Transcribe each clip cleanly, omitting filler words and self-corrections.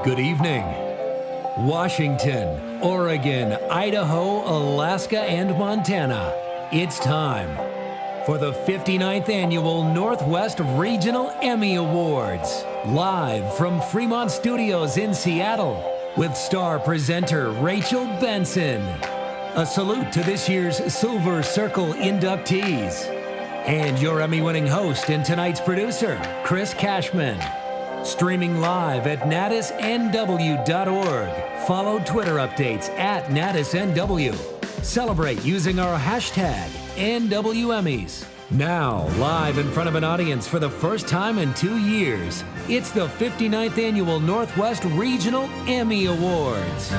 Good evening. Washington, Oregon, Idaho, Alaska, and Montana. It's time for the 59th Annual Northwest Regional Emmy Awards. Live from FremontStudios in Seattle with star presenter Rachel Benson. A salute to this year's Silver Circle inductees. And your Emmy-winning host and tonight's producer, Chris Cashman. Streaming live at natisnw.org. Follow Twitter updates at natisnw. Celebrate using our hashtag NWEmmys. Now, live in front of an audience for the first time in 2 years, it's the 59th Annual Northwest Regional Emmy Awards.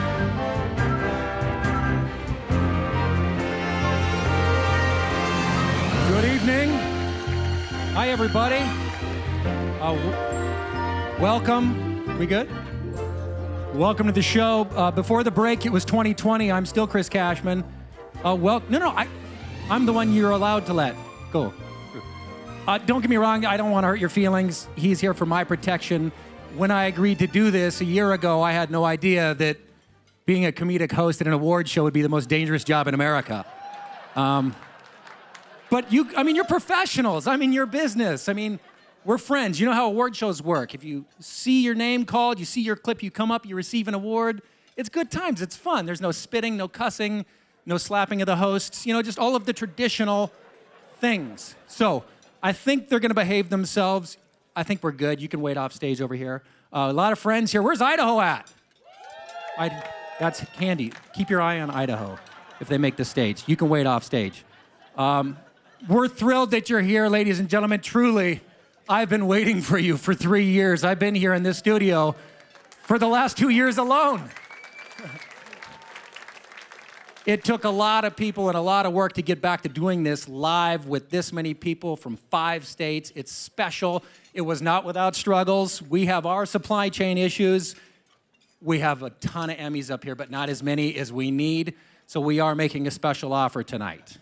Good evening. Hi, everybody. Welcome. We good? Welcome to the show. Before the break, it was 2020. I'm still Chris Cashman. I'm the one you're allowed to let go. Don't get me wrong. I don't want to hurt your feelings. He's here for my protection. When I agreed to do this a year ago, I had no idea that being a comedic host at an award show would be the most dangerous job in America. But you're professionals. I'm in your business. We're friends. You know how award shows work. If you see your name called, you see your clip, you come up, you receive an award. It's good times. It's fun. There's no spitting, no cussing, no slapping of the hosts. Just all of the traditional things. So I think they're going to behave themselves. I think we're good. You can wait off stage over here. A lot of friends here. Where's Idaho at? That's handy. Keep your eye on Idaho if they make the stage. You can wait off stage. We're thrilled that you're here, ladies and gentlemen. Truly, I've been waiting for you for 3 years. I've been here in this studio for the last 2 years alone. It took a lot of people and a lot of work to get back to doing this live with this many people from 5 states. It's special. It was not without struggles. We have our supply chain issues. We have a ton of Emmys up here, but not as many as we need. So we are making a special offer tonight.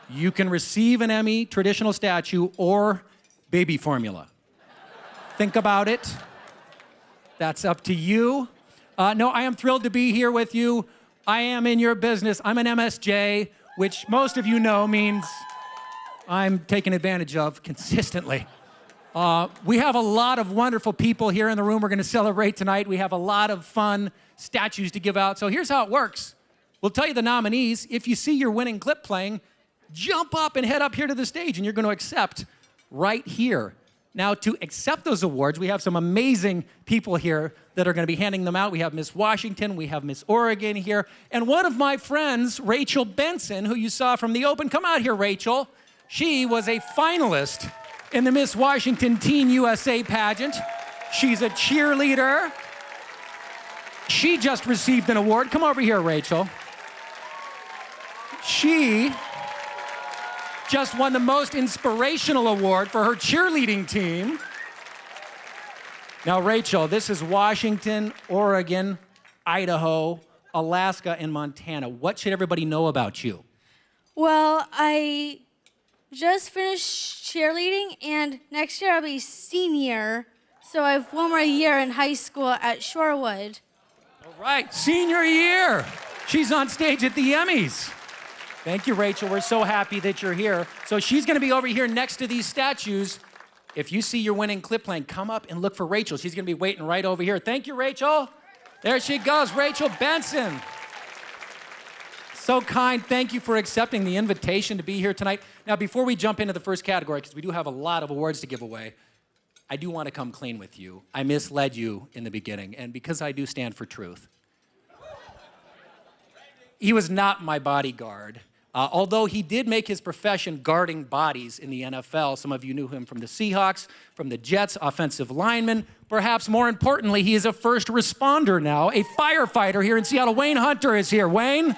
You can receive an Emmy, traditional statue, or baby formula. Think about it. That's up to you. No, I am thrilled to be here with you. I am in your business. I'm an MSJ, which most of you know means I'm taken advantage of consistently. We have a lot of wonderful people here in the room we're going to celebrate tonight. We have a lot of fun statues to give out. So here's how it works. We'll tell you the nominees. If you see your winning clip playing, jump up and head up here to the stage, and you're going to accept right here. Now, to accept those awards, we have some amazing people here that are going to be handing them out. We have Miss Washington, we have Miss Oregon here, and one of my friends, Rachel Benson, who you saw from the Open. Come out here, Rachel. She was a finalist in the Miss Washington Teen USA pageant. She's a cheerleader. She just received an award. Come over here, Rachel. She just won the most inspirational award for her cheerleading team. Now, Rachel, this is Washington, Oregon, Idaho, Alaska, and Montana. What should everybody know about you? Well, I just finished cheerleading, and next year I'll be senior, so I have one more year in high school at Shorewood. All right, senior year. She's on stage at the Emmys. Thank you, Rachel. We're so happy that you're here. So she's going to be over here next to these statues. If you see your winning clip playing, come up and look for Rachel. She's going to be waiting right over here. Thank you, Rachel. There she goes, Rachel Benson. So kind. Thank you for accepting the invitation to be here tonight. Now, before we jump into the first category, because we do have a lot of awards to give away, I do want to come clean with you. I misled you in the beginning, and because I do stand for truth. He was not my bodyguard. Although he did make his profession guarding bodies in the NFL. Some of you knew him from the Seahawks, from the Jets, offensive lineman. Perhaps more importantly, he is a first responder now, a firefighter here in Seattle. Wayne Hunter is here. Wayne?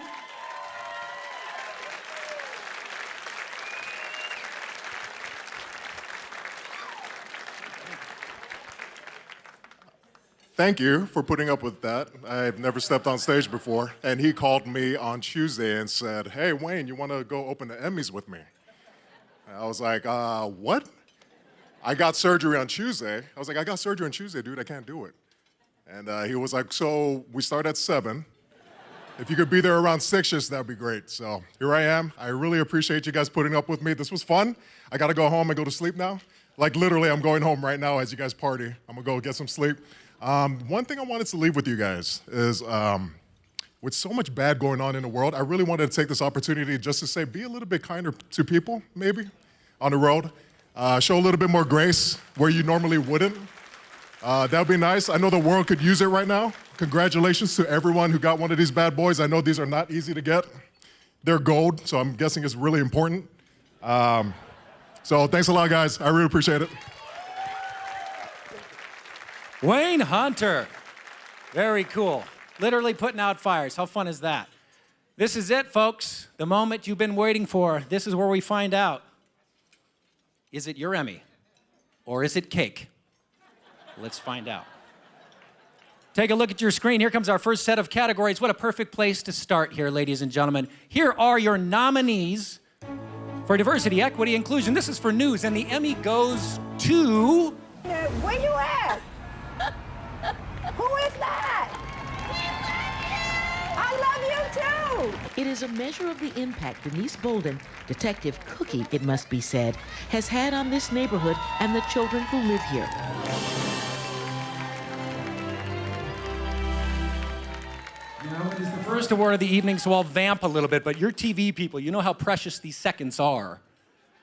Thank you for putting up with that. I've never stepped on stage before. And he called me on Tuesday and said, "Hey, Wayne, you want to go open the Emmys with me?" And I was like, what? I got surgery on Tuesday. I was like, I got surgery on Tuesday, dude. I can't do it. And he was like, so we start at 7. If you could be there around 6ish, that'd be great. So here I am. I really appreciate you guys putting up with me. This was fun. I gotta go home and go to sleep now. Like literally, I'm going home right now as you guys party. I'm gonna go get some sleep. One thing I wanted to leave with you guys is, with so much bad going on in the world, I really wanted to take this opportunity just to say, be a little bit kinder to people, maybe, on the road. Show a little bit more grace where you normally wouldn't. That would be nice. I know the world could use it right now. Congratulations to everyone who got one of these bad boys. I know these are not easy to get. They're gold, so I'm guessing it's really important. So thanks a lot, guys. I really appreciate it. Wayne Hunter. Very cool. Literally putting out fires. How fun is that? This is it, folks. The moment you've been waiting for. This is where we find out. Is it your Emmy? Or is it cake? Let's find out. Take a look at your screen. Here comes our first set of categories. What a perfect place to start here, ladies and gentlemen. Here are your nominees for diversity, equity, inclusion. This is for news, and the Emmy goes to... Where you at? Who is that? I love you too. It is a measure of the impact Denise Bolden, Detective Cookie, it must be said, has had on this neighborhood and the children who live here. Now, it is the first award of the evening, so I'll vamp a little bit, but you're TV people, you know how precious these seconds are.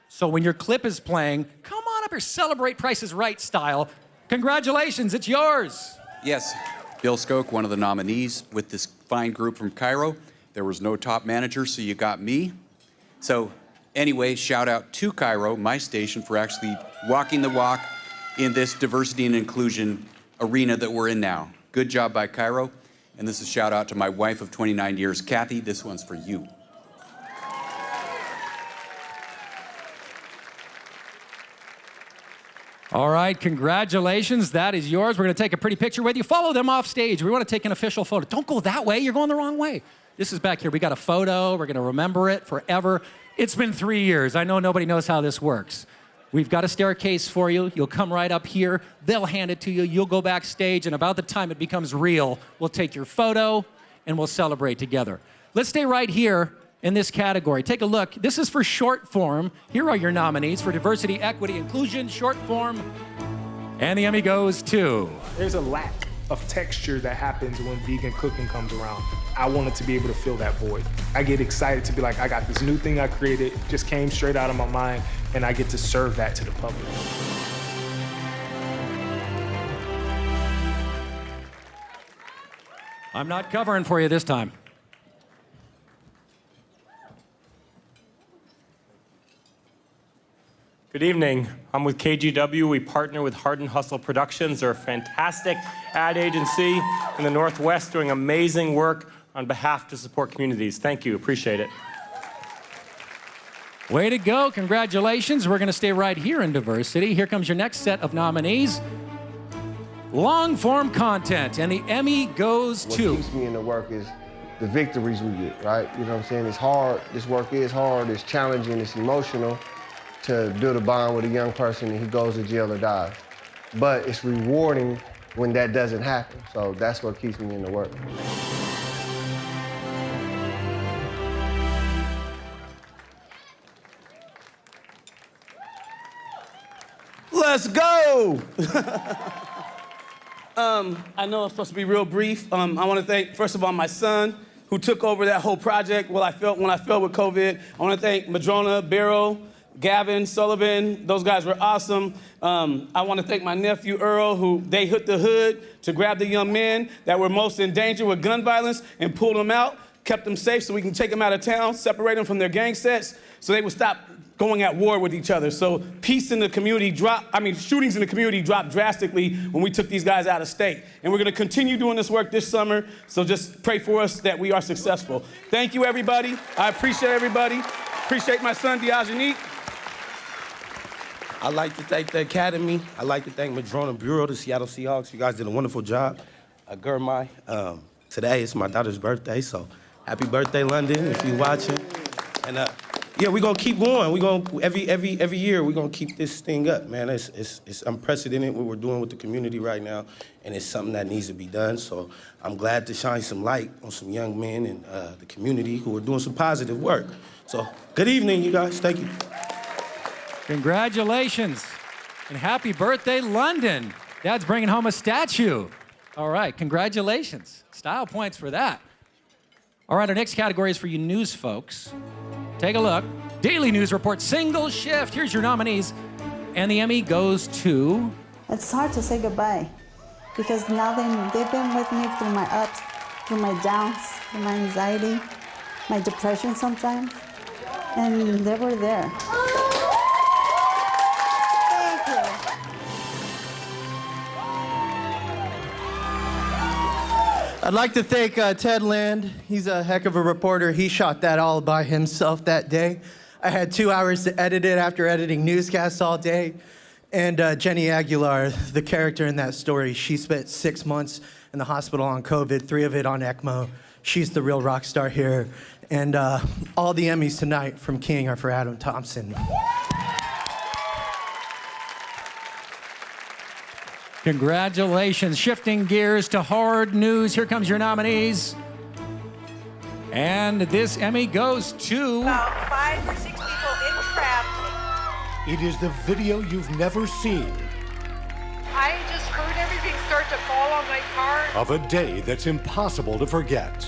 So when your clip is playing, come on up here, celebrate Price is Right style. Congratulations, it's yours. Yes, Bill Skoke, one of the nominees with this fine group from Cairo. There was no top manager, so you got me. So anyway, shout out to Cairo, my station, for actually walking the walk in this diversity and inclusion arena that we're in now. Good job by Cairo. And this is a shout out to my wife of 29 years, Kathy. This one's for you. All right, congratulations. That is yours. We're going to take a pretty picture with you. Follow them off stage. We want to take an official photo. Don't go that way. You're going the wrong way. This is back here. We got a photo. We're going to remember it forever. It's been 3 years. I know nobody knows how this works. We've got a staircase for you. You'll come right up here. They'll hand it to you. You'll go backstage, and about the time it becomes real, we'll take your photo, and we'll celebrate together. Let's stay right here in this category. Take a look. This is for short form. Here are your nominees for diversity, equity, inclusion, short form, and the Emmy goes to... There's a lack of texture that happens when vegan cooking comes around. I wanted to be able to fill that void. I get excited to be like, I got this new thing I created, just came straight out of my mind, and I get to serve that to the public. I'm not covering for you this time. Good evening. I'm with KGW. We partner with Heart and Hustle Productions. They're a fantastic ad agency in the Northwest doing amazing work on behalf to support communities. Thank you. Appreciate it. Way to go. Congratulations. We're going to stay right here in diversity. Here comes your next set of nominees. Long form content, and the Emmy goes to... What keeps me in the work is the victories we get, right? You know what I'm saying? It's hard. This work is hard. It's challenging. It's emotional to build a bond with a young person and he goes to jail or dies. But it's rewarding when that doesn't happen. So that's what keeps me in the work. Let's go! I know it's supposed to be real brief. I want to thank, first of all, my son, who took over that whole project when I felt with COVID. I want to thank Madrona, Barrow, Gavin, Sullivan. Those guys were awesome. I want to thank my nephew, Earl, who they hit the hood to grab the young men that were most in danger with gun violence and pulled them out, kept them safe so we can take them out of town, separate them from their gang sets so they would stop going at war with each other. So peace in the community shootings in the community dropped drastically when we took these guys out of state. And we're gonna continue doing this work this summer, so just pray for us that we are successful. Thank you, everybody. I appreciate everybody. Appreciate my son, Diogenique. I'd like to thank the Academy. I'd like to thank Madrona Bureau, the Seattle Seahawks. You guys did a wonderful job. Gurmai, today is my daughter's birthday, so happy birthday, London, if you're watching. And Yeah, we're gonna keep going. We're gonna every year we're gonna keep this thing up, man. It's unprecedented what we're doing with the community right now, and it's something that needs to be done. So I'm glad to shine some light on some young men in the community who are doing some positive work. So good evening, you guys. Thank you. Congratulations and happy birthday, London. Dad's bringing home a statue. All right, congratulations. Style points for that. All right, our next category is for you news folks. Take a look. Daily News Report, single shift. Here's your nominees. And the Emmy goes to... It's hard to say goodbye because now they've been with me through my ups, through my downs, through my anxiety, my depression sometimes, and they were there. Thank you. I'd like to thank Ted Land. He's a heck of a reporter. He shot that all by himself that day. I had 2 hours to edit it after editing newscasts all day. And Jenny Aguilar, the character in that story, she spent 6 months in the hospital on COVID, 3 of it on ECMO. She's the real rock star here. And all the Emmys tonight from King are for Adam Thompson. Congratulations. Shifting gears to hard news. Here comes your nominees. And this Emmy goes to... About 5 or 6 people entrapped. It is the video you've never seen I just heard everything start to fall on my car. of a day that's impossible to forget.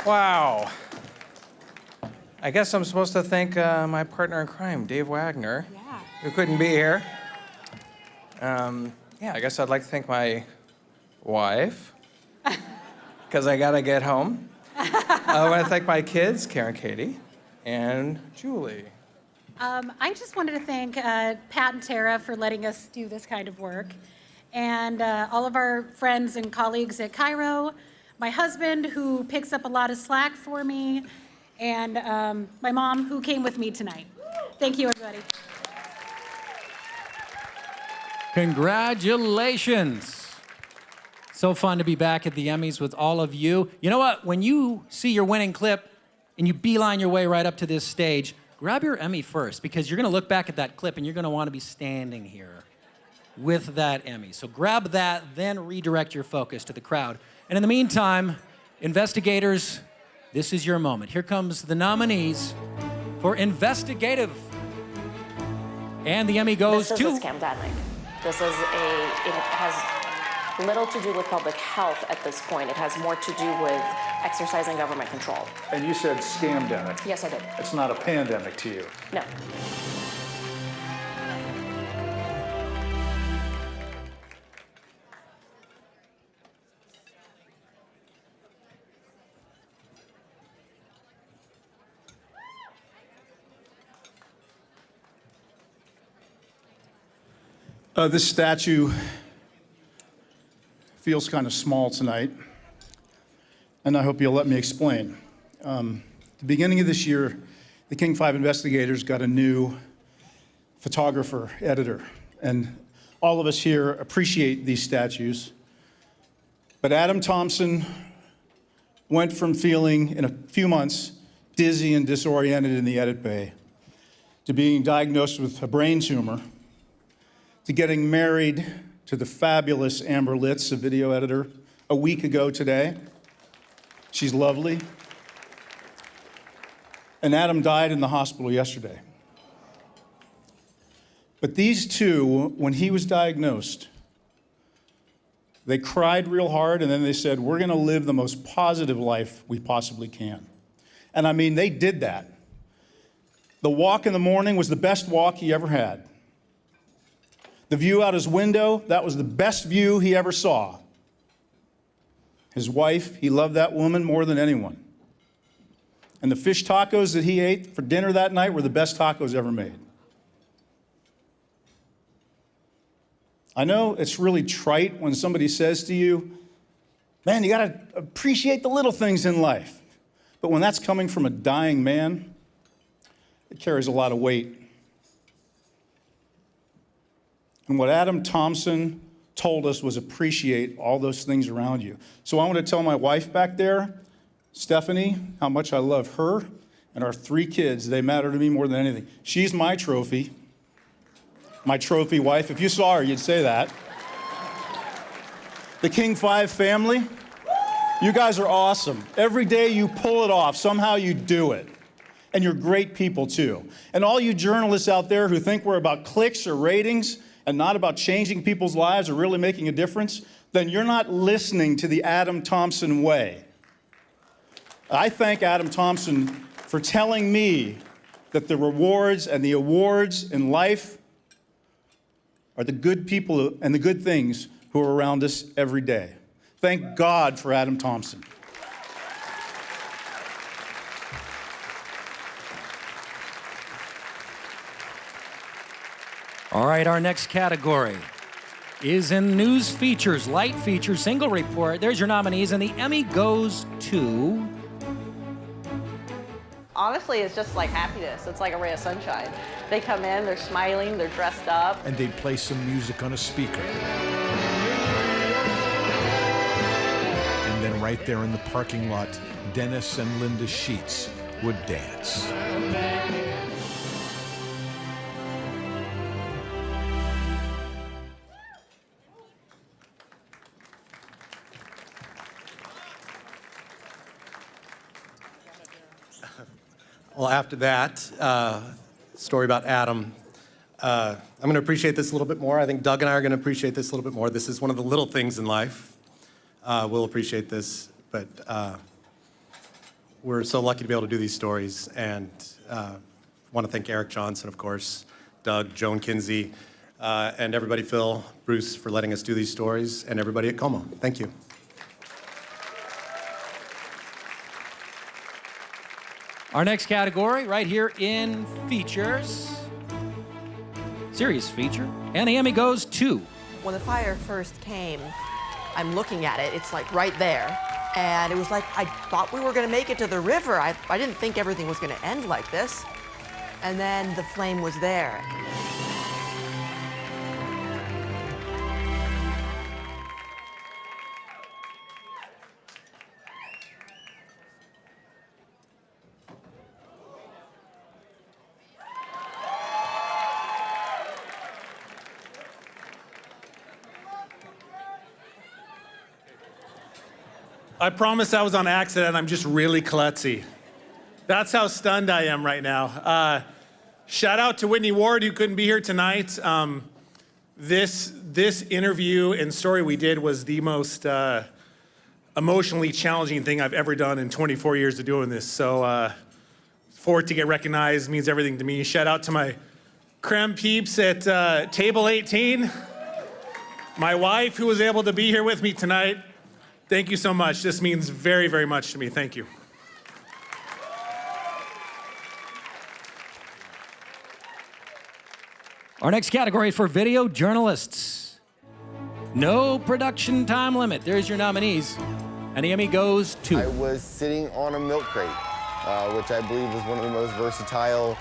Wow. I guess I'm supposed to thank my partner in crime, Dave Wagner, who couldn't be here. Yeah, I guess I'd like to thank my wife, because I gotta get home. I want to thank my kids, Karen, Katie, and Julie. I just wanted to thank Pat and Tara for letting us do this kind of work, and all of our friends and colleagues at Cairo, my husband, who picks up a lot of slack for me, and my mom, who came with me tonight. Thank you, everybody. Congratulations. So fun to be back at the Emmys with all of you. You know what? When you see your winning clip and you beeline your way right up to this stage, grab your Emmy first, because you're going to look back at that clip and you're going to want to be standing here with that Emmy. So grab that, then redirect your focus to the crowd. And in the meantime, investigators, this is your moment. Here comes the nominees for investigative. And the Emmy goes to... This is a scamdemic. This is it has little to do with public health at this point. It has more to do with exercising government control. And you said scamdemic. Yes, I did. It's not a pandemic to you. No. This statue feels kind of small tonight, and I hope you'll let me explain. At the beginning of this year, the King 5 investigators got a new photographer, editor, and all of us here appreciate these statues. But Adam Thompson went from feeling, in a few months, dizzy and disoriented in the edit bay, to being diagnosed with a brain tumor, to getting married to the fabulous Amber Litz, a video editor, a week ago today. She's lovely. And Adam died in the hospital yesterday. But these two, when he was diagnosed, they cried real hard, and then they said, we're gonna live the most positive life we possibly can. And I mean, they did that. The walk in the morning was the best walk he ever had. The view out his window, that was the best view he ever saw. His wife, he loved that woman more than anyone. And the fish tacos that he ate for dinner that night were the best tacos ever made. I know it's really trite when somebody says to you, man, you gotta appreciate the little things in life. But when that's coming from a dying man, It carries a lot of weight. And what Adam Thompson told us was appreciate all those things around you. So I want to tell my wife back there, Stephanie, how much I love her and our 3 kids. They matter to me more than anything. She's my trophy wife. If you saw her, you'd say that. The King 5 family, you guys are awesome. Every day you pull it off. Somehow you do it. And you're great people too. And all you journalists out there who think we're about clicks or ratings and not about changing people's lives or really making a difference, then you're not listening to the Adam Thompson way. I thank Adam Thompson for telling me that the rewards and the awards in life are the good people and the good things who are around us every day. Thank God for Adam Thompson. All right, our next category is in news features, light feature, single report. There's your nominees, and the Emmy goes to... Honestly, it's just like happiness. It's like a ray of sunshine. They come in, they're smiling, they're dressed up. And they'd play some music on a speaker. And then right there in the parking lot, Dennis and Linda Sheets would dance. Well, after that, story about Adam, I'm going to appreciate this a little bit more. I think Doug and I are going to appreciate this a little bit more. This is one of the little things in life. We'll appreciate this, but we're so lucky to be able to do these stories. And want to thank Eric Johnson, of course, Doug, Joan Kinsey, and everybody, Phil, Bruce, for letting us do these stories, and everybody at Como. Thank you. Our next category, right here in features, series feature, and the Emmy goes to... When the fire first came, I'm looking at it, it's like right there. And it was like, I thought we were gonna make it to the river. I didn't think everything was gonna end like this. And then the flame was there. I promise that was on accident. I'm just really klutzy. That's how stunned I am right now. Shout out to Whitney Ward, who couldn't be here tonight. This interview and story we did was the most emotionally challenging thing I've ever done in 24 years of doing this. So for it to get recognized means everything to me. Shout out to my creme peeps at table 18. My wife, who was able to be here with me tonight. Thank you so much. This means very, very much to me. Thank you. Our next category is for video journalists. No production time limit. There's your nominees. And the Emmy goes to... I was sitting on a milk crate, which I believe is one of the most versatile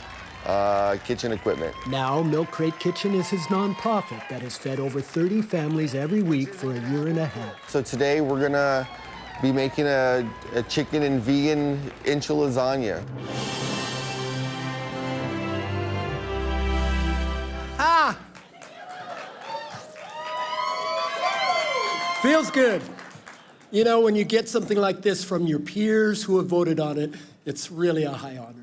kitchen equipment. Now, Milk Crate Kitchen is his nonprofit that has fed over 30 families every week for a year and a half. So today we're gonna be making a chicken and vegan enchilada lasagna. Ah! Feels good. You know, when you get something like this from your peers who have voted on it, it's really a high honor.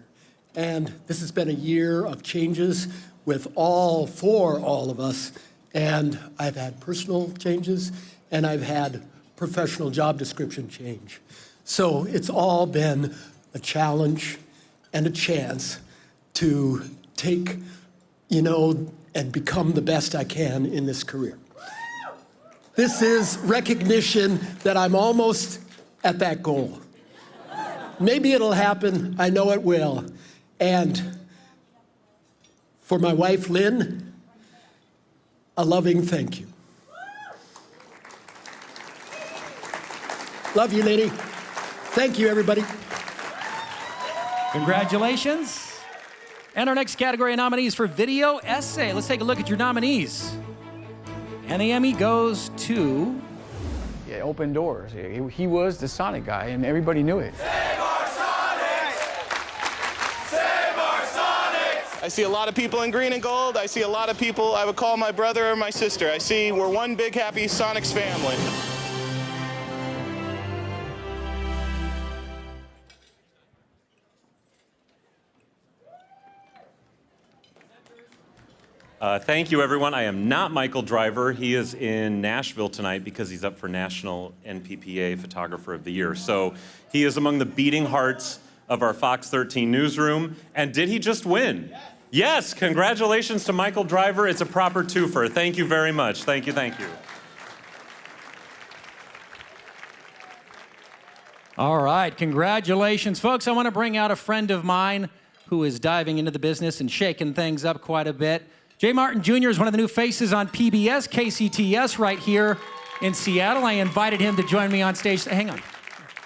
And this has been a year of changes for all of us. And I've had personal changes, and I've had professional job description change. So it's all been a challenge and a chance to take, and become the best I can in this career. This is recognition that I'm almost at that goal. Maybe it'll happen, I know it will. And for my wife, Lynn, a loving thank you. Love you, lady. Thank you, everybody. Congratulations. And our next category of nominees for video essay. Let's take a look at your nominees. And the Emmy goes to... Yeah, open doors. He was the Sonic guy, and everybody knew it. I see a lot of people in green and gold. I see a lot of people I would call my brother or my sister. I see we're one big happy Sonics family. Thank you, everyone. I am not Michael Driver. He is in Nashville tonight because he's up for National NPPA Photographer of the Year. So he is among the beating hearts of our Fox 13 newsroom. And did he just win? Yes, congratulations to Michael Driver. It's a proper twofer. Thank you very much. Thank you, thank you. All right, congratulations, folks. I want to bring out a friend of mine who is diving into the business and shaking things up quite a bit. Jay Martin Jr. is one of the new faces on PBS, KCTS, right here in Seattle. I invited him to join me on stage. Hang on.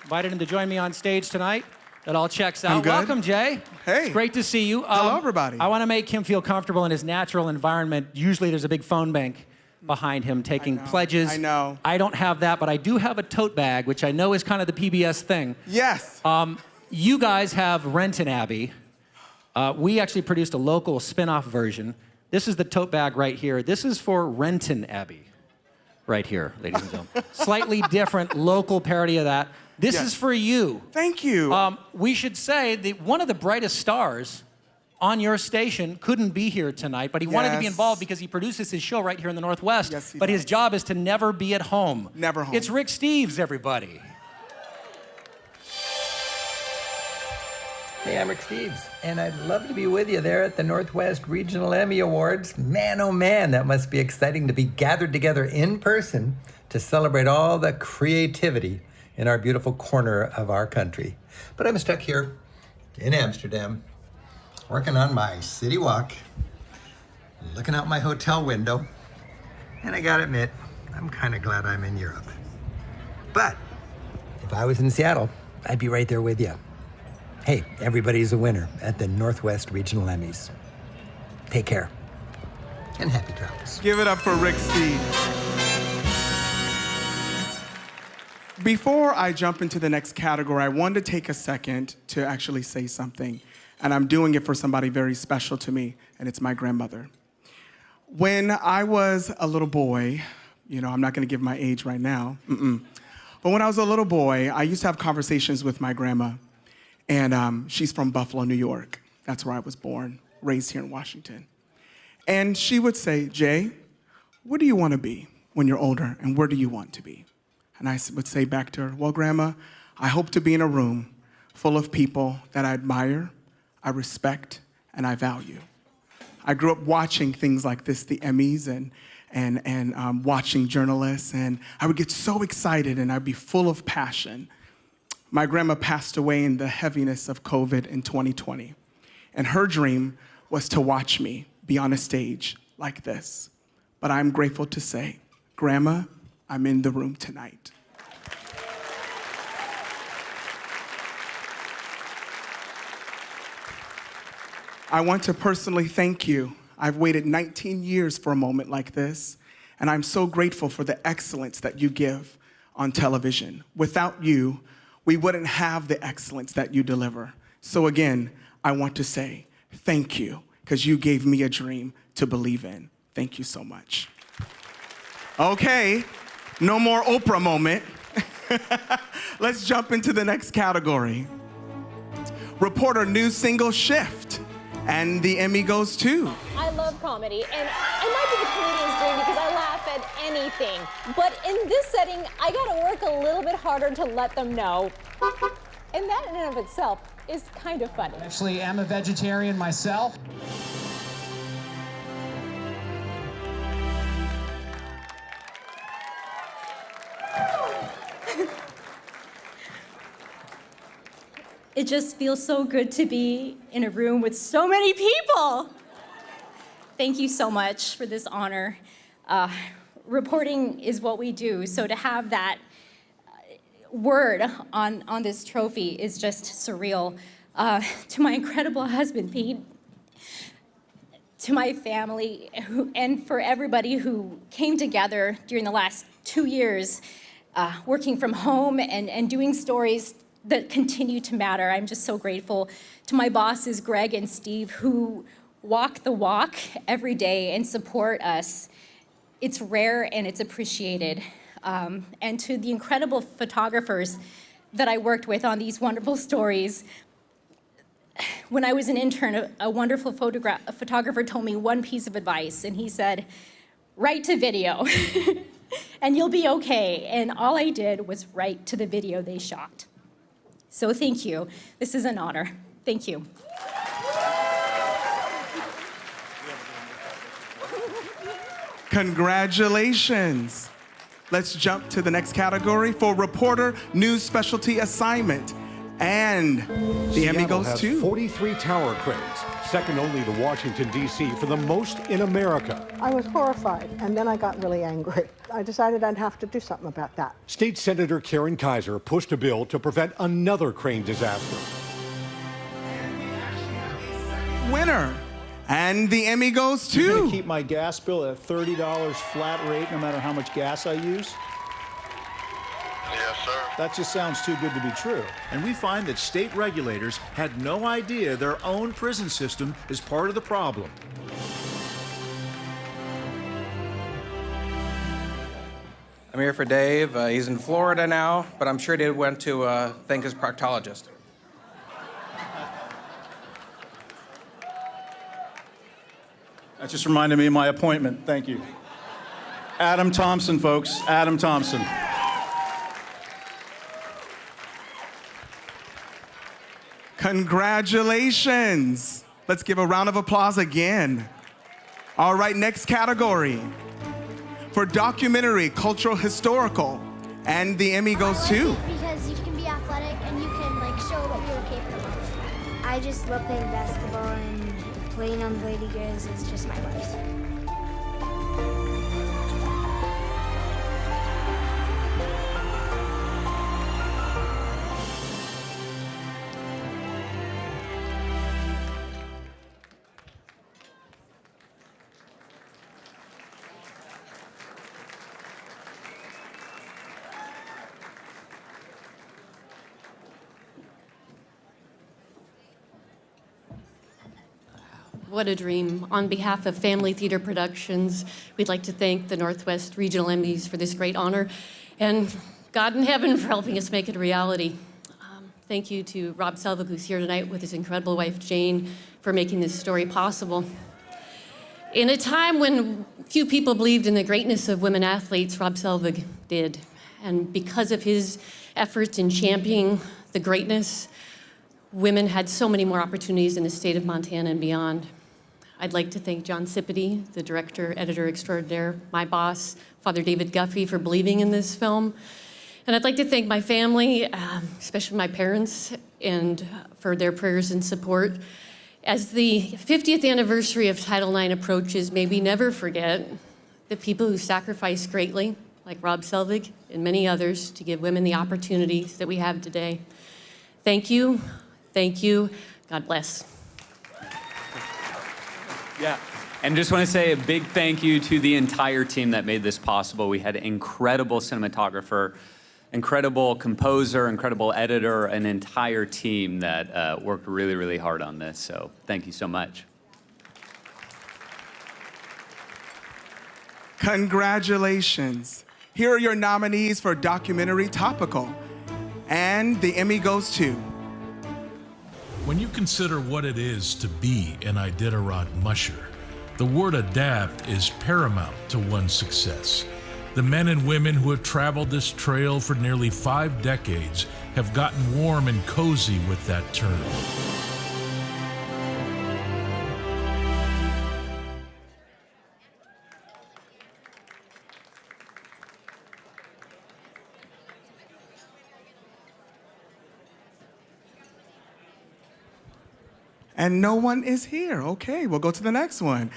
Invited him to join me on stage tonight. That all checks out. I'm good. Welcome, Jay. Hey. It's great to see you. Hello, everybody. I want to make him feel comfortable in his natural environment. Usually there's a big phone bank behind him taking pledges. I know. I don't have that, but I do have a tote bag, which I know is kind of the PBS thing. Yes. You guys have Renton Abbey. We actually produced a local spin-off version. This is the tote bag right here. This is for Renton Abbey, right here, ladies and gentlemen. Slightly different local parody of that. This is for you. Thank you. We should say that one of the brightest stars on your station couldn't be here tonight, but he wanted to be involved because he produces his show right here in the Northwest. Yes, he but does. his job is to never be at home. Never home. It's Rick Steves, everybody. Hey, I'm Rick Steves, and I'd love to be with you there at the Northwest Regional Emmy Awards. Man, oh man, that must be exciting to be gathered together in person to celebrate all the creativity in our beautiful corner of our country. But I'm stuck here in Amsterdam, working on my city walk, looking out my hotel window, and I gotta admit, I'm kind of glad I'm in Europe. But if I was in Seattle, I'd be right there with you. Hey, everybody's a winner at the Northwest Regional Emmys. Take care, and happy travels. Give it up for Rick Steves. Before I jump into the next category, I wanted to take a second to actually say something. And I'm doing it for somebody very special to me, and it's my grandmother. When I was a little boy, I'm not gonna give my age right now, but when I was a little boy, I used to have conversations with my grandma. And she's from Buffalo, New York. That's where I was born, raised here in Washington. And she would say, Jay, what do you want to be when you're older, and where do you want to be? And I would say back to her, well, Grandma, I hope to be in a room full of people that I admire, I respect, and I value. I grew up watching things like this, the Emmys, and watching journalists, and I would get so excited, and I'd be full of passion. My grandma passed away in the heaviness of COVID in 2020. And her dream was to watch me be on a stage like this. But I'm grateful to say, Grandma, I'm in the room tonight. I want to personally thank you. I've waited 19 years for a moment like this, and I'm so grateful for the excellence that you give on television. Without you, we wouldn't have the excellence that you deliver. So again, I want to say thank you, because you gave me a dream to believe in. Thank you so much. Okay, no more Oprah moment. Let's jump into the next category. Reporter News Single Shift, and the Emmy goes to. I love comedy, and I might be the comedian's dream because I laugh at anything. But in this setting, I gotta work a little bit harder to let them know. And that in and of itself is kind of funny. Actually, I'm a vegetarian myself. It just feels so good to be in a room with so many people. Thank you so much for this honor. Reporting is what we do, so to have that word on this trophy is just surreal. To my incredible husband, Pete, To my family and for everybody who came together during the last 2 years, working from home and doing stories that continue to matter. I'm just so grateful to my bosses, Greg and Steve, who walk the walk every day and support us. It's rare and it's appreciated. And to the incredible photographers that I worked with on these wonderful stories. When I was an intern, a wonderful photographer told me one piece of advice, and he said, write to video, and you'll be okay. And all I did was write to the video they shot. So thank you. This is an honor. Thank you. Congratulations. Let's jump to the next category for Reporter News Specialty Assignment. And the Emmy goes has to 43 tower cranes, second only to Washington, D.C. for the most in America. I was horrified, and then I got really angry. I decided I'd have to do something about that. State Senator Karen Kaiser pushed a bill to prevent another crane disaster. Winner. And the Emmy goes You're to... gonna keep my gas bill at $30 flat rate no matter how much gas I use? Yes, sir. That just sounds too good to be true. And we find that state regulators had no idea their own prison system is part of the problem. I'm here for Dave. He's in Florida now, but I'm sure Dave went to thank his proctologist. That just reminded me of my appointment. Thank you. Adam Thompson, folks. Adam Thompson. Congratulations. Let's give a round of applause again. All right, next category. For documentary, cultural, historical. And the Emmy goes to... Because you can be athletic and you can show what you're capable of. I just love playing basketball, and playing on the Lady Girls is just my life. What a dream. On behalf of Family Theater Productions, we'd like to thank the Northwest Regional Emmys for this great honor, and God in heaven for helping us make it a reality. Thank you to Rob Selvig, who's here tonight with his incredible wife, Jane, for making this story possible. In a time when few people believed in the greatness of women athletes, Rob Selvig did. And because of his efforts in championing the greatness, women had so many more opportunities in the state of Montana and beyond. I'd like to thank John Sipity, the director, editor extraordinaire, my boss, Father David Guffey, for believing in this film. And I'd like to thank my family, especially my parents, and for their prayers and support. As the 50th anniversary of Title IX approaches, may we never forget the people who sacrificed greatly, like Rob Selvig and many others, to give women the opportunities that we have today. Thank you. Thank you. God bless. Yeah, and just want to say a big thank you to the entire team that made this possible. We had an incredible cinematographer, incredible composer, incredible editor, an entire team that worked really, really hard on this. So thank you so much. Congratulations. Here are your nominees for documentary topical. And the Emmy goes to... When you consider what it is to be an Iditarod musher, the word adapt is paramount to one's success. The men and women who have traveled this trail for nearly 5 decades have gotten warm and cozy with that term. And no one is here. Okay, we'll go to the next one.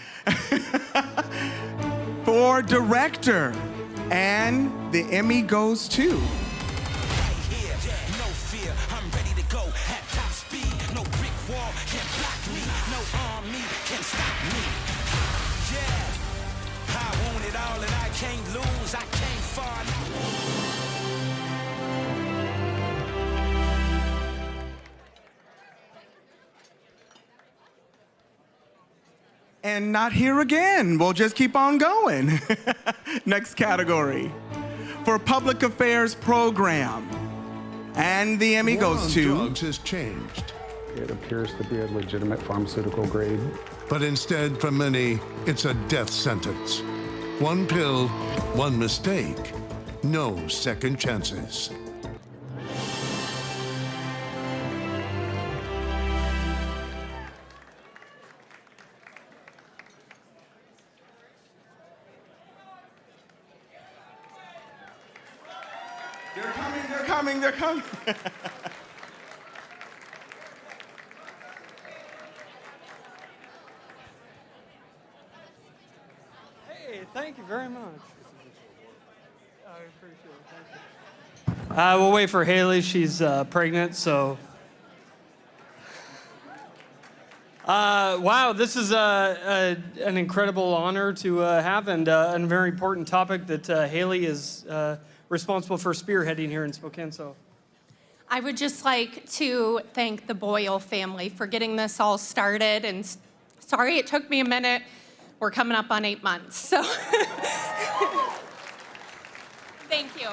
For director, and the Emmy goes to... And not here again. We'll just keep on going. Next category. For Public Affairs Program. And the Emmy goes to... drugs has changed. It appears to be a legitimate pharmaceutical grade. But instead, for many, it's a death sentence. One pill, one mistake. No second chances. They're coming. Hey, thank you very much. I appreciate it. Thank you. We'll wait for Haley. She's pregnant, so. Wow, this is an incredible honor to have, and a very important topic that Haley is responsible for spearheading here in Spokane. So, I would just like to thank the Boyle family for getting this all started. And sorry it took me a minute. We're coming up on 8 months. So, thank you.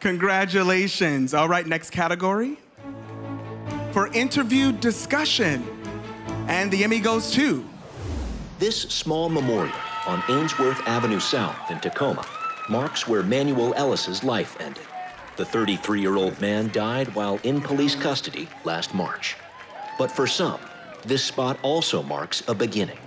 Congratulations. All right, next category. For interview discussion. And the Emmy goes to... This small memorial on Ainsworth Avenue South in Tacoma marks where Manuel Ellis's life ended. The 33-year-old man died while in police custody last March. But for some, this spot also marks a beginning.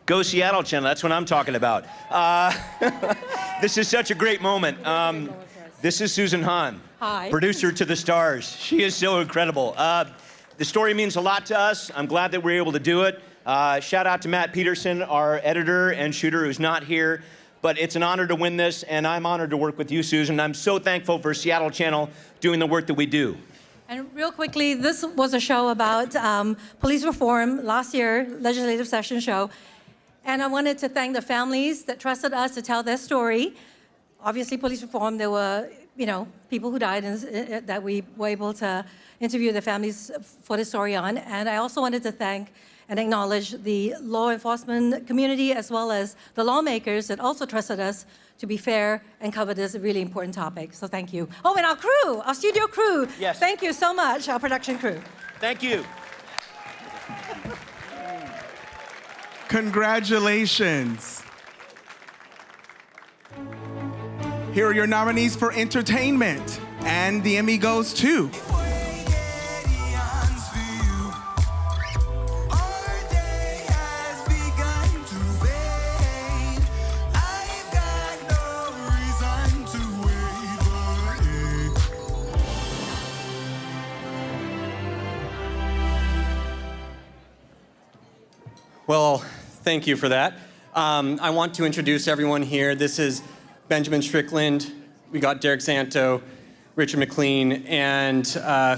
Go Seattle Channel, that's what I'm talking about. This is such a great moment. This is Susan Hahn, Hi. Producer to the stars. She is so incredible. The story means a lot to us. I'm glad that we're able to do it. Shout out to Matt Peterson, our editor and shooter who's not here. But it's an honor to win this, and I'm honored to work with you, Susan. I'm so thankful for Seattle Channel doing the work that we do. And real quickly, this was a show about police reform, last year, legislative session show. And I wanted to thank the families that trusted us to tell their story. Obviously, police reform, there were, people who died and, that we were able to interview the families for the story on. And I also wanted to thank and acknowledge the law enforcement community as well as the lawmakers that also trusted us to be fair and cover this really important topic. So thank you. Oh, and our crew, our studio crew. Yes. Thank you so much, our production crew. Thank you. Congratulations. Here are your nominees for entertainment. And the Emmy goes to... Well, thank you for that. I want to introduce everyone here. This is Benjamin Strickland. We got Derek Santo, Richard McLean, and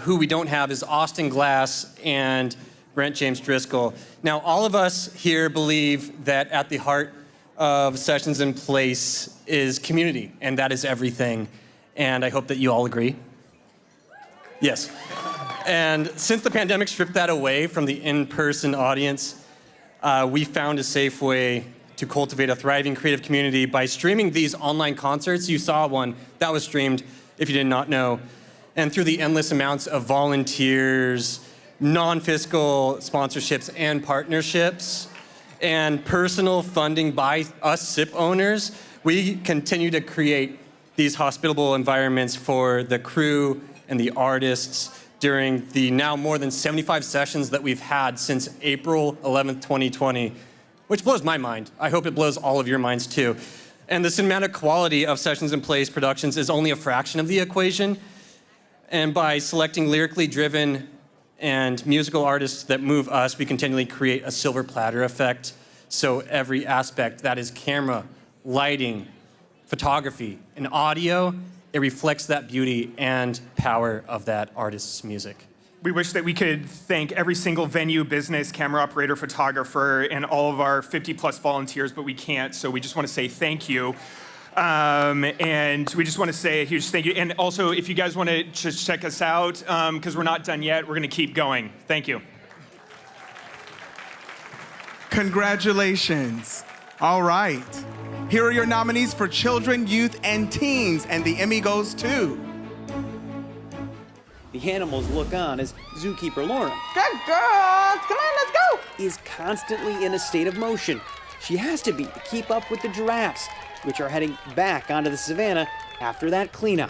who we don't have is Austin Glass and Brent James Driscoll. Now, all of us here believe that at the heart of Sessions in Place is community, and that is everything. And I hope that you all agree. Yes. And since the pandemic stripped that away from the in-person audience, we found a safe way to cultivate a thriving creative community by streaming these online concerts. You saw one that was streamed, if you did not know. And through the endless amounts of volunteers, non-fiscal sponsorships and partnerships, and personal funding by us SIP owners, we continue to create these hospitable environments for the crew and the artists during the now more than 75 sessions that we've had since April 11th, 2020, which blows my mind. I hope it blows all of your minds too. And the cinematic quality of Sessions in Place productions is only a fraction of the equation. And by selecting lyrically driven and musical artists that move us, we continually create a silver platter effect. So every aspect, that is camera, lighting, photography, and audio, it reflects that beauty and power of that artist's music. We wish that we could thank every single venue, business, camera operator, photographer, and all of our 50-plus volunteers, but we can't, so we just want to say thank you. And we just want to say a huge thank you. And also, if you guys want to just check us out, because we're not done yet, we're going to keep going. Thank you. Congratulations. All right. Here are your nominees for Children, Youth, and Teens, and the Emmy goes to... The animals look on as zookeeper Lauren. Good girl. Come on, let's go. Is constantly in a state of motion. She has to be to keep up with the giraffes, which are heading back onto the savannah after that cleanup.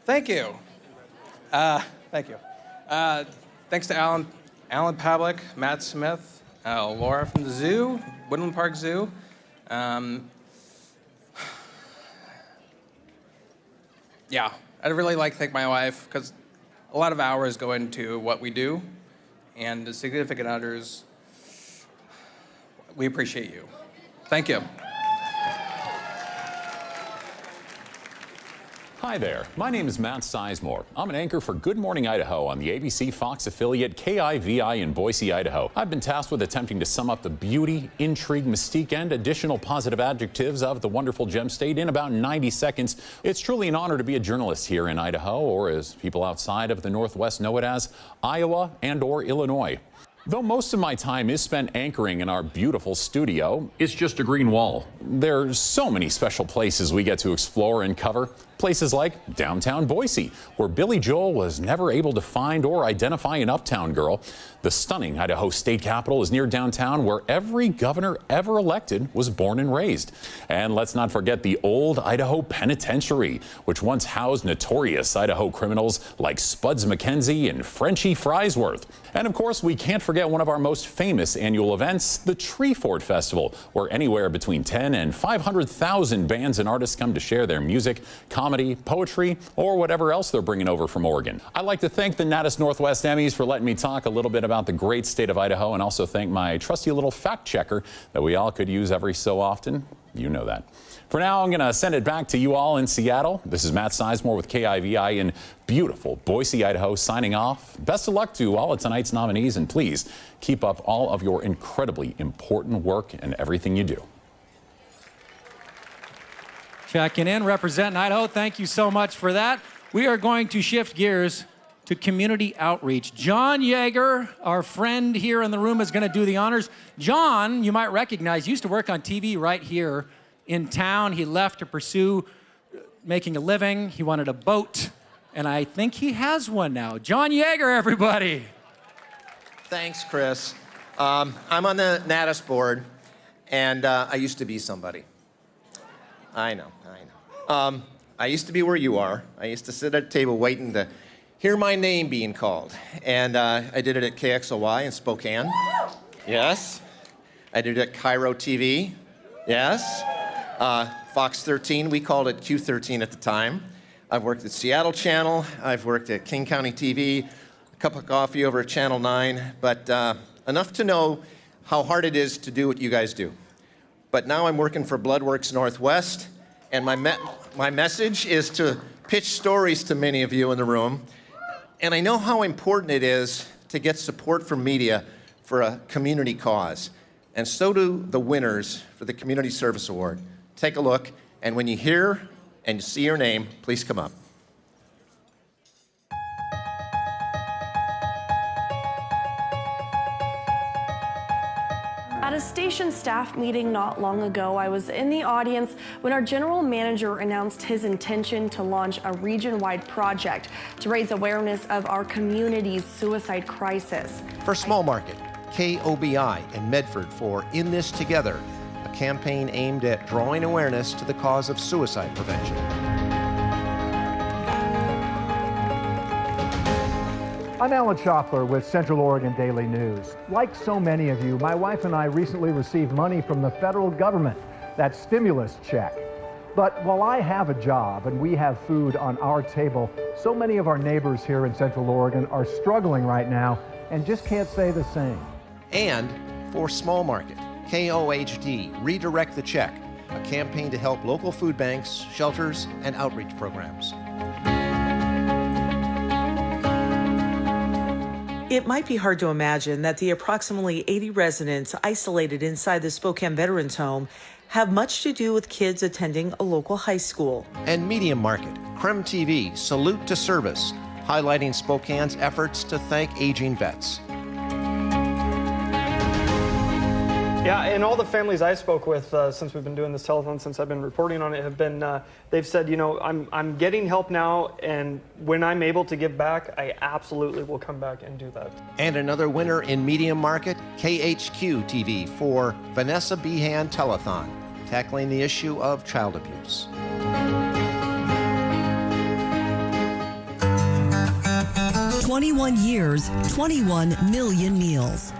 Thank you. Thank you. Thanks to Alan Pavlik, Matt Smith, Laura from the zoo, Woodland Park Zoo. Yeah, I'd really like to thank my wife, because a lot of hours go into what we do, and the significant others, we appreciate you. Thank you. Hi there, my name is Matt Sizemore. I'm an anchor for Good Morning Idaho on the ABC Fox affiliate KIVI in Boise, Idaho. I've been tasked with attempting to sum up the beauty, intrigue, mystique, and additional positive adjectives of the wonderful gem state in about 90 seconds. It's truly an honor to be a journalist here in Idaho, or as people outside of the Northwest know it as, Iowa and/or Illinois. Though most of my time is spent anchoring in our beautiful studio, it's just a green wall. There's so many special places we get to explore and cover. Places like downtown Boise, where Billy Joel was never able to find or identify an uptown girl. The stunning Idaho State Capitol is near downtown, where every governor ever elected was born and raised. And let's not forget the old Idaho Penitentiary, which once housed notorious Idaho criminals like Spuds McKenzie and Frenchie Friesworth. And of course, we can't forget one of our most famous annual events, the Tree Fort Festival, where anywhere between 10 and 500,000 bands and artists come to share their music, comedy, poetry, or whatever else they're bringing over from Oregon. I'd like to thank the Natus Northwest Emmys for letting me talk a little bit about the great state of Idaho, and also thank my trusty little fact checker that we all could use every so often. You know that. For now, I'm going to send it back to you all in Seattle. This is Matt Sizemore with KIVI in beautiful Boise, Idaho, signing off. Best of luck to all of tonight's nominees, and please keep up all of your incredibly important work and everything you do. Checking in, representing Idaho. Thank you so much for that. We are going to shift gears to community outreach. John Yeager, our friend here in the room, is going to do the honors. John, you might recognize, used to work on TV right here in town. He left to pursue making a living. He wanted a boat, and I think he has one now. John Yeager, everybody. Thanks, Chris. I'm on the Natus board, and I used to be somebody. I know. I used to be where you are. I used to sit at a table waiting to hear my name being called. And I did it at KXLY in Spokane. Yes. I did it at Cairo TV. Yes. Fox 13, we called it Q13 at the time. I've worked at Seattle Channel. I've worked at King County TV, a cup of coffee over at Channel 9. But enough to know how hard it is to do what you guys do. But now I'm working for Bloodworks Northwest, and my message is to pitch stories to many of you in the room. And I know how important it is to get support from media for a community cause. And so do the winners for the Community Service Award. Take a look, and when you hear and you see your name, please come up. At a station staff meeting not long ago, I was in the audience when our general manager announced his intention to launch a region-wide project to raise awareness of our community's suicide crisis. For Small Market, KOBI and Medford for In This Together, a campaign aimed at drawing awareness to the cause of suicide prevention. I'm Alan Schaffler with Central Oregon Daily News. Like so many of you, my wife and I recently received money from the federal government, that stimulus check. But while I have a job and we have food on our table, so many of our neighbors here in Central Oregon are struggling right now and just can't say the same. And For Small Market, KOHD, Redirect the Check, a campaign to help local food banks, shelters, and outreach programs. It might be hard to imagine that the approximately 80 residents isolated inside the Spokane Veterans Home have much to do with kids attending a local high school. And Medium Market, Creme TV, Salute to Service, highlighting Spokane's efforts to thank aging vets. Yeah, and all the families I spoke with since we've been doing this telethon, since I've been reporting on it, have been, they've said, you know, I'm getting help now, and when I'm able to give back, I absolutely will come back and do that. And another winner in Medium Market, KHQ TV for Vanessa Behan Telethon, tackling the issue of child abuse. "21 years, 21 million meals."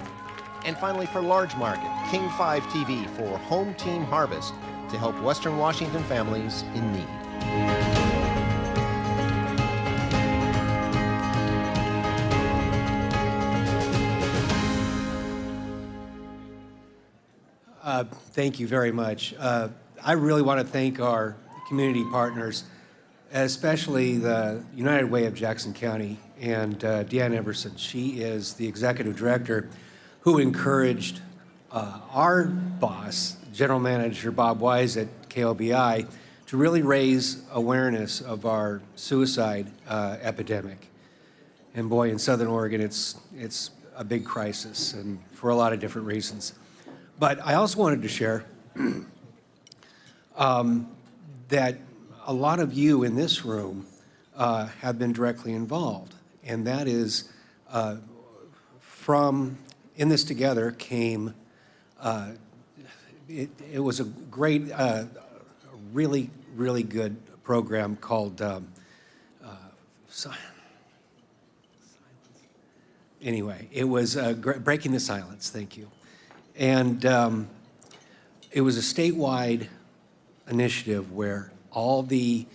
And finally, for Large Market, King 5 TV for Home Team Harvest to help Western Washington families in need. Thank you very much. I really want to thank our community partners, especially the United Way of Jackson County and Deanne Everson. She is the executive director who encouraged our boss, General Manager Bob Wise at KOBI, to really raise awareness of our suicide epidemic. And boy, in Southern Oregon, it's a big crisis, and for a lot of different reasons. But I also wanted to share that a lot of you in this room have been directly involved, and that is from In This Together came, it was a great, really, really good program called, anyway, it was Breaking the Silence, thank you. And it was a statewide initiative where all the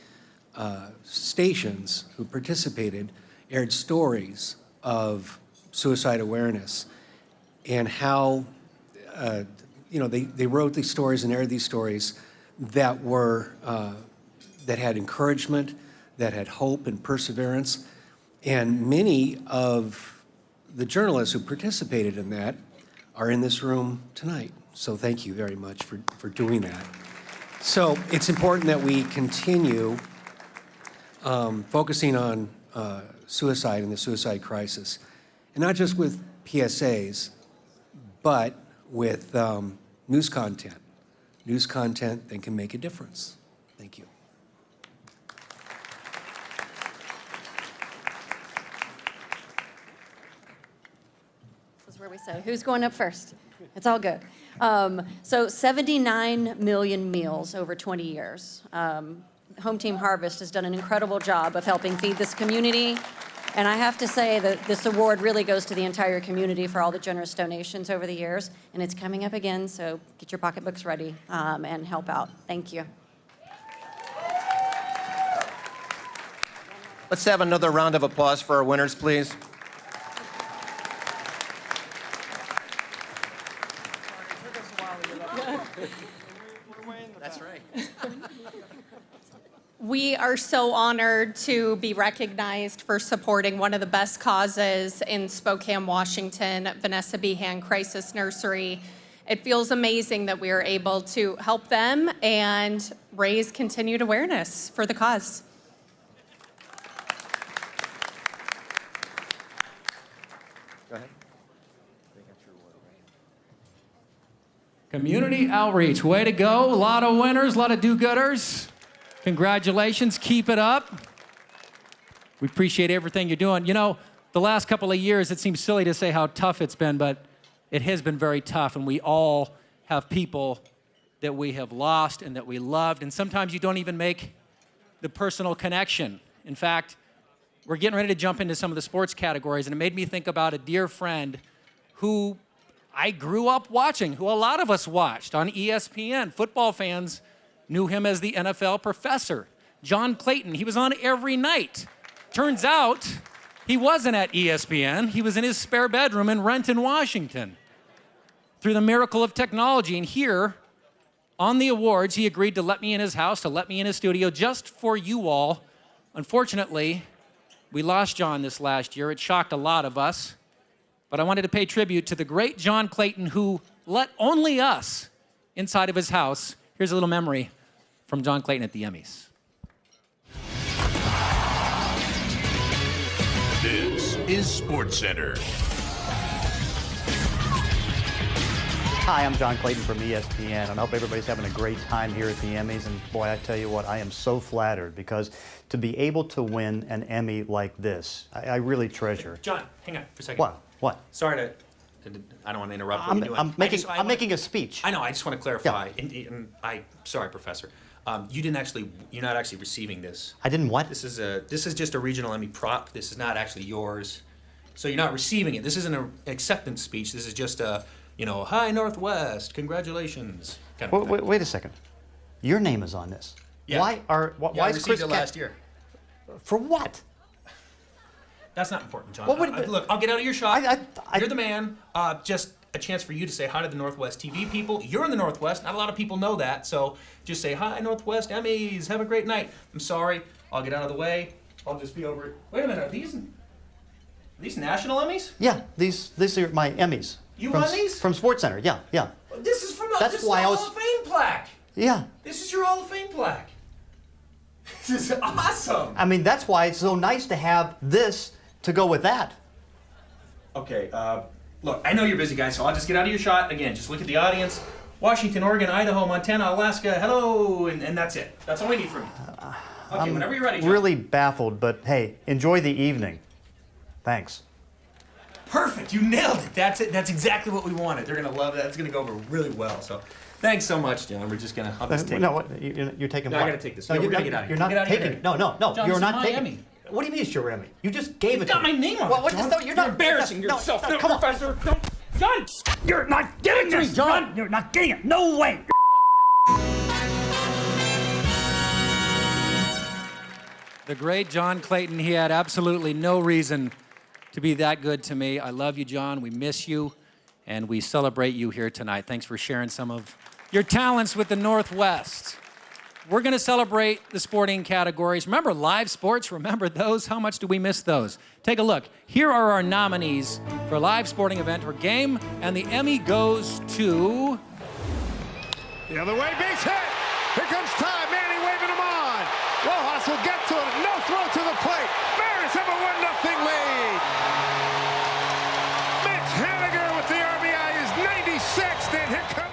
stations who participated aired stories of suicide awareness and how, they wrote these stories and aired these stories that were, that had encouragement, that had hope and perseverance. And many of the journalists who participated in that are in this room tonight. So thank you very much for doing that. So it's important that we continue focusing on suicide and the suicide crisis. And not just with PSAs, but with news content that can make a difference. Thank you. This is where we say, who's going up first? It's all good. So 79 million meals over 20 years. Home Team Harvest has done an incredible job of helping feed this community. And I have to say that this award really goes to the entire community for all the generous donations over the years. And it's coming up again, so get your pocketbooks ready and help out. Thank you. Let's have another round of applause for our winners, please. That's right. We are so honored to be recognized for supporting one of the best causes in Spokane, Washington, Vanessa Behan Crisis Nursery. It feels amazing that we are able to help them and raise continued awareness for the cause. Go ahead. Community outreach, way to go. A lot of winners, a lot of do-gooders. Congratulations, keep it up. We appreciate everything you're doing. You know, the last couple of years, it seems silly to say how tough it's been, but it has been very tough, and we all have people that we have lost and that we loved, and sometimes you don't even make the personal connection. In fact, we're getting ready to jump into some of the sports categories, and it made me think about a dear friend who I grew up watching, who a lot of us watched on ESPN. Football fans knew him as the NFL professor. John Clayton, he was on every night. Turns out he wasn't at ESPN. He was in his spare bedroom in Renton, Washington. through the miracle of technology. And here, on the awards, he agreed to let me in his house, to let me in his studio, just for you all. Unfortunately, we lost John this last year. It shocked a lot of us. But I wanted to pay tribute to the great John Clayton, who let only us inside of his house. Here's a little memory from John Clayton at the Emmys. This is SportsCenter. Hi, I'm John Clayton from ESPN, and I hope everybody's having a great time here at the Emmys. And boy, I tell you what, I am so flattered because to be able to win an Emmy like this, I really treasure. John, hang on for a second. What? Sorry to I don't want to interrupt what you're doing. I'm making a speech. I know. I just want to clarify. Yeah. Sorry, Professor. You're not actually receiving this. I didn't what? This is just a regional Emmy prop. This is not actually yours. So you're not receiving it. This isn't an acceptance speech. This is just a, hi Northwest, congratulations. Kind of thing. Wait a second. Your name is on this. Yeah. Why I is received Chris it last year. For what? That's not important, John. What Look, I'll get out of your shot. You're the man. Just a chance for you to say hi to the Northwest TV people. You're in the Northwest. Not a lot of people know that. So just say, hi, Northwest Emmys. Have a great night. I'm sorry. I'll get out of the way. I'll just be over it. Wait a minute. Are these national Emmys? Yeah, these are my Emmys. You won these? From SportsCenter, yeah. This is from That's this is why the I was... Hall of Fame plaque. Yeah. This is your Hall of Fame plaque. This is awesome. I mean, that's why it's so nice to have this to go with that. Okay, look, I know you're busy, guys, so I'll just get out of your shot. Again, just look at the audience. Washington, Oregon, Idaho, Montana, Alaska, hello, and that's it. That's all we need from you. Okay, whenever you're ready, John. Really baffled, but hey, enjoy the evening. Thanks. Perfect, you nailed it. That's it. That's exactly what we wanted. They're gonna love that. It's gonna go over really well. So, thanks so much, John. We're just gonna. I'll just take no, what, you're taking. No, what? I gotta take this. No, We're gonna get out of here. You're not taking it. No, John, you're this not is my taking Emmy. it. What do you mean it's your Emmy? You just gave it to got me. my name on Well, it, John. No, you're not embarrassing yourself. No, come on. Professor. John, you're not getting this, John. You're not getting it. No way. The great John Clayton, he had absolutely no reason to be that good to me. I love you, John. We miss you, and we celebrate you here tonight. Thanks for sharing some of your talents with the Northwest. We're going to celebrate the sporting categories. Remember live sports? Remember those? How much do we miss those? Take a look. Here are our nominees for live sporting event or game, and the Emmy goes to... The other way, base hit. Here comes Ty. Manny waving him on. Rojas will get to it. No throw to the plate. Mariners have a 1-0 lead. Mitch Haniger with the RBI is 96th, and here comes...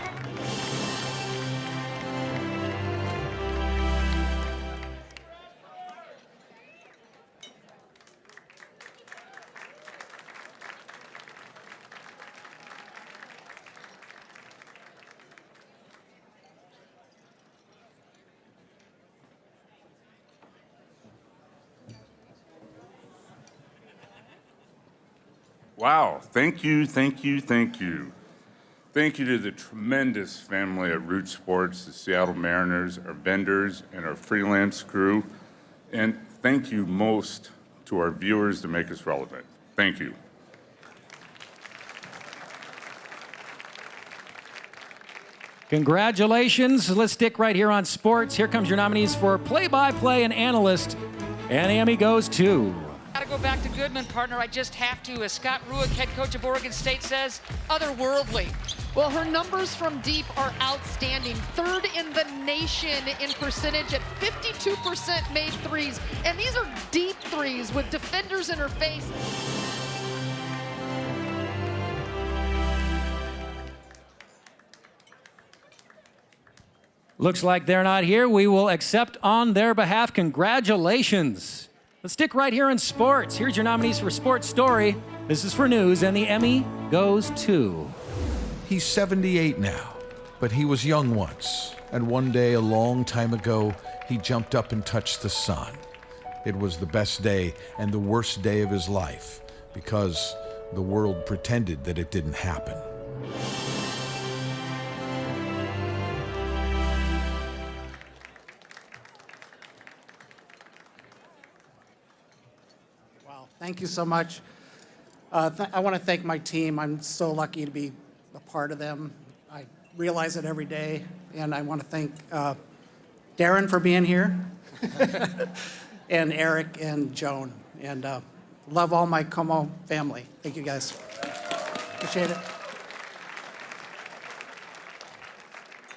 Wow, thank you, thank you, thank you. Thank you to the tremendous family at Root Sports, the Seattle Mariners, our vendors, and our freelance crew. And thank you most to our viewers to make us relevant. Thank you. Congratulations. Let's stick right here on sports. Here comes your nominees for play-by-play and analyst. And the Emmy goes to... Got to go back to Goodman, partner. I just have to. As Scott Rueck, head coach of Oregon State, says, otherworldly. Well, her numbers from deep are outstanding. Third in the nation in percentage at 52% made threes. And these are deep threes with defenders in her face. Looks like they're not here. We will accept on their behalf. Congratulations. Let's stick right here in sports. Here's your nominees for Sports Story. This is for news, and the Emmy goes to... He's 78 now, but he was young once. And one day, a long time ago, he jumped up and touched the sun. It was the best day and the worst day of his life, because the world pretended that it didn't happen. Thank you so much. I want to thank my team. I'm so lucky to be a part of them. I realize it every day, and I want to thank Darren for being here, and Eric and Joan, and love all my Como family. Thank you, guys. Appreciate it.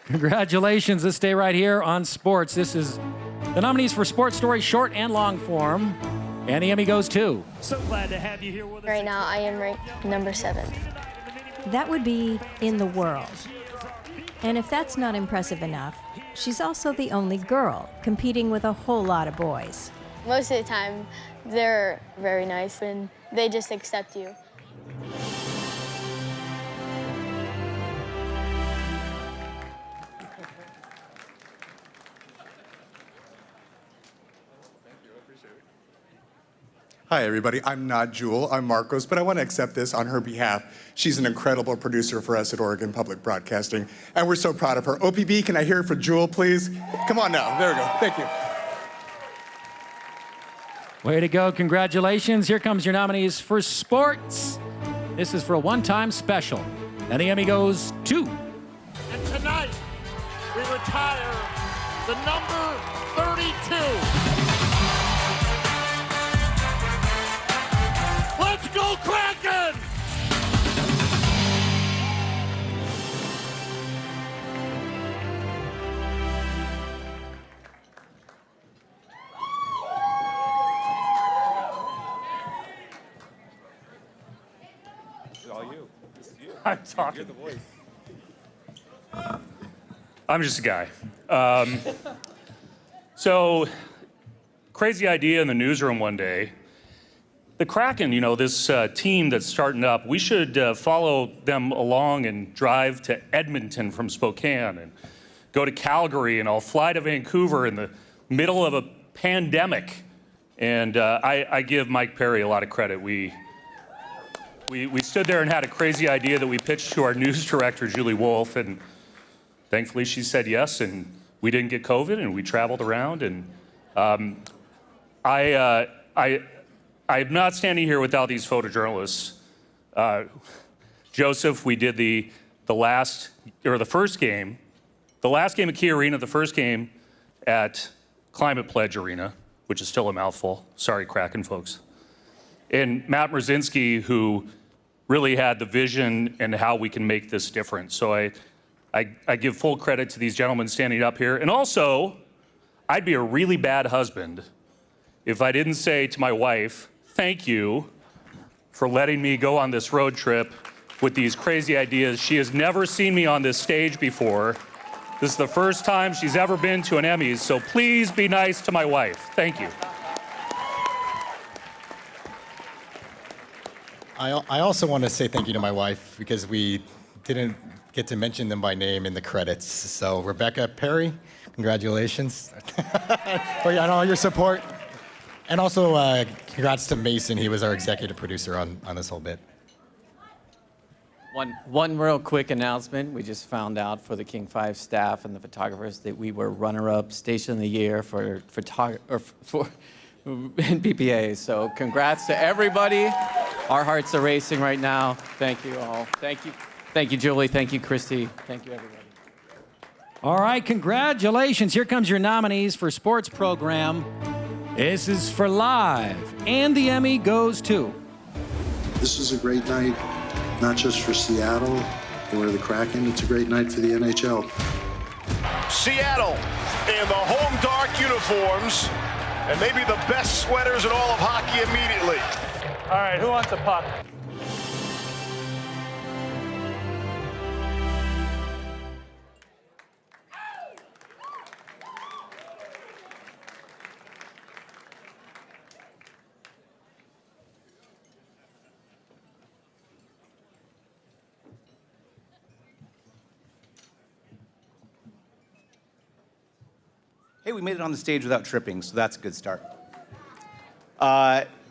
Congratulations. Let's stay right here on sports. This is the nominees for Sports Story short and long form. And the Emmy goes to. So glad to have you here with us. Right now, I am ranked number 7. That would be in the world. And if that's not impressive enough, she's also the only girl competing with a whole lot of boys. Most of the time, they're very nice and they just accept you. Hi, everybody. I'm not Jewel. I'm Marcos, but I want to accept this on her behalf. She's an incredible producer for us at Oregon Public Broadcasting, and we're so proud of her. OPB, can I hear it for Jewel, please? Come on now. There we go. Thank you. Way to go. Congratulations. Here comes your nominees for sports. This is for a one-time special. And the Emmy goes to. And tonight, we retire the number 32. Let's go Kraken! It's all you. This is you. I'm talking. You're the voice. I'm just a guy. So, crazy idea in the newsroom one day. The Kraken, you know, this team that's starting up, we should follow them along and drive to Edmonton from Spokane and go to Calgary, and I'll fly to Vancouver in the middle of a pandemic. And I give Mike Perry a lot of credit. We stood there and had a crazy idea that we pitched to our news director, Julie Wolf, and thankfully she said yes, and we didn't get COVID, and we traveled around, and I'm not standing here without these photojournalists. Joseph, we did the first game at Key Arena, the first game at Climate Pledge Arena, which is still a mouthful. Sorry, Kraken folks. And Matt Mrzinski, who really had the vision and how we can make this different. So I give full credit to these gentlemen standing up here. And also, I'd be a really bad husband if I didn't say to my wife, thank you for letting me go on this road trip with these crazy ideas. She has never seen me on this stage before. This is the first time she's ever been to an Emmys, so please be nice to my wife. Thank you. I also want to say thank you to my wife because we didn't get to mention them by name in the credits. So Rebecca Perry, congratulations for all your support. And also, congrats to Mason. He was our executive producer on this whole bit. One real quick announcement. We just found out for the King 5 staff and the photographers that we were runner-up Station of the Year for PPA. So congrats to everybody. Our hearts are racing right now. Thank you all. Thank you. Thank you, Julie. Thank you, Christy. Thank you, everybody. All right, congratulations. Here comes your nominees for sports program. This is for live, and the Emmy goes to. This is a great night, not just for Seattle or the Kraken, it's a great night for the NHL. Seattle in the home dark uniforms and maybe the best sweaters in all of hockey immediately. All right, who wants a puck? Hey, we made it on the stage without tripping, so that's a good start.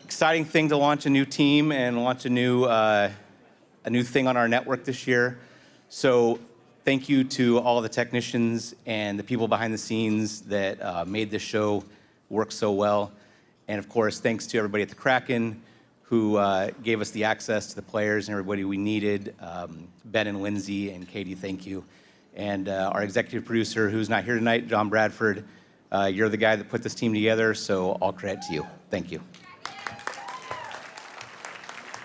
Exciting thing to launch a new team and launch a new thing on our network this year. So thank you to all the technicians and the people behind the scenes that made this show work so well. And of course, thanks to everybody at the Kraken who gave us the access to the players and everybody we needed. Ben and Lindsay and Katie, thank you. And our executive producer, who's not here tonight, John Bradford, you're the guy that put this team together, so all credit to you. Thank you.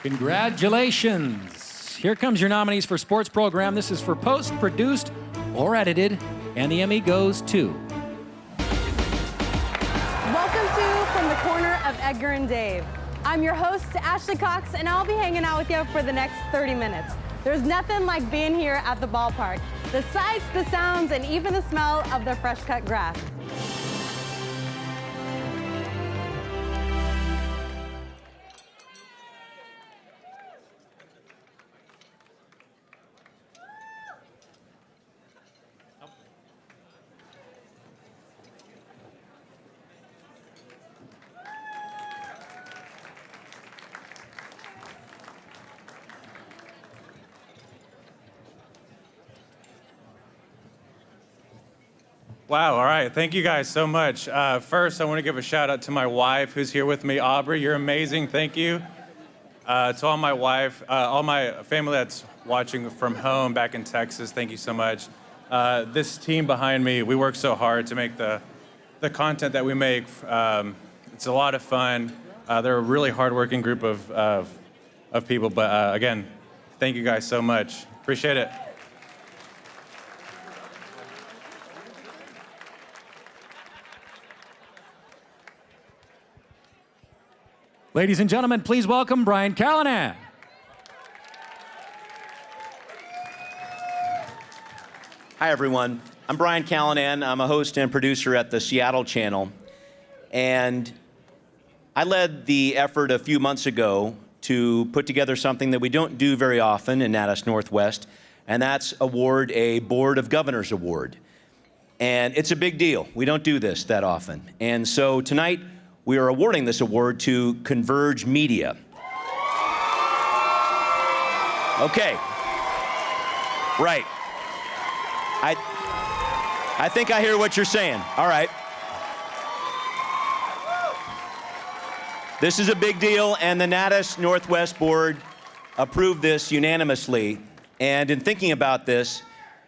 Congratulations. Here comes your nominees for Sports Program. This is for Post, Produced, or Edited, and the Emmy goes to... Welcome to From the Corner of Edgar and Dave. I'm your host, Ashley Cox, and I'll be hanging out with you for the next 30 minutes. There's nothing like being here at the ballpark. The sights, the sounds, and even the smell of the fresh cut grass. Wow, all right. Thank you guys so much. First, I want to give a shout out to my wife who's here with me. Aubrey, you're amazing. Thank you. To all my wife, all my family that's watching from home back in Texas, thank you so much. This team behind me, we work so hard to make the content that we make. It's a lot of fun. They're a really hardworking group of people. But again, thank you guys so much. Appreciate it. Ladies and gentlemen, please welcome Brian Callanan. Hi, everyone. I'm Brian Callanan. I'm a host and producer at the Seattle channel. And I led the effort a few months ago to put together something that we don't do very often in Natus Northwest, and that's award a Board of Governors Award. And it's a big deal. We don't do this that often. And so tonight, we are awarding this award to Converge Media. Okay. Right. I think I hear what you're saying. All right. This is a big deal, and the Natus Northwest Board approved this unanimously. And in thinking about this,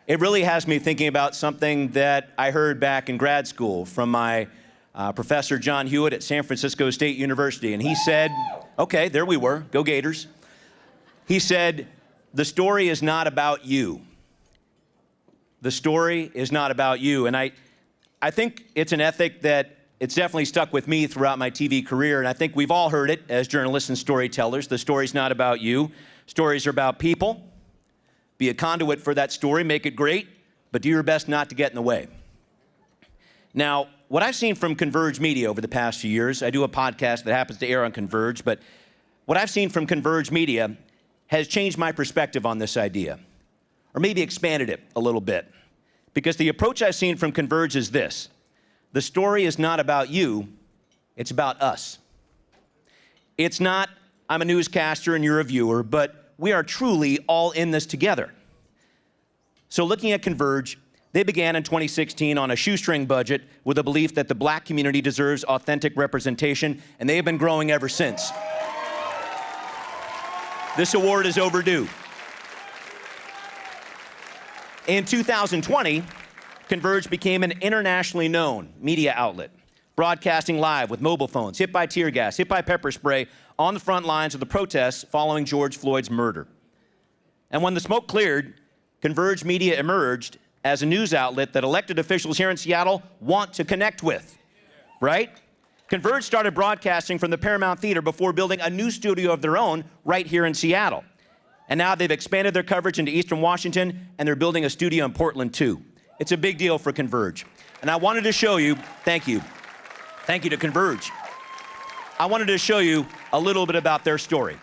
it really has me thinking about something that I heard back in grad school from my Professor John Hewitt at San Francisco State University. And he said, okay, there we were, go Gators. He said, the story is not about you. The story is not about you. And I think it's an ethic that it's definitely stuck with me throughout my TV career. And I think we've all heard it as journalists and storytellers. The story's not about you. Stories are about people. Be a conduit for that story, make it great, but do your best not to get in the way. Now, what I've seen from Converge Media over the past few years, I do a podcast that happens to air on Converge, but what I've seen from Converge Media has changed my perspective on this idea, or maybe expanded it a little bit. Because the approach I've seen from Converge is this: the story is not about you, it's about us. It's not, I'm a newscaster and you're a viewer, but we are truly all in this together. So looking at Converge, they began in 2016 on a shoestring budget with a belief that the black community deserves authentic representation, and they have been growing ever since. This award is overdue. In 2020, Converge became an internationally known media outlet, broadcasting live with mobile phones, hit by tear gas, hit by pepper spray, on the front lines of the protests following George Floyd's murder. And when the smoke cleared, Converge Media emerged as a news outlet that elected officials here in Seattle want to connect with, right? Converge started broadcasting from the Paramount Theater before building a new studio of their own right here in Seattle. And now they've expanded their coverage into Eastern Washington, and they're building a studio in Portland too. It's a big deal for Converge. And I wanted to show you, thank you to Converge. I wanted to show you a little bit about their story.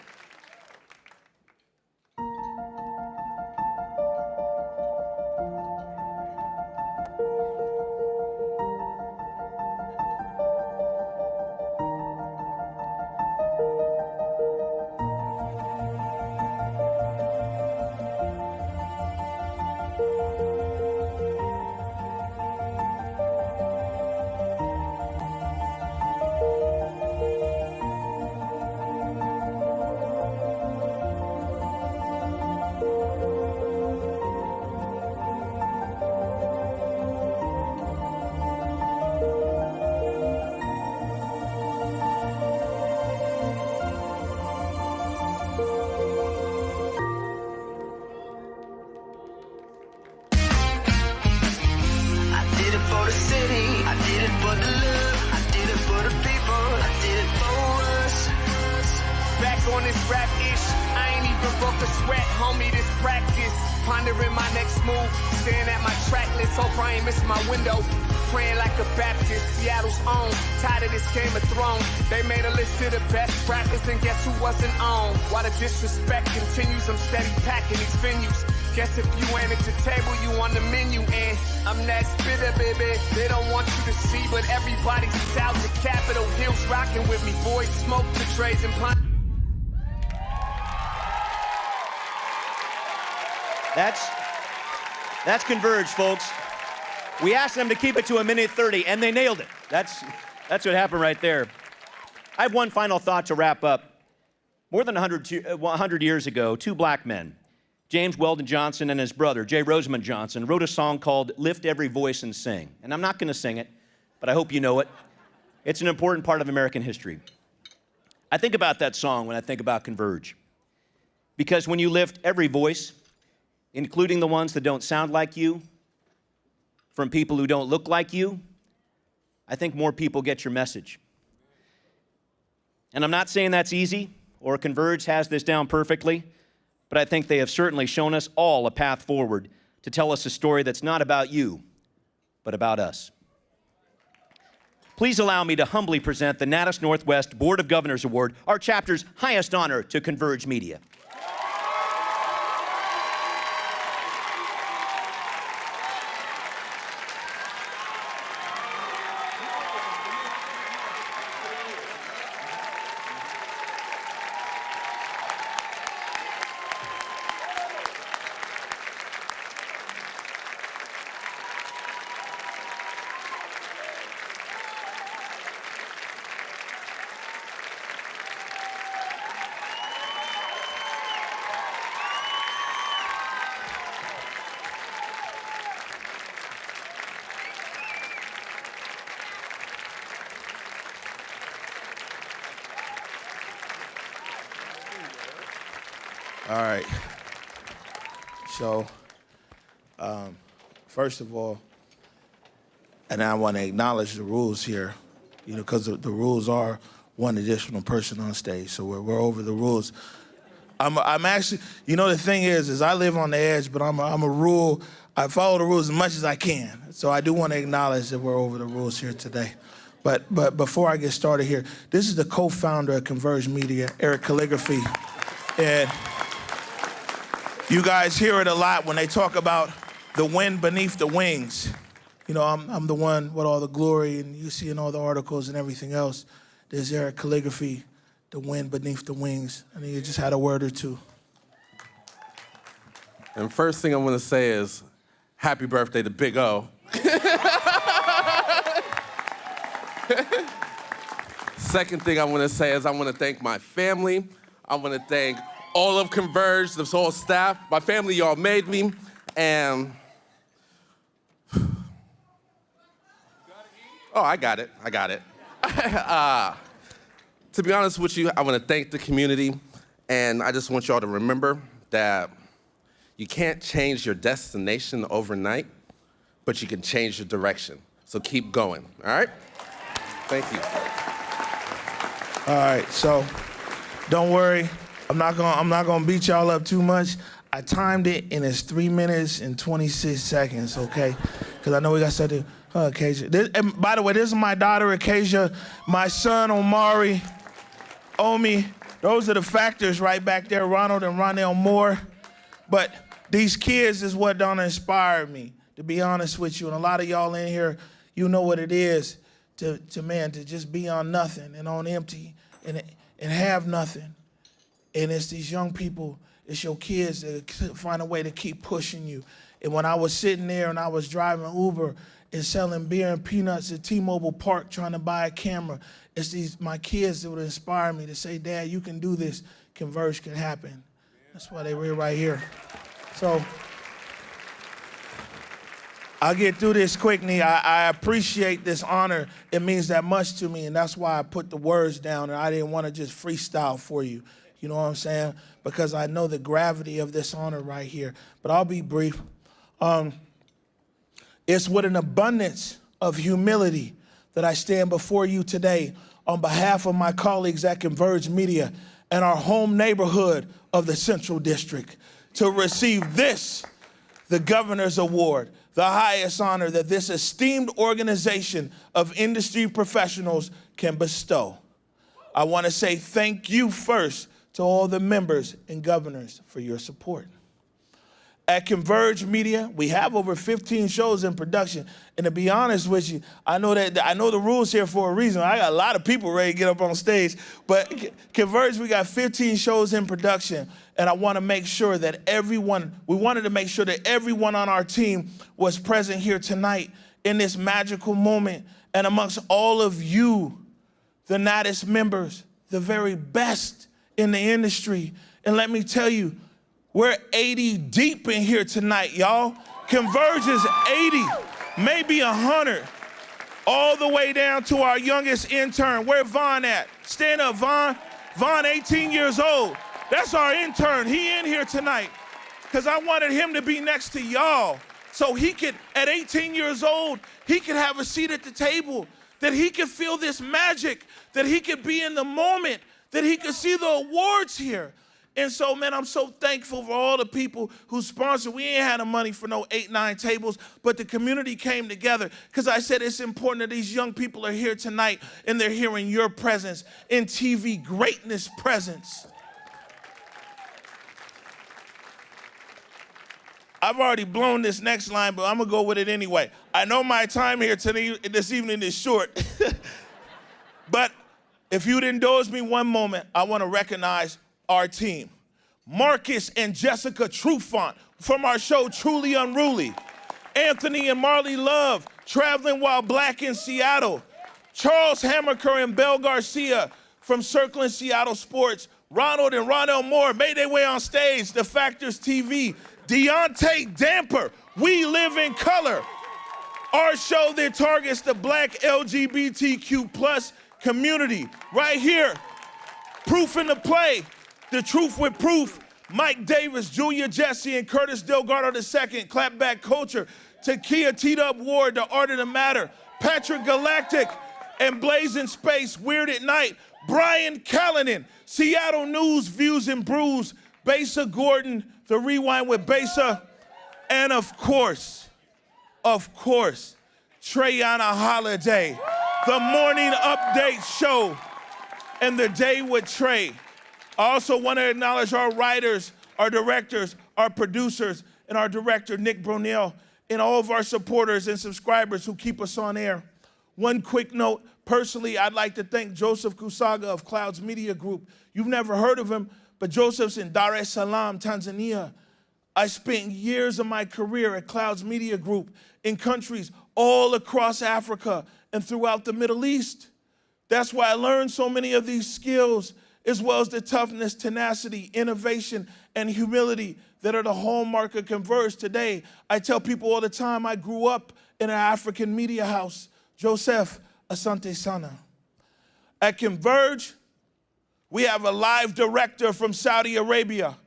rap-ish. I ain't even broke a sweat, homie, this practice. Pondering my next move, staring at my track list. Hope I ain't missing my window. Praying like a Baptist, Seattle's own. Tired of this Game of Thrones. They made a list of the best rappers, and guess who wasn't on? While the disrespect continues, I'm steady packing these venues. Guess if you ain't at the table, you on the menu. And I'm that spitter, baby. They don't want you to see, but everybody's south of Capitol Hills rocking with me. Boys smoke the trays and pun. That's Converge, folks. We asked them to keep it to 1:30, and they nailed it. That's what happened right there. I have one final thought to wrap up. More than 100 years ago, two black men, James Weldon Johnson and his brother, J. Rosamond Johnson, wrote a song called Lift Every Voice and Sing. And I'm not going to sing it, but I hope you know it. It's an important part of American history. I think about that song when I think about Converge. Because when you lift every voice, including the ones that don't sound like you, from people who don't look like you, I think more people get your message. And I'm not saying that's easy, or Converge has this down perfectly, but I think they have certainly shown us all a path forward to tell us a story that's not about you, but about us. Please allow me to humbly present the Natus Northwest Board of Governors Award, our chapter's highest honor to Converge Media. All right. So, first of all, and I want to acknowledge the rules here, because the rules are one additional person on stage. So we're over the rules. I'm actually, the thing is I live on the edge, but I follow the rules as much as I can. So I do want to acknowledge that we're over the rules here today. But before I get started here, this is the co-founder of Converge Media, Eric Calligraphy. And you guys hear it a lot when they talk about the wind beneath the wings. I'm the one with all the glory, and you see in all the articles and everything else, there's Eric Calligraphy, the wind beneath the wings. I think you just had a word or two. And first thing I want to say is, happy birthday to Big O. Second thing I want to say is I want to thank my family. I want to thank all of Converge, this whole staff. My family, y'all made me. And, I got it. To be honest with you, I want to thank the community. And I just want y'all to remember that you can't change your destination overnight, but you can change your direction. So keep going, all right? Thank you. All right, so don't worry. I'm not gonna beat y'all up too much. I timed it, and it's 3 minutes and 26 seconds, okay? Because I know we got stuff to Acacia. And by the way, this is my daughter, Acacia, my son, Omari, Omi. Those are the factors right back there, Ronald and Ronell Moore. But these kids is what done inspired me, to be honest with you. And a lot of y'all in here, you know what it is to just be on nothing and on empty and have nothing. And it's these young people, it's your kids that find a way to keep pushing you. And when I was sitting there and I was driving Uber and selling beer and peanuts at T-Mobile Park trying to buy a camera, it's my kids that would inspire me to say, Dad, you can do this. Converge can happen. That's why they were right here. So I'll get through this quickly. I appreciate this honor. It means that much to me, and that's why I put the words down, and I didn't want to just freestyle for you. You know what I'm saying? Because I know the gravity of this honor right here. But I'll be brief. It's with an abundance of humility that I stand before you today on behalf of my colleagues at Converge Media and our home neighborhood of the Central District to receive this, the Governor's Award, the highest honor that this esteemed organization of industry professionals can bestow. I want to say thank you first to all the members and governors for your support. At Converge Media, we have over 15 shows in production. And to be honest with you, I know the rules here for a reason. I got a lot of people ready to get up on stage. But Converge, we got 15 shows in production. And I want to make sure that we wanted to make sure that everyone on our team was present here tonight in this magical moment. And amongst all of you, the Natus members, the very best in the industry. And let me tell you, we're 80 deep in here tonight, y'all. Converge is 80, maybe 100, all the way down to our youngest intern. Where Vaughn at? Stand up, Vaughn. Vaughn, 18 years old. That's our intern. He in here tonight because I wanted him to be next to y'all so he could, at 18 years old, he could have a seat at the table, that he could feel this magic, that he could be in the moment, that he could see the awards here. And so, man, I'm so thankful for all the people who sponsored. We ain't had the money for no 8, 9 tables, but the community came together because I said it's important that these young people are here tonight and they're hearing your presence in TV greatness presence. I've already blown this next line, but I'm going to go with it anyway. I know my time here this evening is short, but if you'd indulge me one moment, I want to recognize our team. Marcus and Jessica Trufant from our show Truly Unruly. Anthony and Marley Love, Traveling While Black in Seattle. Charles Hammerker and Belle Garcia from Circling Seattle Sports. Ronald and Ronell Moore made their way on stage, The Factors TV. Deontay Damper, We Live in Color. Our show that targets the Black LGBTQ plus community. Right here, Proof in the Play. The Truth with Proof, Mike Davis, Julia Jesse, and Curtis Delgado II, Clapback Culture, Takia T-Dub Ward, The Art of the Matter, Patrick Galactic, and Blazing Space, Weird at Night, Brian Callanan, Seattle News, Views and Brews, Besa Gordon, The Rewind with Besa, and of course, Treyana Holiday, The Morning Update Show, and The Day with Trey. I also want to acknowledge our writers, our directors, our producers, and our director, Nick Brunel, and all of our supporters and subscribers who keep us on air. One quick note, personally, I'd like to thank Joseph Kusaga of Clouds Media Group. You've never heard of him, but Joseph's in Dar es Salaam, Tanzania. I spent years of my career at Clouds Media Group in countries all across Africa and throughout the Middle East. That's why I learned so many of these skills, as well as the toughness, tenacity, innovation, and humility that are the hallmark of Converge today. I tell people all the time I grew up in an African media house. Joseph, asante sana. At Converge, we have a live director from Saudi Arabia,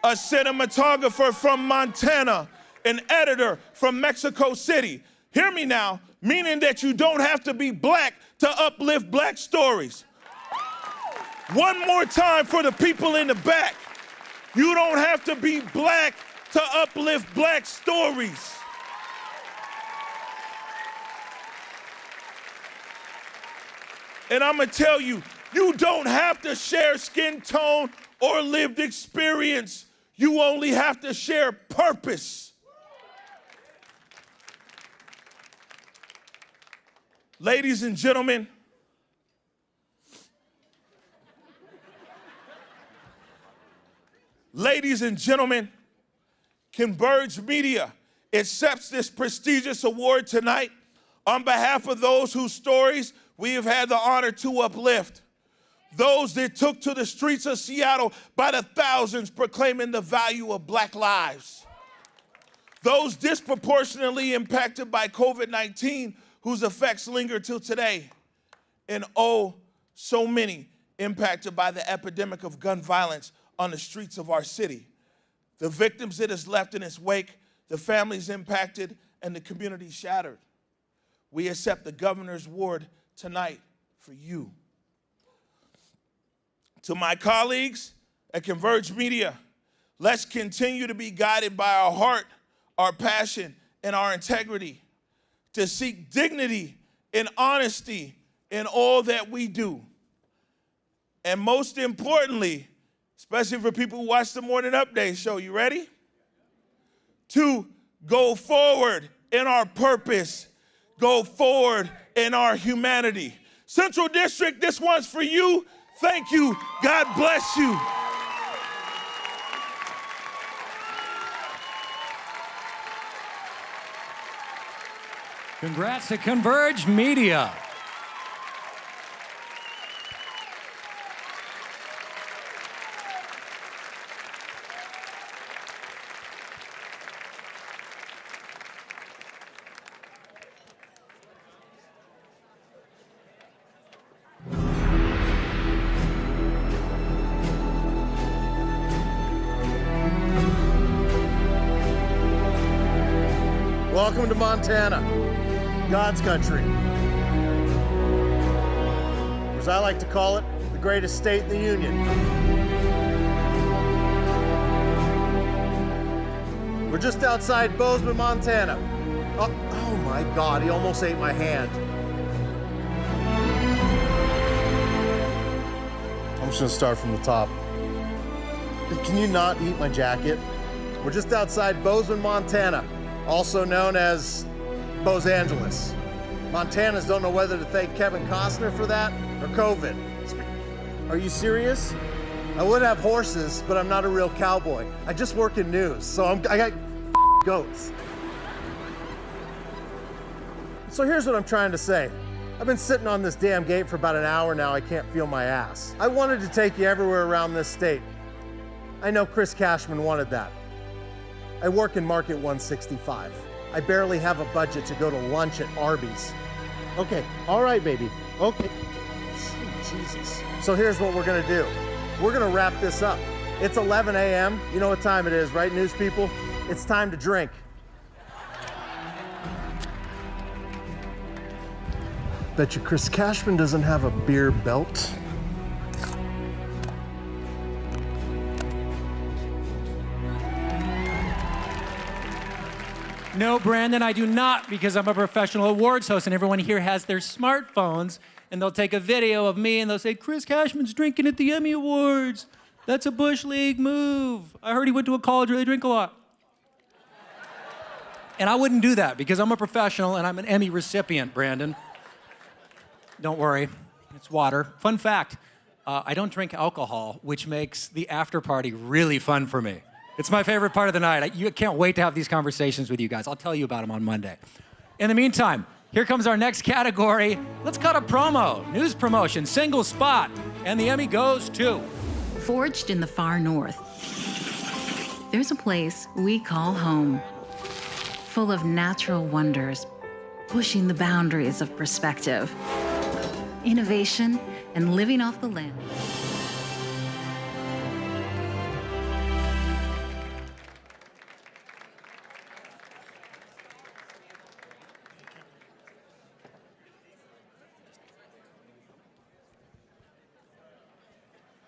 a cinematographer from Montana, an editor from Mexico City. Hear me now, meaning that you don't have to be black to uplift black stories. One more time for the people in the back. You don't have to be black to uplift black stories. And I'm gonna tell you, you don't have to share skin tone or lived experience. You only have to share purpose. Ladies and gentlemen, Converge Media accepts this prestigious award tonight on behalf of those whose stories we have had the honor to uplift. Those that took to the streets of Seattle by the thousands proclaiming the value of black lives. Those disproportionately impacted by COVID-19 whose effects linger till today. And oh, so many impacted by the epidemic of gun violence on the streets of our city. The victims it has left in its wake, the families impacted, and the community shattered. We accept the Governor's Award tonight for you. To my colleagues at Converge Media, let's continue to be guided by our heart, our passion, and our integrity to seek dignity and honesty in all that we do. And most importantly, especially for people who watch the Morning Update show, you ready? To go forward in our purpose, go forward in our humanity. Central District, this one's for you. Thank you. God bless you. Congrats to Converge Media. Welcome to Montana, God's country. Or as I like to call it, the greatest state in the Union. We're just outside Bozeman, Montana. Oh my God, he almost ate my hand. I'm just gonna start from the top. Can you not eat my jacket? We're just outside Bozeman, Montana, also known as Los Angeles. Montanans don't know whether to thank Kevin Costner for that or COVID. Are you serious? I would have horses, but I'm not a real cowboy. I just work in news, so I got goats. So here's what I'm trying to say. I've been sitting on this damn gate for about an hour now. I can't feel my ass. I wanted to take you everywhere around this state. I know Chris Cashman wanted that. I work in Market 165. I barely have a budget to go to lunch at Arby's. Okay, all right, baby, okay. Sweet Jesus. So here's what we're gonna do. We're gonna wrap this up. It's 11 a.m. You know what time it is, right, news people? It's time to drink. Bet you Chris Cashman doesn't have a beer belt. No, Brandon, I do not, because I'm a professional awards host and everyone here has their smartphones and they'll take a video of me and they'll say, Chris Cashman's drinking at the Emmy Awards. That's a Bush League move. I heard he went to a college where they drink a lot. And I wouldn't do that because I'm a professional and I'm an Emmy recipient, Brandon. Don't worry, it's water. Fun fact, I don't drink alcohol, which makes the after party really fun for me. It's my favorite part of the night. I can't wait to have these conversations with you guys. I'll tell you about them on Monday. In the meantime, here comes our next category. Let's cut a promo. News promotion, single spot. And the Emmy goes to... Forged in the far north, there's a place we call home. Full of natural wonders, pushing the boundaries of perspective, innovation, and living off the land.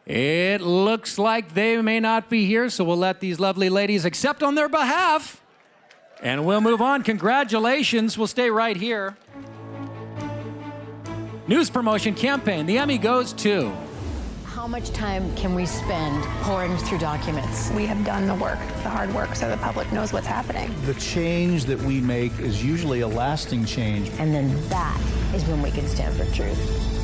It looks like they may not be here, so we'll let these lovely ladies accept on their behalf. And we'll move on. Congratulations. We'll stay right here. News promotion campaign. The Emmy goes to... How much time can we spend pouring through documents? We have done the work, the hard work, so the public knows what's happening. The change that we make is usually a lasting change. And then that is when we can stand for truth.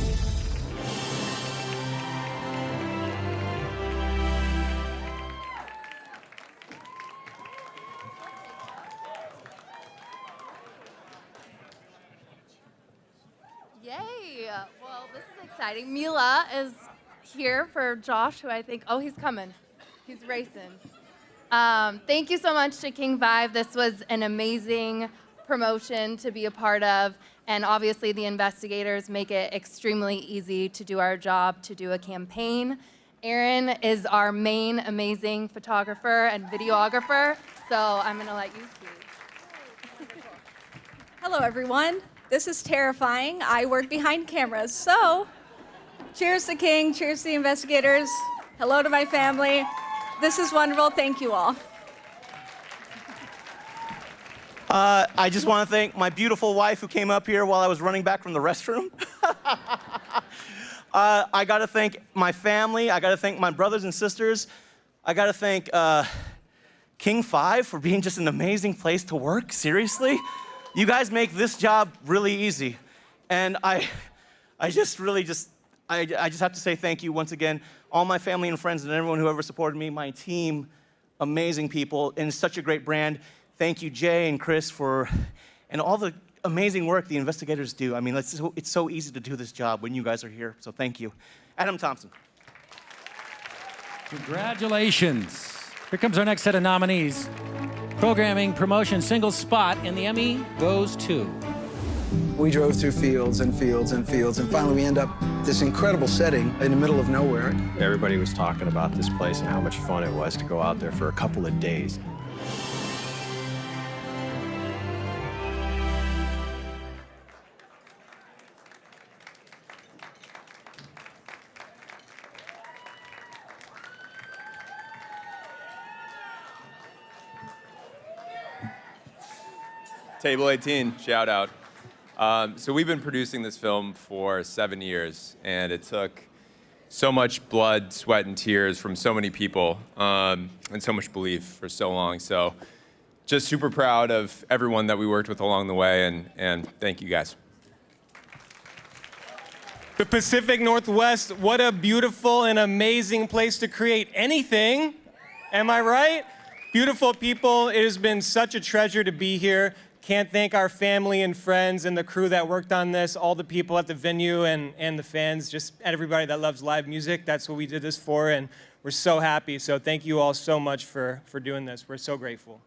Yay! Well, this is exciting. Mila is here for Josh, who I think, oh, he's coming. He's racing. Thank you so much to King Vibe. This was an amazing promotion to be a part of. And obviously the investigators make it extremely easy to do our job, to do a campaign. Aaron is our main amazing photographer and videographer. So I'm going to let you speak. Hello, everyone. This is terrifying. I work behind cameras, so Cheers to King, cheers to the investigators. Hello to my family. This is wonderful, thank you all. I just want to thank my beautiful wife who came up here while I was running back from the restroom. I got to thank my family. I got to thank my brothers and sisters. I got to thank King 5 for being just an amazing place to work. Seriously, you guys make this job really easy, and I just have to say thank you once again, all my family and friends and everyone who ever supported me, my team, amazing people, and such a great brand. Thank you, Jay and Chris, and all the amazing work the investigators do. I mean, it's so easy to do this job when you guys are here, so thank you. Adam Thompson. Congratulations. Here comes our next set of nominees. Programming, promotion, single spot, and the Emmy goes to... We drove through fields and fields and fields, and finally we end up this incredible setting in the middle of nowhere. Everybody was talking about this place and how much fun it was to go out there for a couple of days. Table 18, shout out. So we've been producing this film for 7 years, and it took so much blood, sweat, and tears from so many people, and so much belief for so long. So just super proud of everyone that we worked with along the way, and thank you guys. The Pacific Northwest, what a beautiful and amazing place to create anything. Am I right? Beautiful people, it has been such a treasure to be here. Can't thank our family and friends and the crew that worked on this, all the people at the venue and the fans, just everybody that loves live music. That's what we did this for, and we're so happy. So thank you all so much for doing this. We're so grateful.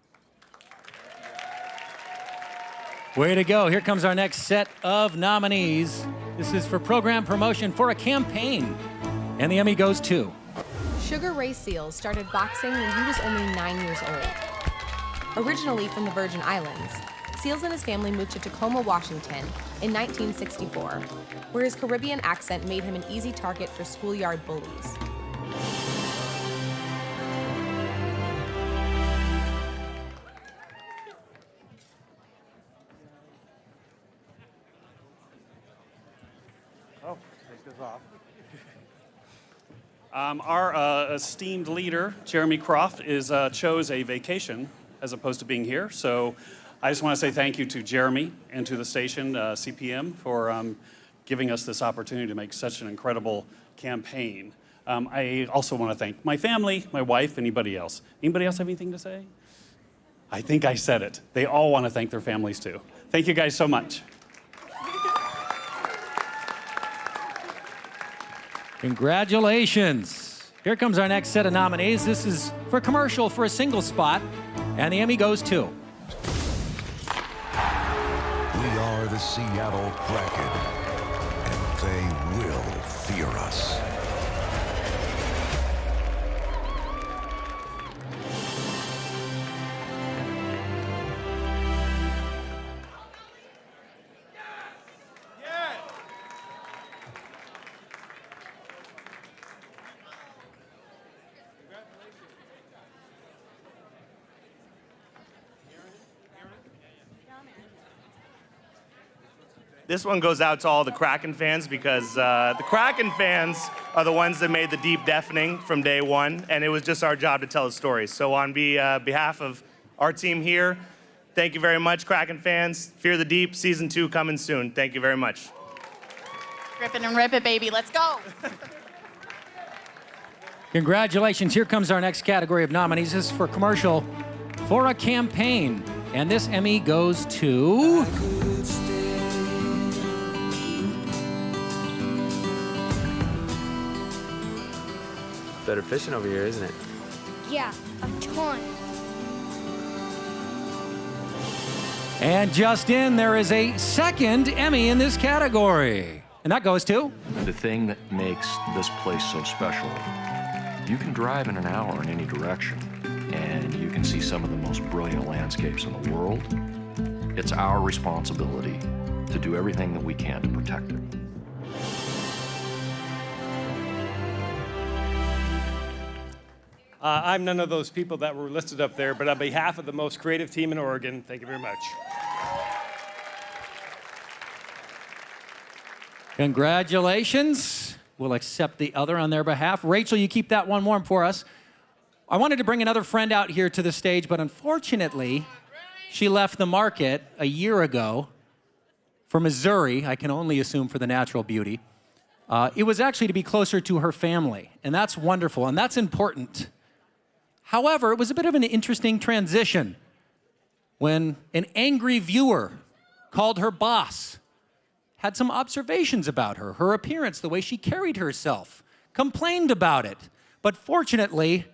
Way to go. Here comes our next set of nominees. This is for program promotion for a campaign, and the Emmy goes to... Sugar Ray Seales started boxing when he was only 9 years old. Originally from the Virgin Islands, Seales and his family moved to Tacoma, Washington in 1964, where his Caribbean accent made him an easy target for schoolyard bullies. Oh, take this off. Our esteemed leader, Jeremy Croft, chose a vacation as opposed to being here. So I just want to say thank you to Jeremy and to the station, CPM, for giving us this opportunity to make such an incredible campaign. I also want to thank my family, my wife, anybody else. Anybody else have anything to say? I think I said it. They all want to thank their families too. Thank you guys so much. Congratulations. Here comes our next set of nominees. This is for commercial for a single spot, and the Emmy goes to... We are the Seattle Kraken, and they will fear us. This one goes out to all the Kraken fans because the Kraken fans are the ones that made the deep deafening from day one, and it was just our job to tell the story. So on behalf of our team here, thank you very much, Kraken fans. Fear the Deep, Season 2 coming soon. Thank you very much. Rip it and rip it, baby. Let's go. Congratulations. Here comes our next category of nominees. This is for commercial for a campaign, and this Emmy goes to... Better fishing over here, isn't it? Yeah, a ton. And just in, there is a second Emmy in this category. And that goes to... The thing that makes this place so special, you can drive in an hour in any direction, and you can see some of the most brilliant landscapes in the world. It's our responsibility to do everything that we can to protect it. I'm none of those people that were listed up there, but on behalf of the most creative team in Oregon, thank you very much. Congratulations. We'll accept the other on their behalf. Rachel, you keep that one warm for us. I wanted to bring another friend out here to the stage, but unfortunately, she left the market a year ago for Missouri, I can only assume for the natural beauty. It was actually to be closer to her family, and that's wonderful, and that's important. However, it was a bit of an interesting transition when an angry viewer called her boss, had some observations about her, her appearance, the way she carried herself, complained about it. But fortunately,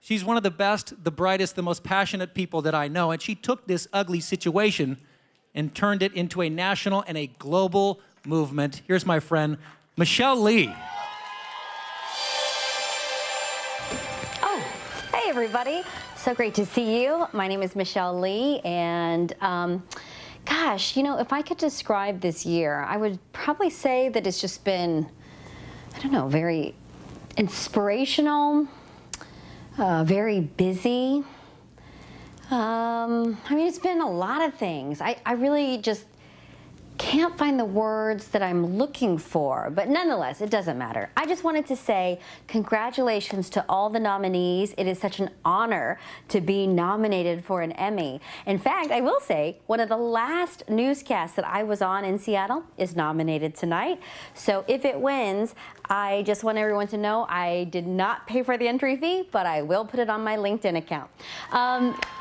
she's one of the best, the brightest, the most passionate people that I know, and she took this ugly situation and turned it into a national and a global movement. Here's my friend, Michelle Lee. Oh, hey everybody. So great to see you. My name is Michelle Lee, and gosh, you know, if I could describe this year, I would probably say that it's just been, I don't know, very inspirational, very busy. I mean, it's been a lot of things. I really just can't find the words that I'm looking for, but nonetheless, it doesn't matter. I just wanted to say congratulations to all the nominees. It is such an honor to be nominated for an Emmy. In fact, I will say one of the last newscasts that I was on in Seattle is nominated tonight. So if it wins, I just want everyone to know I did not pay for the entry fee, but I will put it on my LinkedIn account.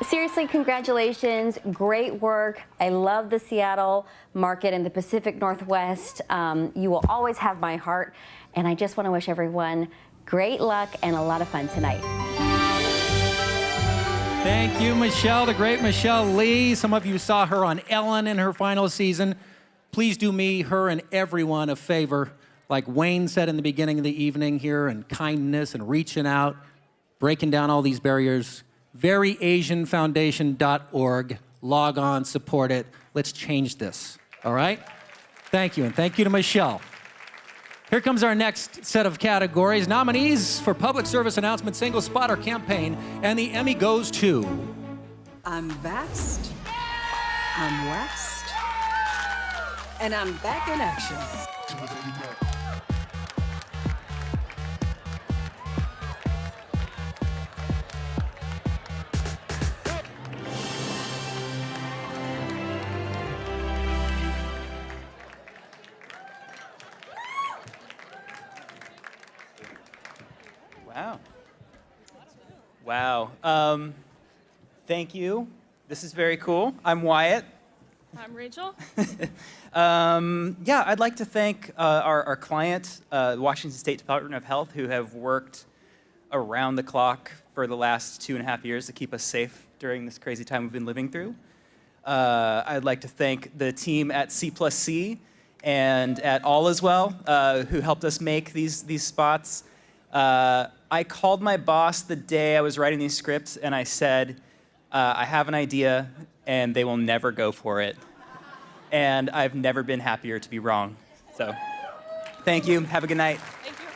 Seriously, congratulations, great work. I love the Seattle market in the Pacific Northwest. You will always have my heart, and I just want to wish everyone great luck and a lot of fun tonight. Thank you, Michelle, the great Michelle Lee. Some of you saw her on Ellen in her final season. Please do me, her, and everyone a favor. Like Wayne said in the beginning of the evening here, and kindness and reaching out, breaking down all these barriers. VeryAsianFoundation.org. Log on, support it. Let's change this, all right? Thank you, and thank you to Michelle. Here comes our next set of categories. Nominees for Public Service Announcement, Single Spot, or Campaign, and the Emmy goes to... I'm vaxxed, I'm waxed, and I'm back in action. Wow. Thank you. This is very cool. I'm Wyatt. I'm Rachel. Yeah, I'd like to thank our client, the Washington State Department of Health, who have worked around the clock for the last 2.5 years to keep us safe during this crazy time we've been living through. I'd like to thank the team at C+C and at All As Well, who helped us make these spots. I called my boss the day I was writing these scripts, and I said, I have an idea, and they will never go for it. And I've never been happier to be wrong. So, thank you. Have a good night. Thank you.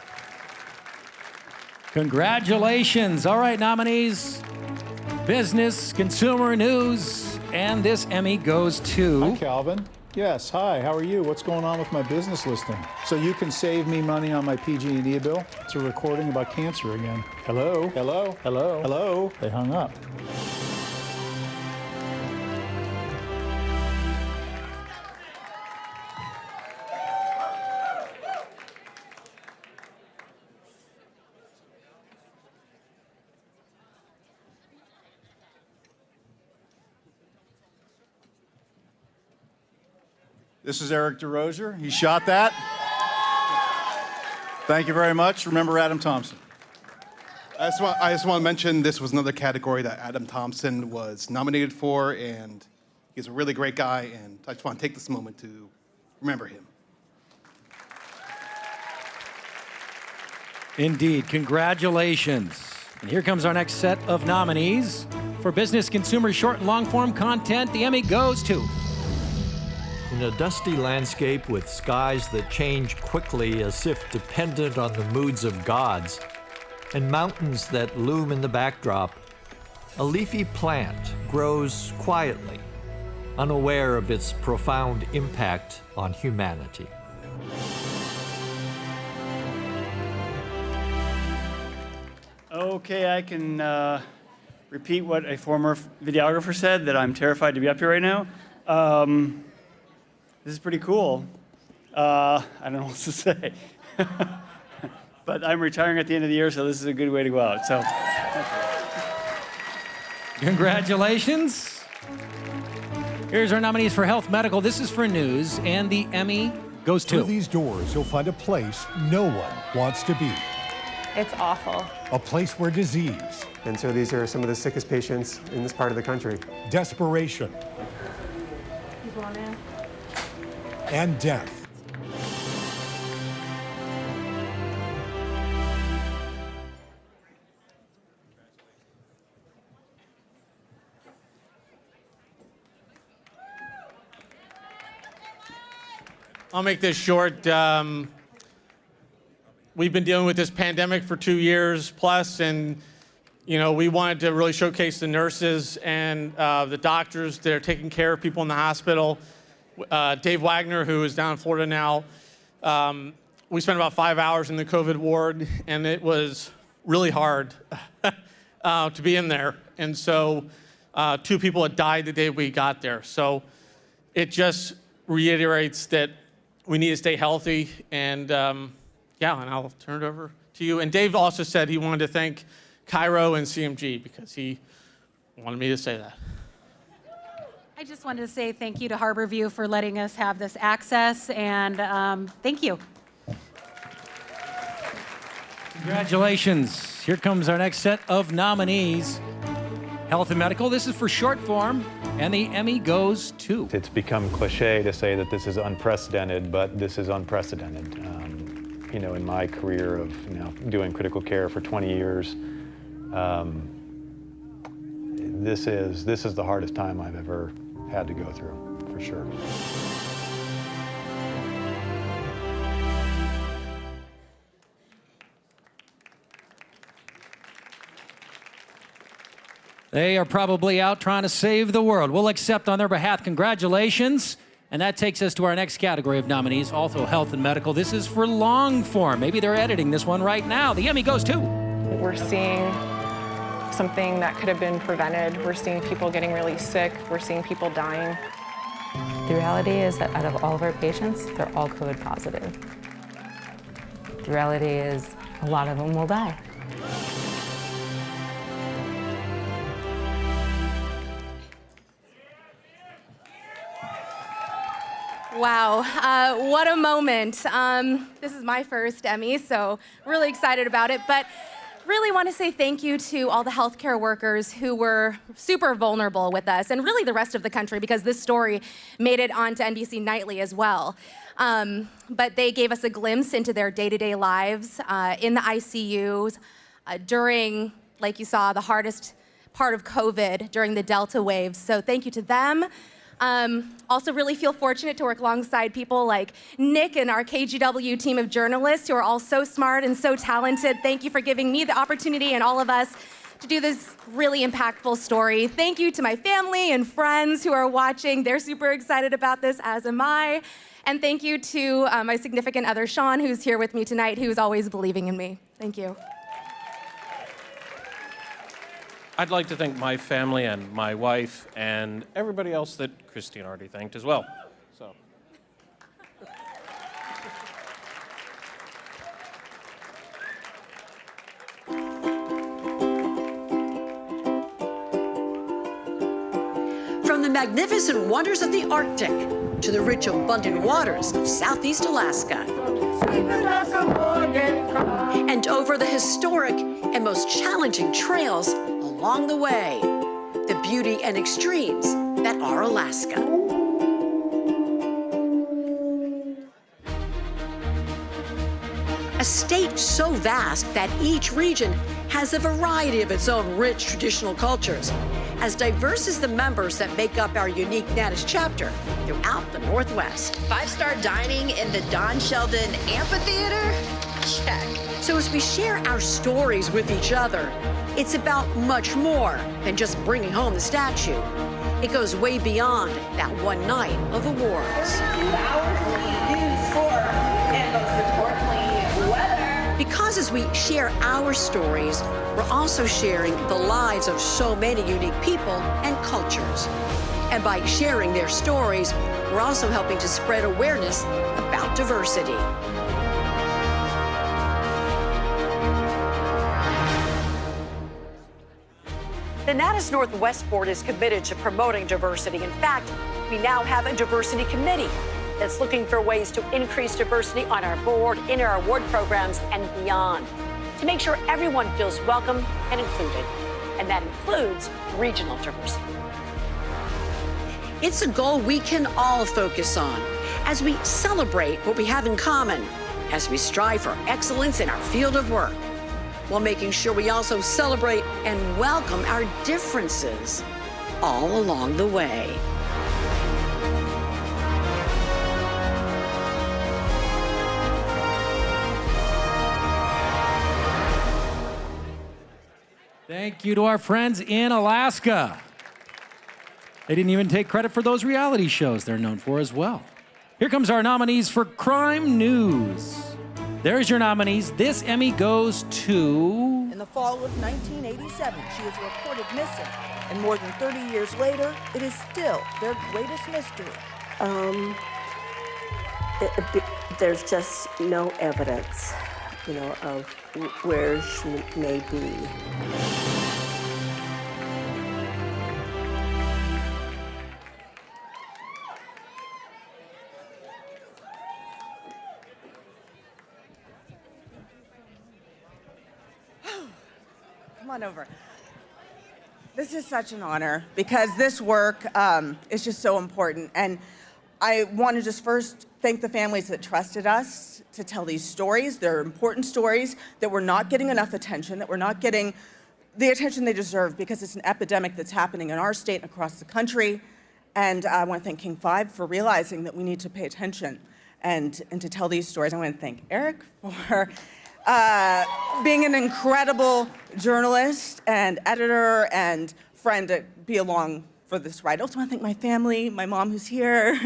Congratulations. All right, nominees. Business, consumer news, and this Emmy goes to... Hi, Calvin. Yes, hi, how are you? What's going on with my business listing? So you can save me money on my PG&E bill? It's a recording about cancer again. Hello? Hello? Hello? Hello? They hung up. This is Eric DeRosier. He shot that. Thank you very much. Remember Adam Thompson. I just want to mention this was another category that Adam Thompson was nominated for, and he's a really great guy, and I just want to take this moment to remember him. Indeed, congratulations. And here comes our next set of nominees. For business, consumer, short and long form content, the Emmy goes to... In a dusty landscape with skies that change quickly as if dependent on the moods of gods, and mountains that loom in the backdrop, a leafy plant grows quietly, unaware of its profound impact on humanity. Okay, I can repeat what a former videographer said, that I'm terrified to be up here right now. This is pretty cool. I don't know what to say. But I'm retiring at the end of the year, so this is a good way to go out. So, Congratulations. Here's our nominees for Health Medical. This is for news, and the Emmy goes to. Through these doors, you'll find a place no one wants to be. It's awful. A place where disease. And so these are some of the sickest patients in this part of the country. Desperation. You going in? And death. I'll make this short. We've been dealing with this pandemic for 2 years plus, and we wanted to really showcase the nurses and the doctors that are taking care of people in the hospital. Dave Wagner, who is down in Florida now, we spent about 5 hours in the COVID ward, and it was really hard to be in there. And so 2 people had died the day we got there. So it just reiterates that we need to stay healthy, and and I'll turn it over to you. And Dave also said he wanted to thank Cairo and CMG because he wanted me to say that. I just wanted to say thank you to Harborview for letting us have this access, and thank you. Congratulations. Here comes our next set of nominees. Health and Medical. This is for short form, and the Emmy goes to. It's become cliche to say that this is unprecedented, but this is unprecedented. In my career of doing critical care for 20 years, this is the hardest time I've ever had to go through, for sure. They are probably out trying to save the world. We'll accept on their behalf. Congratulations. And that takes us to our next category of nominees, also Health and Medical. This is for long form. Maybe they're editing this one right now. The Emmy goes to. We're seeing something that could have been prevented. We're seeing people getting really sick. We're seeing people dying. The reality is that out of all of our patients, they're all COVID positive. The reality is a lot of them will die. Wow, what a moment. This is my first Emmy, so really excited about it. But really want to say thank you to all the healthcare workers who were super vulnerable with us, and really the rest of the country, because this story made it onto NBC Nightly as well. But they gave us a glimpse into their day-to-day lives in the ICUs during, like you saw, the hardest part of COVID during the Delta wave. So thank you to them. Also really feel fortunate to work alongside people like Nick and our KGW team of journalists who are all so smart and so talented. Thank you for giving me the opportunity and all of us to do this really impactful story. Thank you to my family and friends who are watching. They're super excited about this, as am I. And thank you to my significant other, Sean, who's here with me tonight, who's always believing in me. Thank you. I'd like to thank my family and my wife and everybody else that Christine already thanked as well. So. From the magnificent wonders of the Arctic to the rich, abundant waters of Southeast Alaska, and over the historic and most challenging trails along the way, the beauty and extremes that are Alaska. A state so vast that each region has a variety of its own rich traditional cultures, as diverse as the members that make up our unique Natus chapter throughout the Northwest. 5-star dining in the Don Sheldon Amphitheater? hashtag. So as we share our stories with each other, it's about much more than just bringing home the statue. It goes way beyond that one night of awards. 32 hours news, sports, and most importantly, weather. Because as we share our stories, we're also sharing the lives of so many unique people and cultures. And by sharing their stories, we're also helping to spread awareness about diversity. The Natus Northwest Board is committed to promoting diversity. In fact, we now have a diversity committee that's looking for ways to increase diversity on our board, in our award programs, and beyond, to make sure everyone feels welcome and included. And that includes regional diversity. It's a goal we can all focus on as we celebrate what we have in common, as we strive for excellence in our field of work, while making sure we also celebrate and welcome our differences all along the way. Thank you to our friends in Alaska. They didn't even take credit for those reality shows they're known for as well. Here comes our nominees for Crime News. There's your nominees. This Emmy goes to... In the fall of 1987, she is reported missing. And more than 30 years later, it is still their greatest mystery. There's just no evidence, of where she may be. Come on over. This is such an honor because this work is just so important. And I want to just first thank the families that trusted us to tell these stories. They're important stories that we're not getting enough attention, that we're not getting the attention they deserve because it's an epidemic that's happening in our state and across the country. And I want to thank King 5 for realizing that we need to pay attention and to tell these stories. I want to thank Eric for being an incredible journalist and editor and friend to be along for this ride. I also want to thank my family, my mom who's here.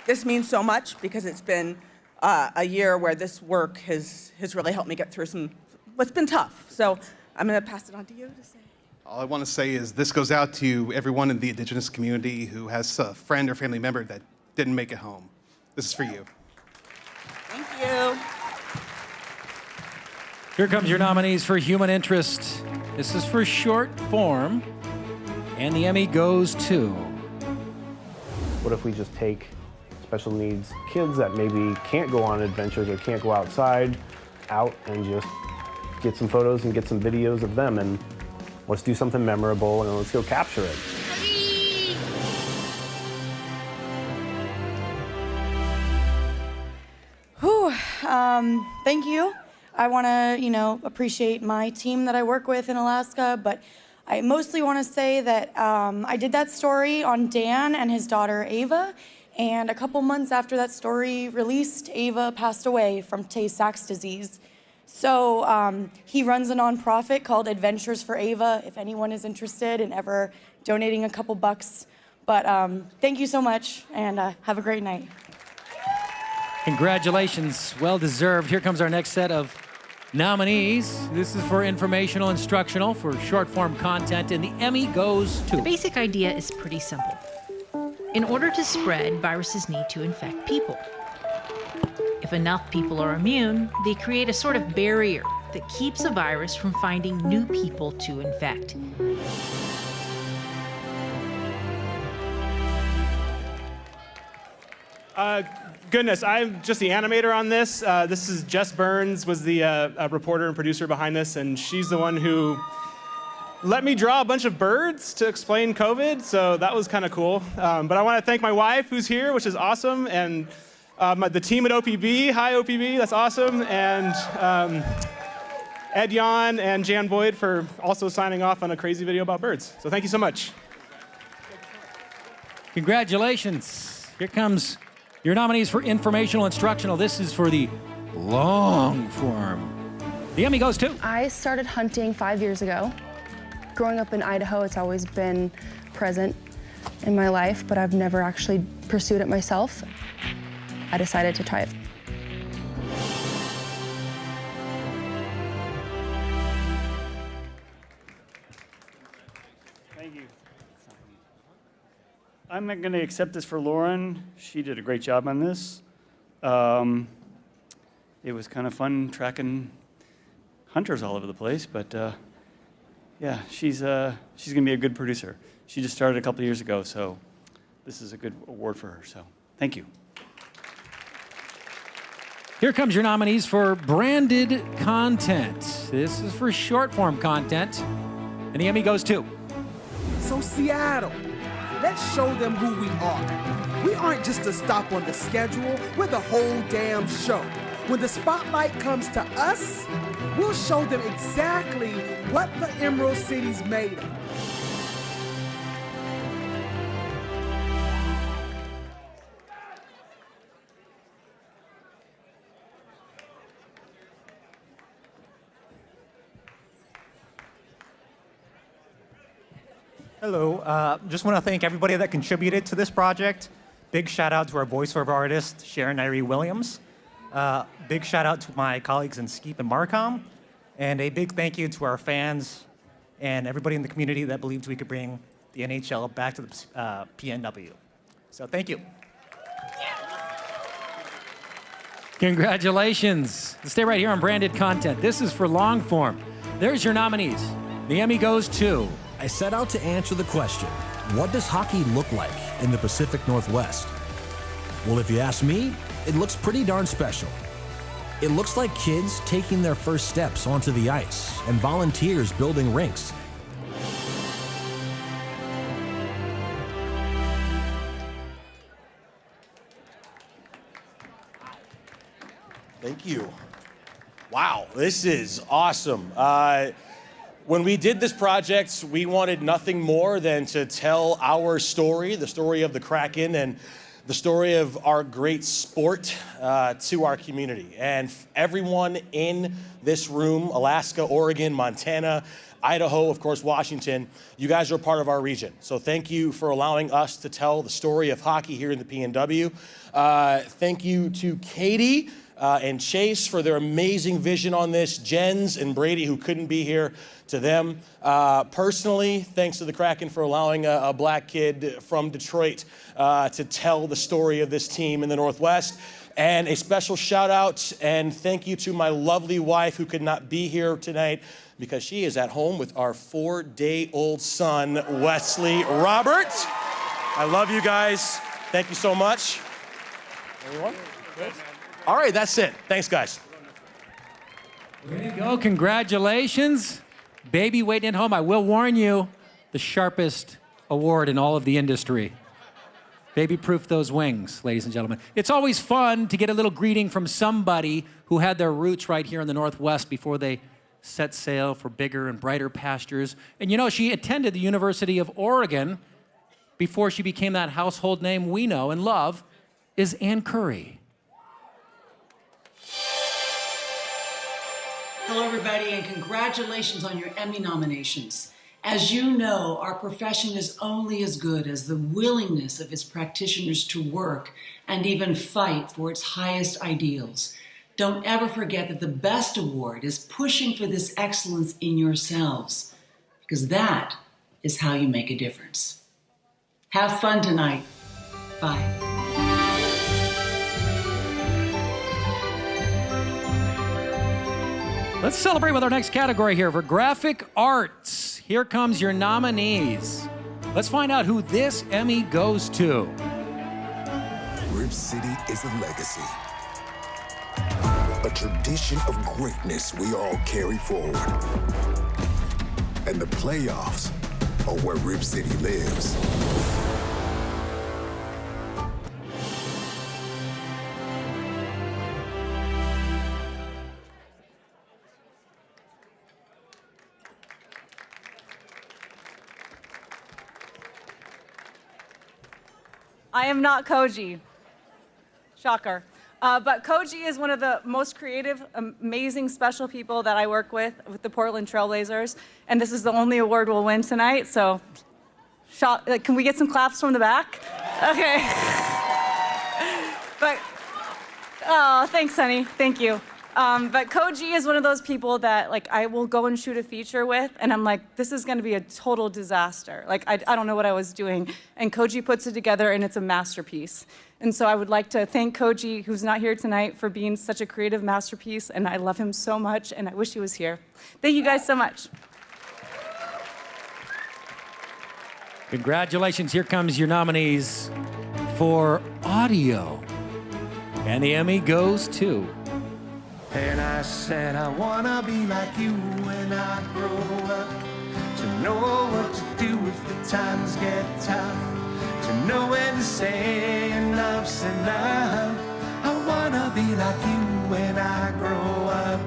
This means so much because it's been a year where this work has really helped me get through what's been tough. So I'm going to pass it on to you to say. All I want to say is this goes out to everyone in the Indigenous community who has a friend or family member that didn't make it home. This is for you. Thank you. Here comes your nominees for Human Interest. This is for short form, and the Emmy goes to... What if we just take special needs kids that maybe can't go on adventures or can't go outside out and just get some photos and get some videos of them, and let's do something memorable and let's go capture it. Whew, thank you. I want to, appreciate my team that I work with in Alaska, but I mostly want to say that I did that story on Dan and his daughter Ava, and a couple months after that story released, Ava passed away from Tay-Sachs disease. So he runs a nonprofit called Adventures for Ava, if anyone is interested in ever donating a couple bucks. But thank you so much, and have a great night. Congratulations, well deserved. Here comes our next set of nominees. This is for informational instructional, for short form content, and the Emmy goes to... The basic idea is pretty simple. In order to spread, viruses need to infect people. If enough people are immune, they create a sort of barrier that keeps a virus from finding new people to infect. Goodness, I'm just the animator on this. This is Jess Burns, was the reporter and producer behind this, and she's the one who let me draw a bunch of birds to explain COVID, so that was kind of cool. But I want to thank my wife, who's here, which is awesome, and the team at OPB. Hi, OPB, that's awesome, and Ed Yon and Jan Boyd for also signing off on a crazy video about birds. So thank you so much. Congratulations. Here comes your nominees for informational instructional. This is for the long form. The Emmy goes to... I started hunting 5 years ago. Growing up in Idaho, it's always been present in my life, but I've never actually pursued it myself. I decided to try it. Thank you. I'm not going to accept this for Lauren. She did a great job on this. It was kind of fun tracking hunters all over the place, but yeah, she's going to be a good producer. She just started a couple of years ago, so this is a good award for her. So thank you. Here comes your nominees for branded content. This is for short form content, and the Emmy goes to... So Seattle, let's show them who we are. We aren't just a stop on the schedule, we're the whole damn show. When the spotlight comes to us, we'll show them exactly what the Emerald City's made of. Hello, just want to thank everybody that contributed to this project. Big shout out to our voiceover artist, Sharon Irie Williams. Big shout out to my colleagues in Skeep and Marcom. And a big thank you to our fans and everybody in the community that believed we could bring the NHL back to the PNW. So thank you. Congratulations. Stay right here on branded content. This is for long form. There's your nominees. The Emmy goes to... I set out to answer the question, what does hockey look like in the Pacific Northwest? Well, if you ask me, it looks pretty darn special. It looks like kids taking their first steps onto the ice and volunteers building rinks. Thank you. Wow, this is awesome. When we did this project, we wanted nothing more than to tell our story, the story of the Kraken and the story of our great sport to our community. And everyone in this room, Alaska, Oregon, Montana, Idaho, of course, Washington, you guys are part of our region. So thank you for allowing us to tell the story of hockey here in the PNW. Thank you to Katie and Chase for their amazing vision on this, Jens and Brady, who couldn't be here, to them. Personally, thanks to the Kraken for allowing a black kid from Detroit to tell the story of this team in the Northwest. And a special shout out and thank you to my lovely wife who could not be here tonight because she is at home with our 4-day-old son, Wesley Robert. I love you guys. Thank you so much. Anyone? All right, that's it. Thanks, guys. There you go. Congratulations. Baby waiting at home. I will warn you, the sharpest award in all of the industry. Baby-proof those wings, ladies and gentlemen. It's always fun to get a little greeting from somebody who had their roots right here in the Northwest before they set sail for bigger and brighter pastures. And you know, she attended the University of Oregon before she became that household name we know and love, is Ann Curry. Hello, everybody, and congratulations on your Emmy nominations. As you know, our profession is only as good as the willingness of its practitioners to work and even fight for its highest ideals. Don't ever forget that the best award is pushing for this excellence in yourselves, because that is how you make a difference. Have fun tonight. Bye. Let's celebrate with our next category here for graphic arts. Here comes your nominees. Let's find out who this Emmy goes to. Rip City is a legacy, a tradition of greatness we all carry forward. And the playoffs are where Rip City lives. I am not Koji. Shocker. But Koji is one of the most creative, amazing, special people that I work with the Portland Trailblazers. And this is the only award we'll win tonight, so can we get some claps from the back? Okay. But, oh, thanks, honey. Thank you. But Koji is one of those people that I will go and shoot a feature with, and I'm like, this is gonna be a total disaster. I don't know what I was doing. And Koji puts it together, and it's a masterpiece. And so I would like to thank Koji, who's not here tonight, for being such a creative masterpiece, and I love him so much, and I wish he was here. Thank you guys so much. Congratulations, here comes your nominees for audio. And the Emmy goes to... And I said I wanna be like you when I grow up, to know what to do if the times get tough, to know when to say enough's enough. I wanna be like you when I grow up.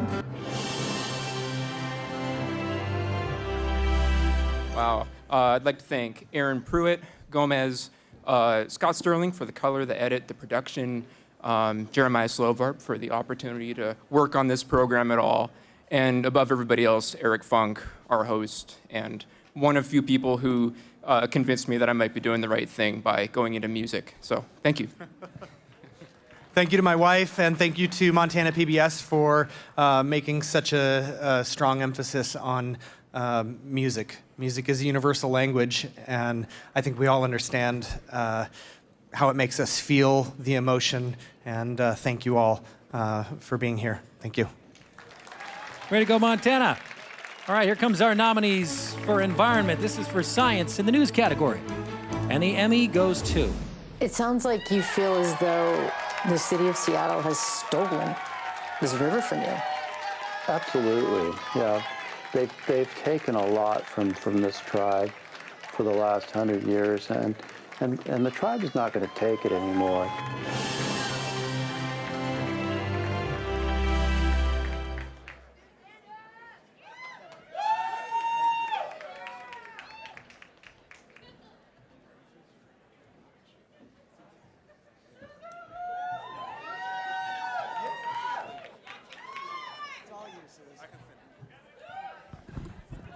Wow. I'd like to thank Aaron Pruitt, Gomez, Scott Sterling for the color, the edit, the production, Jeremiah Slovart for the opportunity to work on this program at all, and above everybody else, Eric Funk, our host, and one of few people who convinced me that I might be doing the right thing by going into music. So, thank you. Thank you to my wife, and thank you to Montana PBS for making such a strong emphasis on music. Music is a universal language, and I think we all understand how it makes us feel the emotion, and thank you all for being here. Thank you. Way to go, Montana. All right, here comes our nominees for environment. This is for science in the news category. And the Emmy goes to... It sounds like you feel as though the city of Seattle has stolen this river from you. Absolutely, yeah. They've taken a lot from this tribe for the last 100 years, and the tribe is not going to take it anymore.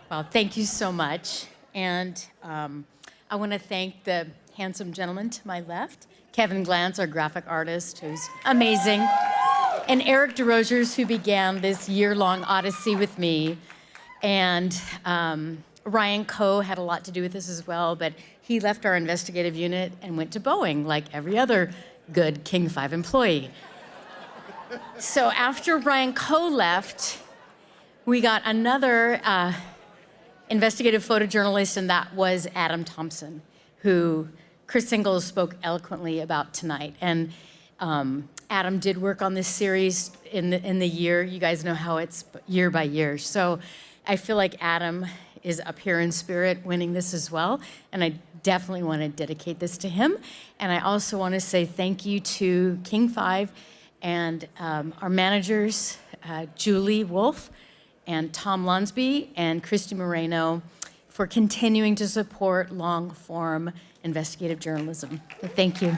Well, thank you so much. And I want to thank the handsome gentleman to my left, Kevin Glantz, our graphic artist, who's amazing, and Eric DeRosiers, who began this year-long odyssey with me. And Ryan Coe had a lot to do with this as well, but he left our investigative unit and went to Boeing, like every other good King 5 employee. So after Ryan Coe left, we got another investigative photojournalist, and that was Adam Thompson, who Chris Ingalls spoke eloquently about tonight. And Adam did work on this series in the year. You guys know how it's year by year. So I feel like Adam is up here in spirit winning this as well, and I definitely want to dedicate this to him. And I also want to say thank you to King 5 and our managers, Julie Wolf, and Tom Lunsby and Christy Moreno for continuing to support long-form investigative journalism. Thank you.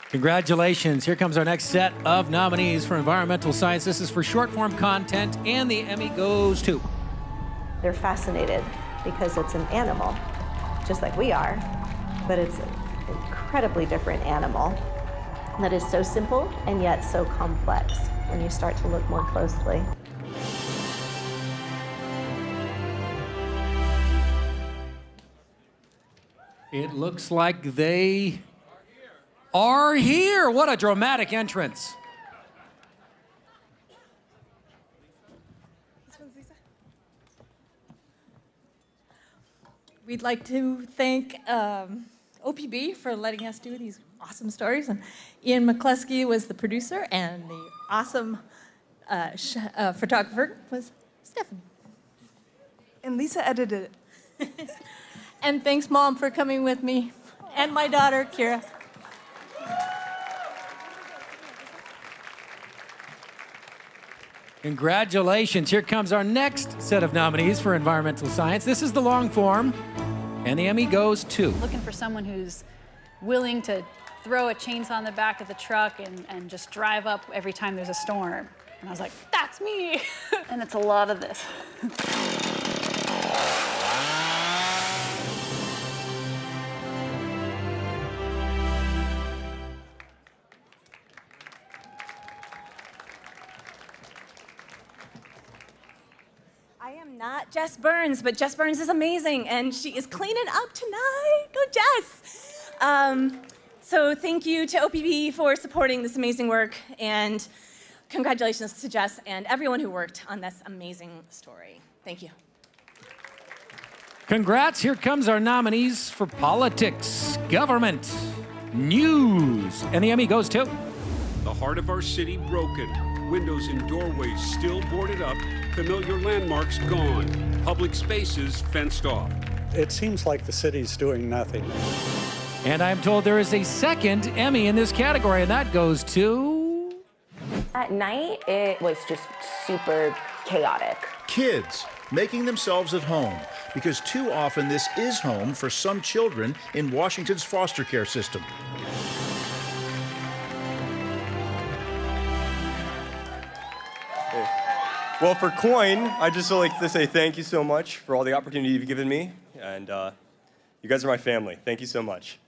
Congratulations. Here comes our next set of nominees for environmental science. This is for short-form content, and the Emmy goes to... They're fascinated because it's an animal, just like we are, but it's an incredibly different animal that is so simple and yet so complex when you start to look more closely. It looks like they are here. What a dramatic entrance. We'd like to thank OPB for letting us do these awesome stories. And Ian McCluskey was the producer, and the awesome photographer was Stefan. And Lisa edited it. And thanks, Mom, for coming with me, and my daughter, Kira. Congratulations. Here comes our next set of nominees for environmental science. This is the long form, and the Emmy goes to... Looking for someone who's willing to throw a chainsaw in the back of the truck and just drive up every time there's a storm. And I was like, that's me. And it's a lot of this. I am not Jess Burns, but Jess Burns is amazing, and she is cleaning up tonight. Go Jess! So thank you to OPB for supporting this amazing work, and congratulations to Jess and everyone who worked on this amazing story. Thank you. Congrats, here comes our nominees for politics, government, news, and the Emmy goes to... The heart of our city broken. Windows and doorways still boarded up. Familiar landmarks gone. Public spaces fenced off. It seems like the city's doing nothing. And I'm told there is a second Emmy in this category, and that goes to... At night, it was just super chaotic. Kids making themselves at home, because too often this is home for some children in Washington's foster care system. Well, for Coin, I'd just like to say thank you so much for all the opportunity you've given me, and you guys are my family. Thank you so much.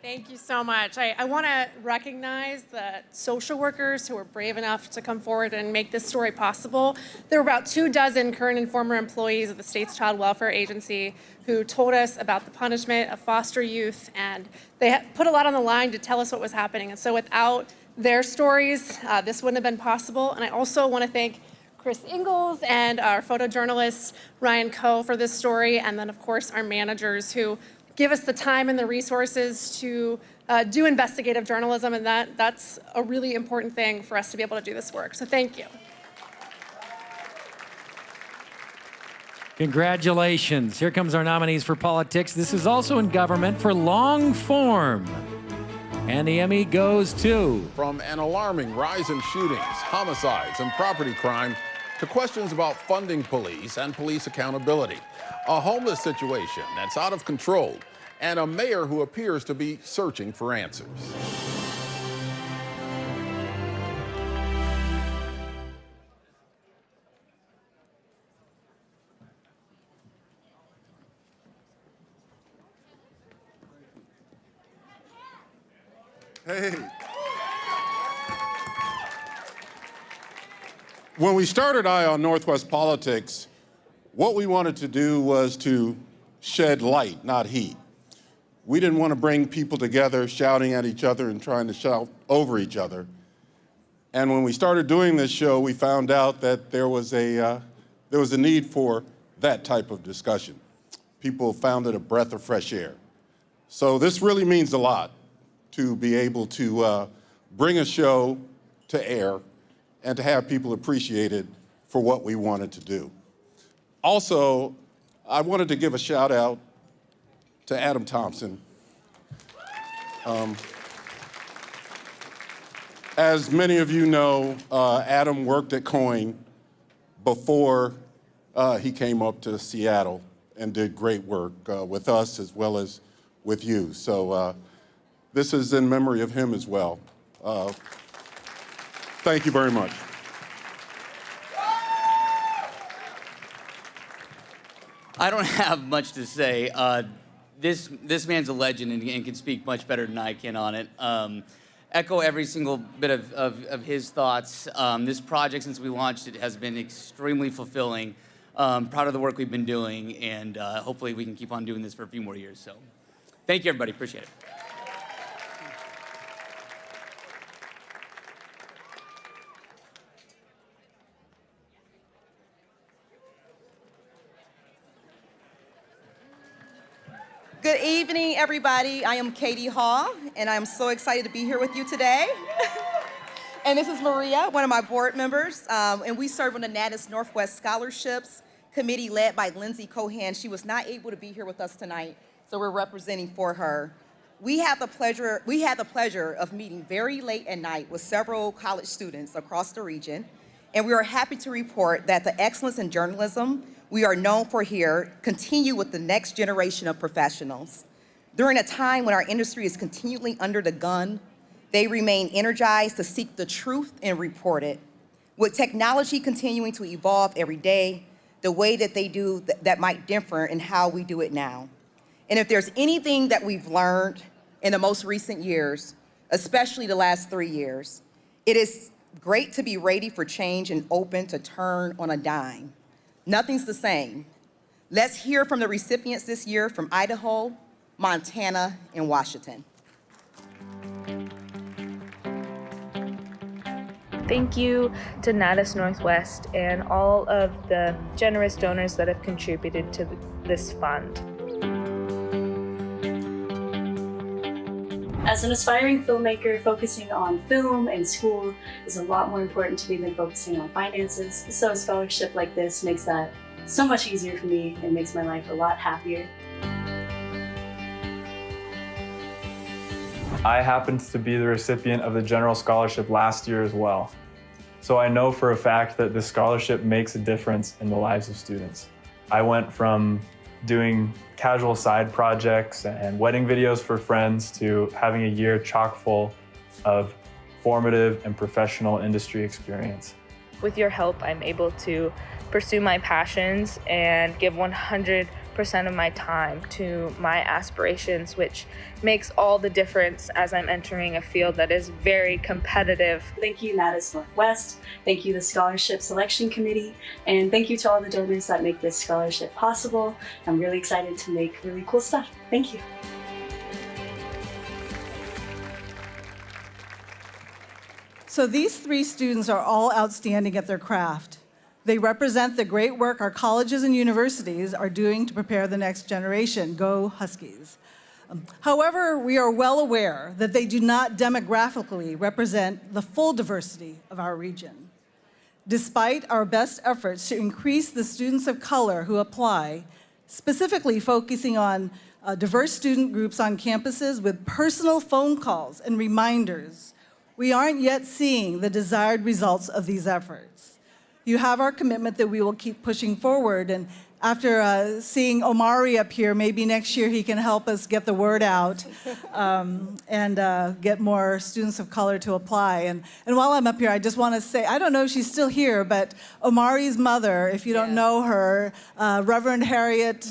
Thank you so much. I want to recognize the social workers who were brave enough to come forward and make this story possible. There were about 24 current and former employees of the state's Child Welfare Agency who told us about the punishment of foster youth, and they put a lot on the line to tell us what was happening. And so without their stories, this wouldn't have been possible. And I also want to thank Chris Ingalls and our photojournalist, Ryan Coe, for this story, and then, of course, our managers who give us the time and the resources to do investigative journalism, and that's a really important thing for us to be able to do this work. So thank you. Congratulations. Here comes our nominees for politics. This is also in government for long form. And the Emmy goes to... From an alarming rise in shootings, homicides, and property crime to questions about funding police and police accountability, a homeless situation that's out of control, and a mayor who appears to be searching for answers. Hey. When we started Eye on Northwest Politics, what we wanted to do was to shed light, not heat. We didn't want to bring people together shouting at each other and trying to shout over each other. And when we started doing this show, we found out that there was a need for that type of discussion. People found it a breath of fresh air. So this really means a lot to be able to bring a show to air and to have people appreciate it for what we wanted to do. Also, I wanted to give a shout out to Adam Thompson. As many of you know, Adam worked at Coin before he came up to Seattle and did great work with us as well as with you. So this is in memory of him as well. Thank you very much. I don't have much to say. This man's a legend and can speak much better than I can on it. Echo every single bit of his thoughts. This project, since we launched it, has been extremely fulfilling. Proud of the work we've been doing, and hopefully we can keep on doing this for a few more years. So thank you, everybody. Appreciate it. Good evening, everybody. I am Katie Hall, and I'm so excited to be here with you today. And this is Maria, one of my board members, and we serve on the Natus Northwest Scholarships Committee led by Lindsay Cohan. She was not able to be here with us tonight, so we're representing for her. We had the pleasure of meeting very late at night with several college students across the region, and we are happy to report that the excellence in journalism we are known for here continue with the next generation of professionals. During a time when our industry is continually under the gun, they remain energized to seek the truth and report it. With technology continuing to evolve every day, the way that they do that might differ in how we do it now. And if there's anything that we've learned in the most recent years, especially the last 3 years, it is great to be ready for change and open to turn on a dime. Nothing's the same. Let's hear from the recipients this year from Idaho, Montana, and Washington. Thank you to Natus Northwest and all of the generous donors that have contributed to this fund. As an aspiring filmmaker, focusing on film and school is a lot more important to me than focusing on finances. So a scholarship like this makes that so much easier for me and makes my life a lot happier. I happened to be the recipient of the General Scholarship last year as well. So I know for a fact that this scholarship makes a difference in the lives of students. I went from doing casual side projects and wedding videos for friends to having a year chock full of formative and professional industry experience. With your help, I'm able to pursue my passions and give 100% of my time to my aspirations, which makes all the difference as I'm entering a field that is very competitive. Thank you, Natus Northwest. Thank you, the Scholarship Selection Committee. And thank you to all the donors that make this scholarship possible. I'm really excited to make really cool stuff. Thank you. So these 3 students are all outstanding at their craft. They represent the great work our colleges and universities are doing to prepare the next generation. Go Huskies. However, we are well aware that they do not demographically represent the full diversity of our region. Despite our best efforts to increase the students of color who apply, specifically focusing on diverse student groups on campuses with personal phone calls and reminders, we aren't yet seeing the desired results of these efforts. You have our commitment that we will keep pushing forward, and after seeing Omari up here, maybe next year he can help us get the word out and get more students of color to apply. And while I'm up here, I just want to say, I don't know if she's still here, but Omari's mother, if you don't know her, Reverend Harriet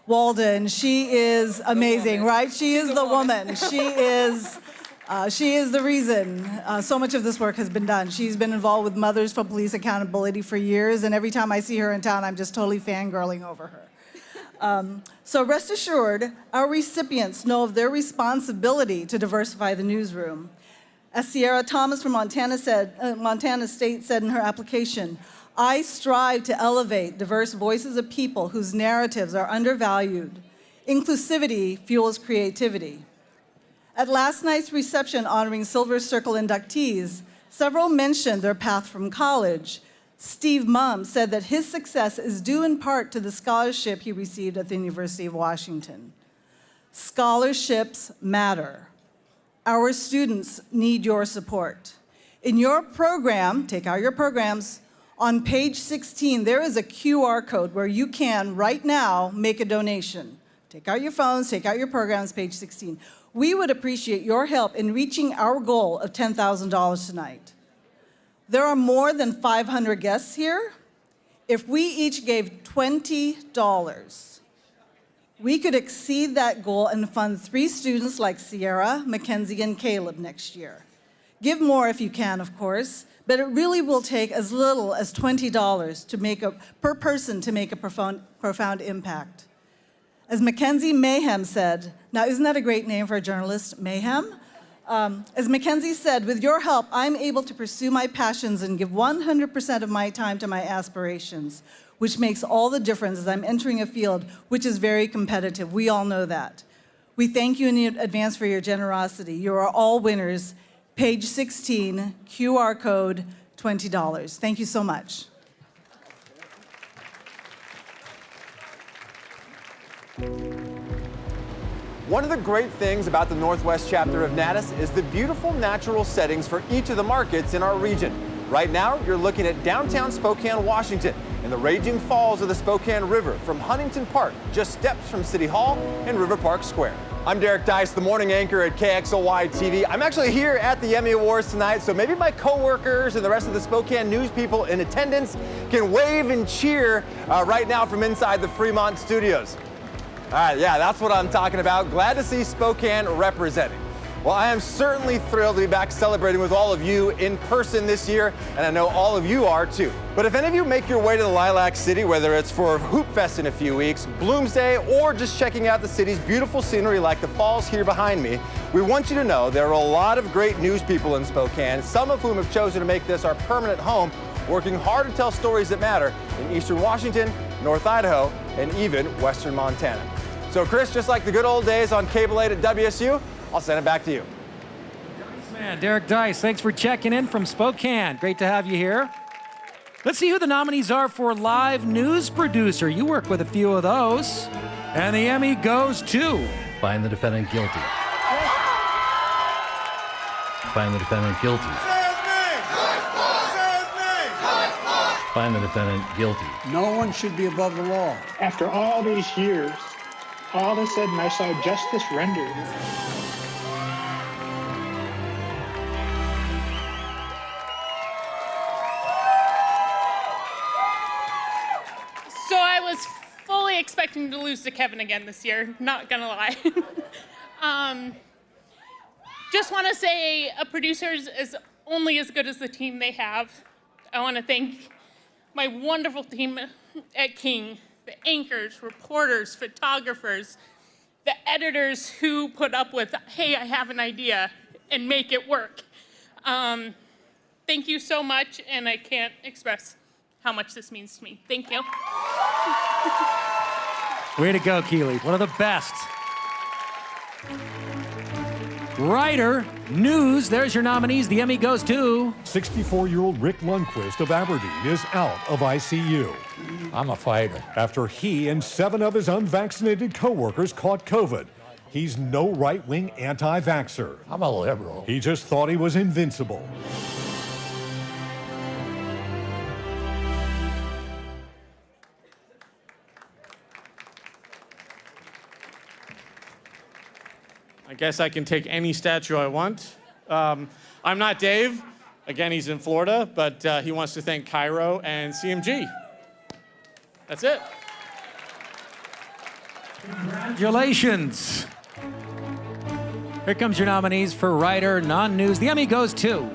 Walden, she is amazing, right? She is the woman. She is the reason so much of this work has been done. She's been involved with Mothers for Police Accountability for years, and every time I see her in town, I'm just totally fangirling over her. So rest assured, our recipients know of their responsibility to diversify the newsroom. As Sierra Thomas from Montana State said in her application, I strive to elevate diverse voices of people whose narratives are undervalued. Inclusivity fuels creativity. At last night's reception honoring Silver Circle inductees, several mentioned their path from college. Steve Mumm said that his success is due in part to the scholarship he received at the University of Washington. Scholarships matter. Our students need your support. In your program, take out your programs, on page 16, there is a QR code where you can, right now, make a donation. Take out your phones, take out your programs, page 16. We would appreciate your help in reaching our goal of $10,000 tonight. There are more than 500 guests here. If we each gave $20, we could exceed that goal and fund 3 students like Sierra, Mackenzie, and Caleb next year. Give more if you can, of course, but it really will take as little as $20 per person to make a profound impact. As Mackenzie Mayhem said, now isn't that a great name for a journalist, Mayhem? As Mackenzie said, with your help, I'm able to pursue my passions and give 100% of my time to my aspirations, which makes all the difference as I'm entering a field which is very competitive. We all know that. We thank you in advance for your generosity. You are all winners. Page 16, QR code, $20. Thank you so much. One of the great things about the Northwest chapter of Natus is the beautiful natural settings for each of the markets in our region. Right now, you're looking at downtown Spokane, Washington, and the raging falls of the Spokane River from Huntington Park, just steps from City Hall and River Park Square. I'm Derek Dice, the morning anchor at KXLY TV. I'm actually here at the Emmy Awards tonight, so maybe my coworkers and the rest of the Spokane news people in attendance can wave and cheer right now from inside the Fremont Studios. All right, yeah, that's what I'm talking about. Glad to see Spokane representing. Well, I am certainly thrilled to be back celebrating with all of you in person this year, and I know all of you are too. But if any of you make your way to the Lilac City, whether it's for Hoop Fest in a few weeks, Bloomsday, or just checking out the city's beautiful scenery like the falls here behind me, we want you to know there are a lot of great news people in Spokane, some of whom have chosen to make this our permanent home, working hard to tell stories that matter in Eastern Washington, North Idaho, and even Western Montana. So Chris, just like the good old days on Cable 8 at WSU, I'll send it back to you. Man, Derek Dice, thanks for checking in from Spokane. Great to have you here. Let's see who the nominees are for Live News Producer. You work with a few of those. And the Emmy goes to... Find the defendant guilty. Find the defendant guilty. Find the defendant guilty. No one should be above the law. After all these years, all of a sudden I saw justice rendered. So I was fully expecting to lose to Kevin again this year, not gonna lie. Just wanna say a producer is only as good as the team they have. I wanna thank my wonderful team at King, the anchors, reporters, photographers, the editors who put up with, hey, I have an idea, and make it work. Thank you so much, and I can't express how much this means to me. Thank you. Way to go, Keely. One of the best. Writer, news, there's your nominees. The Emmy goes to... 64-year-old Rick Lundquist of Aberdeen is out of ICU. I'm a fighter. After he and 7 of his unvaccinated co-workers caught COVID. He's no right-wing anti-vaxxer. I'm a liberal. He just thought he was invincible. I guess I can take any statue I want. I'm not Dave. Again, he's in Florida, but he wants to thank Cairo and CMG. That's it. Congratulations. Here comes your nominees for writer, non-news. The Emmy goes to...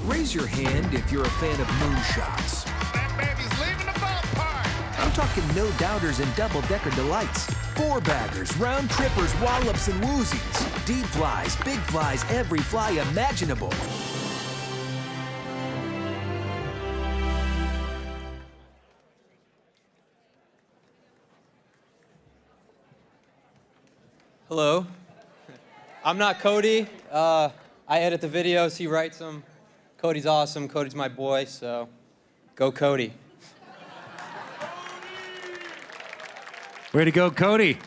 Raise your hand if you're a fan of moonshots. That baby's leaving the ballpark. I'm talking no doubters and double-decker delights. 4-baggers, round trippers, wallops, and woozies. Deep flies, big flies, every fly imaginable. Hello. I'm not Cody. I edit the videos, he writes them. Cody's awesome, Cody's my boy, so go Cody. Way to go, Cody.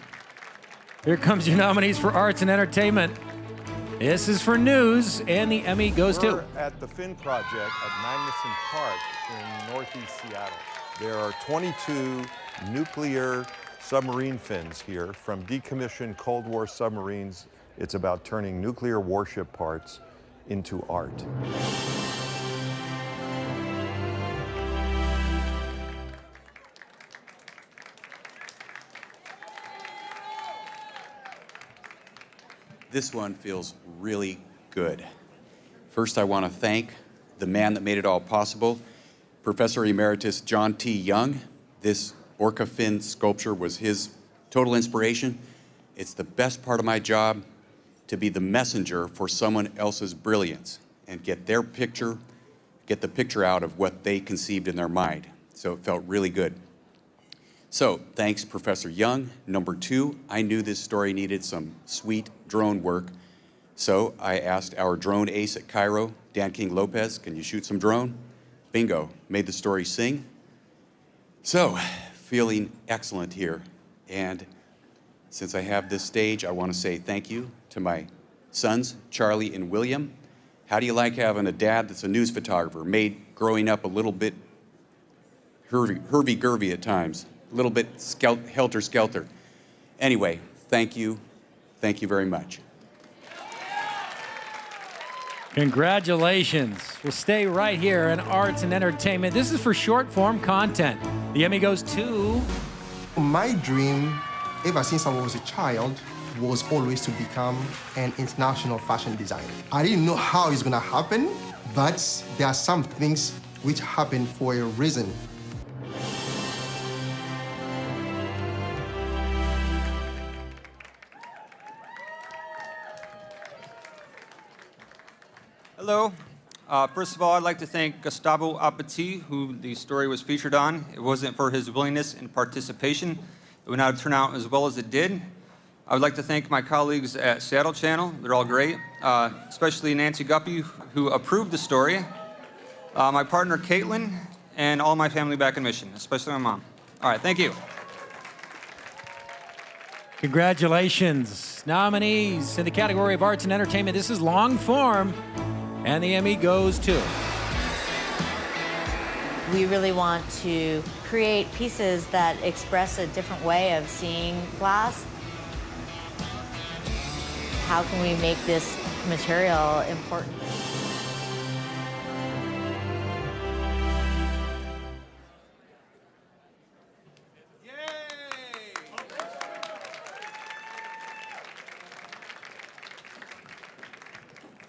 Here comes your nominees for arts and entertainment. This is for news, and the Emmy goes to... We're at the Finn Project at Magnuson Park in northeast Seattle. There are 22 nuclear submarine fins here from decommissioned Cold War submarines. It's about turning nuclear warship parts into art. This one feels really good. First, I want to thank the man that made it all possible, Professor Emeritus John T. Young. This orca fin sculpture was his total inspiration. It's the best part of my job, to be the messenger for someone else's brilliance and get the picture out of what they conceived in their mind. So it felt really good. So thanks, Professor Young. Number 2, I knew this story needed some sweet drone work. So I asked our drone ace at Cairo, Dan King Lopez, can you shoot some drone? Bingo, made the story sing. So, feeling excellent here. And since I have this stage, I want to say thank you to my sons, Charlie and William. How do you like having a dad that's a news photographer, made growing up a little bit hervy-gurvy at times, a little bit helter-skelter. Anyway, thank you very much. Congratulations. We'll stay right here in arts and entertainment. This is for short form content. The Emmy goes to... My dream, ever since I was a child, was always to become an international fashion designer. I didn't know how it's gonna happen, but there are some things which happen for a reason. Hello. First of all, I'd like to thank Gustavo Appetit, who the story was featured on. It wasn't for his willingness and participation, it would not have turned out as well as it did. I would like to thank my colleagues at Seattle Channel. They're all great, especially Nancy Guppy, who approved the story, my partner Caitlin, and all my family back in Mission, especially my mom. All right, thank you. Congratulations. Nominees in the category of arts and entertainment. This is long form, and the Emmy goes to... We really want to create pieces that express a different way of seeing glass. How can we make this material important?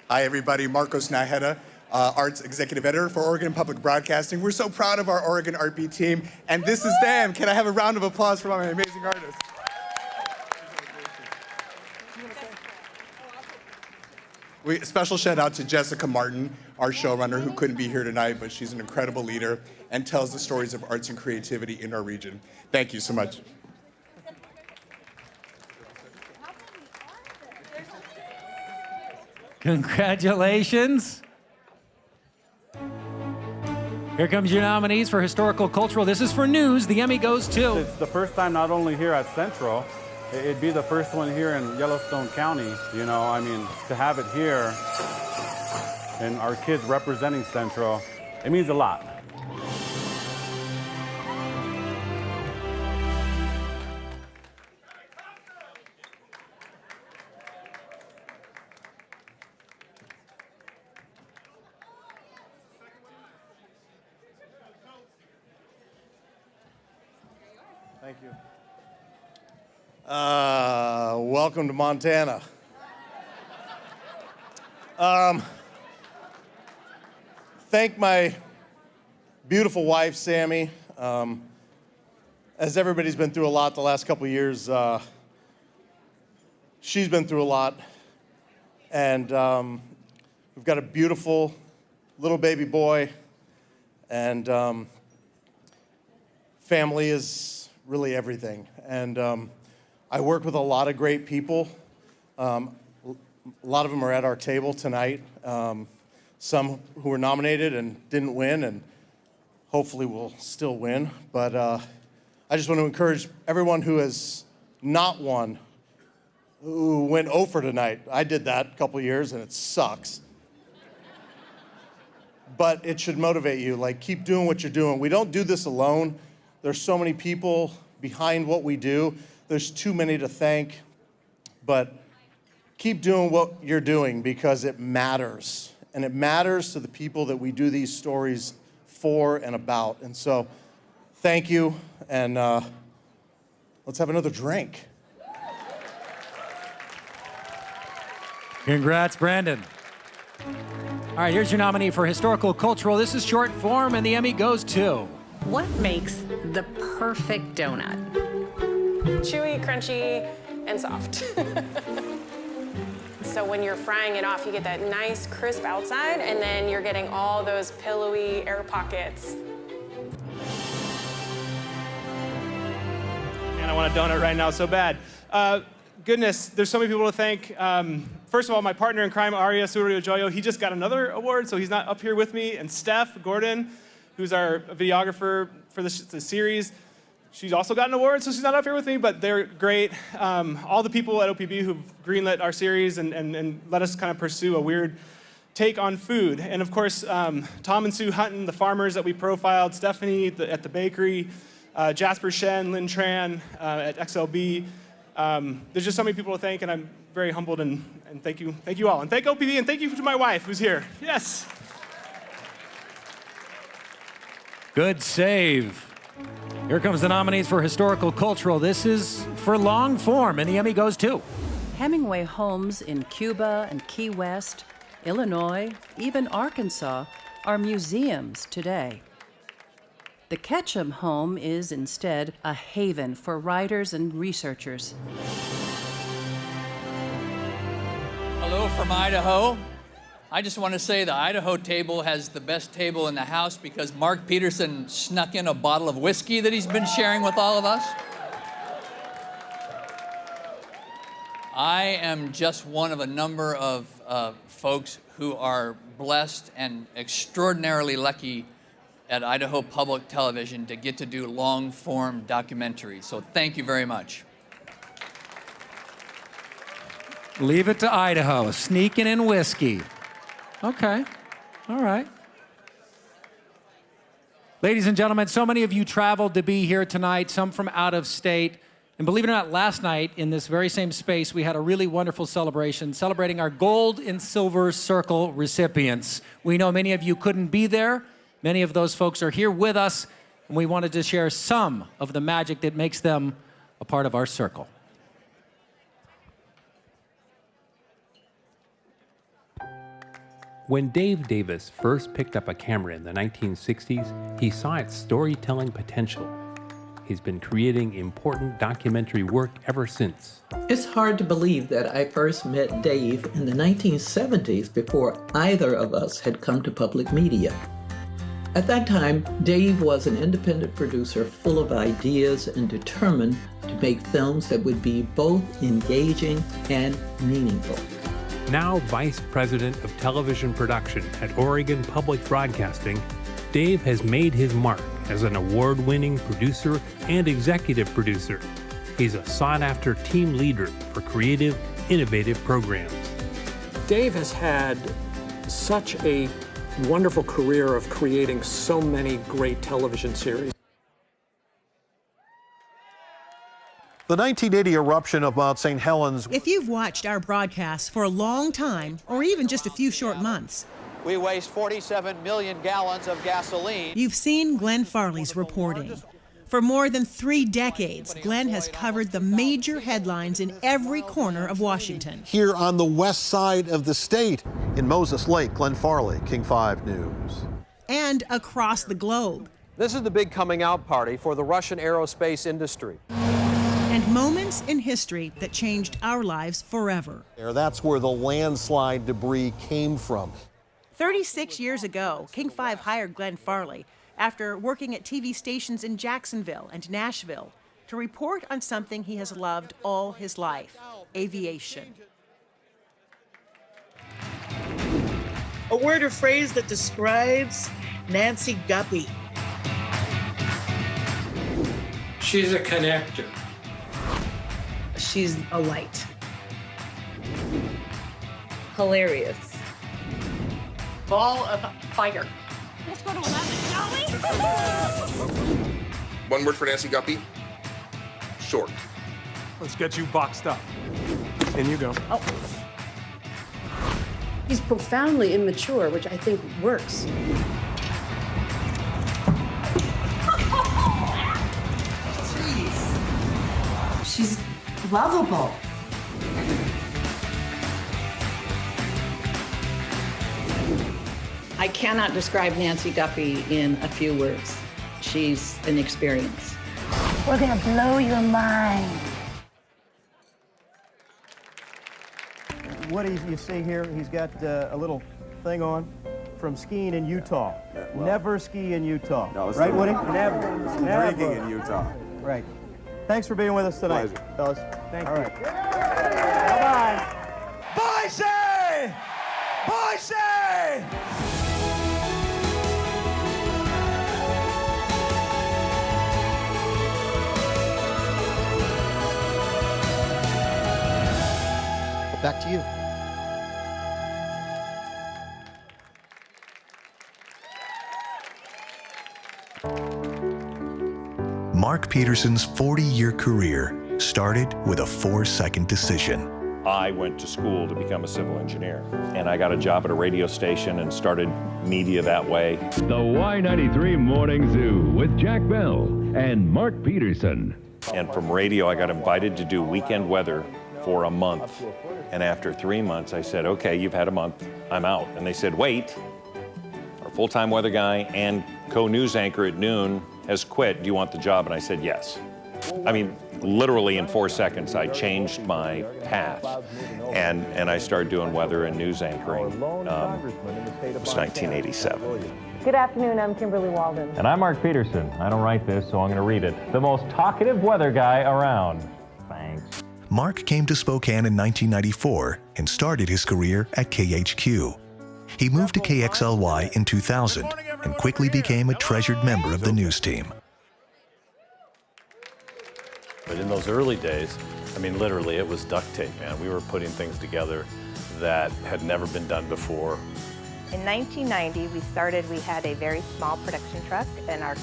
Hi, everybody. Marcos Naheda, Arts Executive Editor for Oregon Public Broadcasting. We're so proud of our Oregon Art Beat team, and this is them. Can I have a round of applause for my amazing artists? Special shout out to Jessica Martin, our showrunner, who couldn't be here tonight, but she's an incredible leader and tells the stories of arts and creativity in our region. Thank you so much. Congratulations. Here comes your nominees for historical cultural. This is for news. The Emmy goes to... It's the first time not only here at Central, it'd be the first one here in Yellowstone County. You know, I mean, to have it here and our kids representing Central, it means a lot. Thank you. Welcome to Montana. Thank my beautiful wife, Sammy. As everybody's been through a lot the last couple of years, she's been through a lot. And we've got a beautiful little baby boy. And family is really everything. And I work with a lot of great people. A lot of them are at our table tonight. Some who were nominated and didn't win, and hopefully will still win. But I just want to encourage everyone who has not won, who went 0 for tonight. I did that a couple years, and it sucks. But it should motivate you. Like, keep doing what you're doing. We don't do this alone. There's so many people behind what we do. There's too many to thank, but keep doing what you're doing because it matters. And it matters to the people that we do these stories for and about. And so, thank you, and let's have another drink. Congrats, Brandon. All right, here's your nominee for historical cultural. This is short form, and the Emmy goes to... What makes the perfect donut? Chewy, crunchy, and soft. So when you're frying it off, you get that nice crisp outside, and then you're getting all those pillowy air pockets. Man, I want a donut right now so bad. Goodness, there's so many people to thank. First of all, my partner in crime, Aria Suryo-Joyo, he just got another award, so he's not up here with me. And Steph Gordon, who's our videographer for the series. she's also got an award, so she's not up here with me, but they're great. All the people at OPB who've greenlit our series and let us kind of pursue a weird take on food. And of course, Tom and Sue Hutton, the farmers that we profiled, Stephanie at the bakery, Jasper Shen, Lynn Tran at XLB. There's just so many people to thank, and I'm very humbled, and thank you all. And thank OPB, and thank you to my wife who's here. Yes. Good save. Here comes the nominees for Historical Cultural. This is for long form, and the Emmy goes to Hemingway homes in Cuba and Key West, Illinois, even Arkansas, are museums today. The Ketchum home is instead a haven for writers and researchers. Hello from Idaho. I just want to say the Idaho table has the best table in the house because Mark Peterson snuck in a bottle of whiskey that he's been sharing with all of us. I am just one of a number of folks who are blessed and extraordinarily lucky at Idaho Public Television to get to do long-form documentaries. So thank you very much. Leave it to Idaho, sneaking in whiskey. Okay, all right. Ladies and gentlemen, so many of you traveled to be here tonight, some from out of state. And believe it or not, last night in this very same space, we had a really wonderful celebration celebrating our Gold and Silver Circle recipients. We know many of you couldn't be there. Many of those folks are here with us, and we wanted to share some of the magic that makes them a part of our circle. When Dave Davis first picked up a camera in the 1960s, he saw its storytelling potential. He's been creating important documentary work ever since. It's hard to believe that I first met Dave in the 1970s before either of us had come to public media. At that time, Dave was an independent producer full of ideas and determined to make films that would be both engaging and meaningful. Now Vice President of Television Production at Oregon Public Broadcasting, Dave has made his mark as an award-winning producer and executive producer. He's a sought-after team leader for creative, innovative programs. Dave has had such a wonderful career of creating so many great television series. The 1980 eruption of Mount St. Helens. If you've watched our broadcasts for a long time, or even just a few short months, we waste 47 million gallons of gasoline. You've seen Glenn Farley's reporting. For more than 3 decades, Glenn has covered the major headlines in every corner of Washington. Here on the west side of the state, in Moses Lake, Glenn Farley, King 5 News. And across the globe. This is the big coming out party for the Russian aerospace industry. And moments in history that changed our lives forever. That's where the landslide debris came from. 36 years ago, King 5 hired Glenn Farley after working at TV stations in Jacksonville and Nashville to report on something he has loved all his life, aviation. A word or phrase that describes Nancy Guppy. She's a connector. She's a light. Hilarious. Ball of fire. Let's go to 11, shall we? One word for Nancy Guppy. Short. Let's get you boxed up. In you go. Oh. He's profoundly immature, which I think works. Jeez. She's lovable. I cannot describe Nancy Guppy in a few words. She's an experience. We're gonna blow your mind. What you see here, he's got a little thing on from skiing in Utah. Never ski in Utah. No, right, Woody? Never. Drinking in Utah. Right. Thanks for being with us tonight, fellas. Thank you. you. Right. Bye-bye. Boise! Boise! back to you. Mark Peterson's 40-year career started with a 4-second decision. I went to school to become a civil engineer, and I got a job at a radio station and started media that way. The Y93 Morning Zoo with Jack Bell and Mark Peterson. And from radio, I got invited to do weekend weather for a month. And after 3 months, I said, okay, you've had a month, I'm out. And they said, wait, our full-time weather guy and co-news anchor at noon has quit. Do you want the job? And I said, yes. I mean, literally in 4 seconds, I changed my path. And I started doing weather and news anchoring. It was 1987. Good afternoon, I'm Kimberly Walden. And I'm Mark Peterson. I don't write this, so I'm going to read it. The most talkative weather guy around. Thanks. Mark came to Spokane in 1994 and started his career at KHQ. He moved to KXLY in 2000 and quickly became a treasured member of the news team. But in those early days, I mean, literally, it was duct tape, man. We were putting things together that had never been done before. In 1990, we had a very small production truck, and our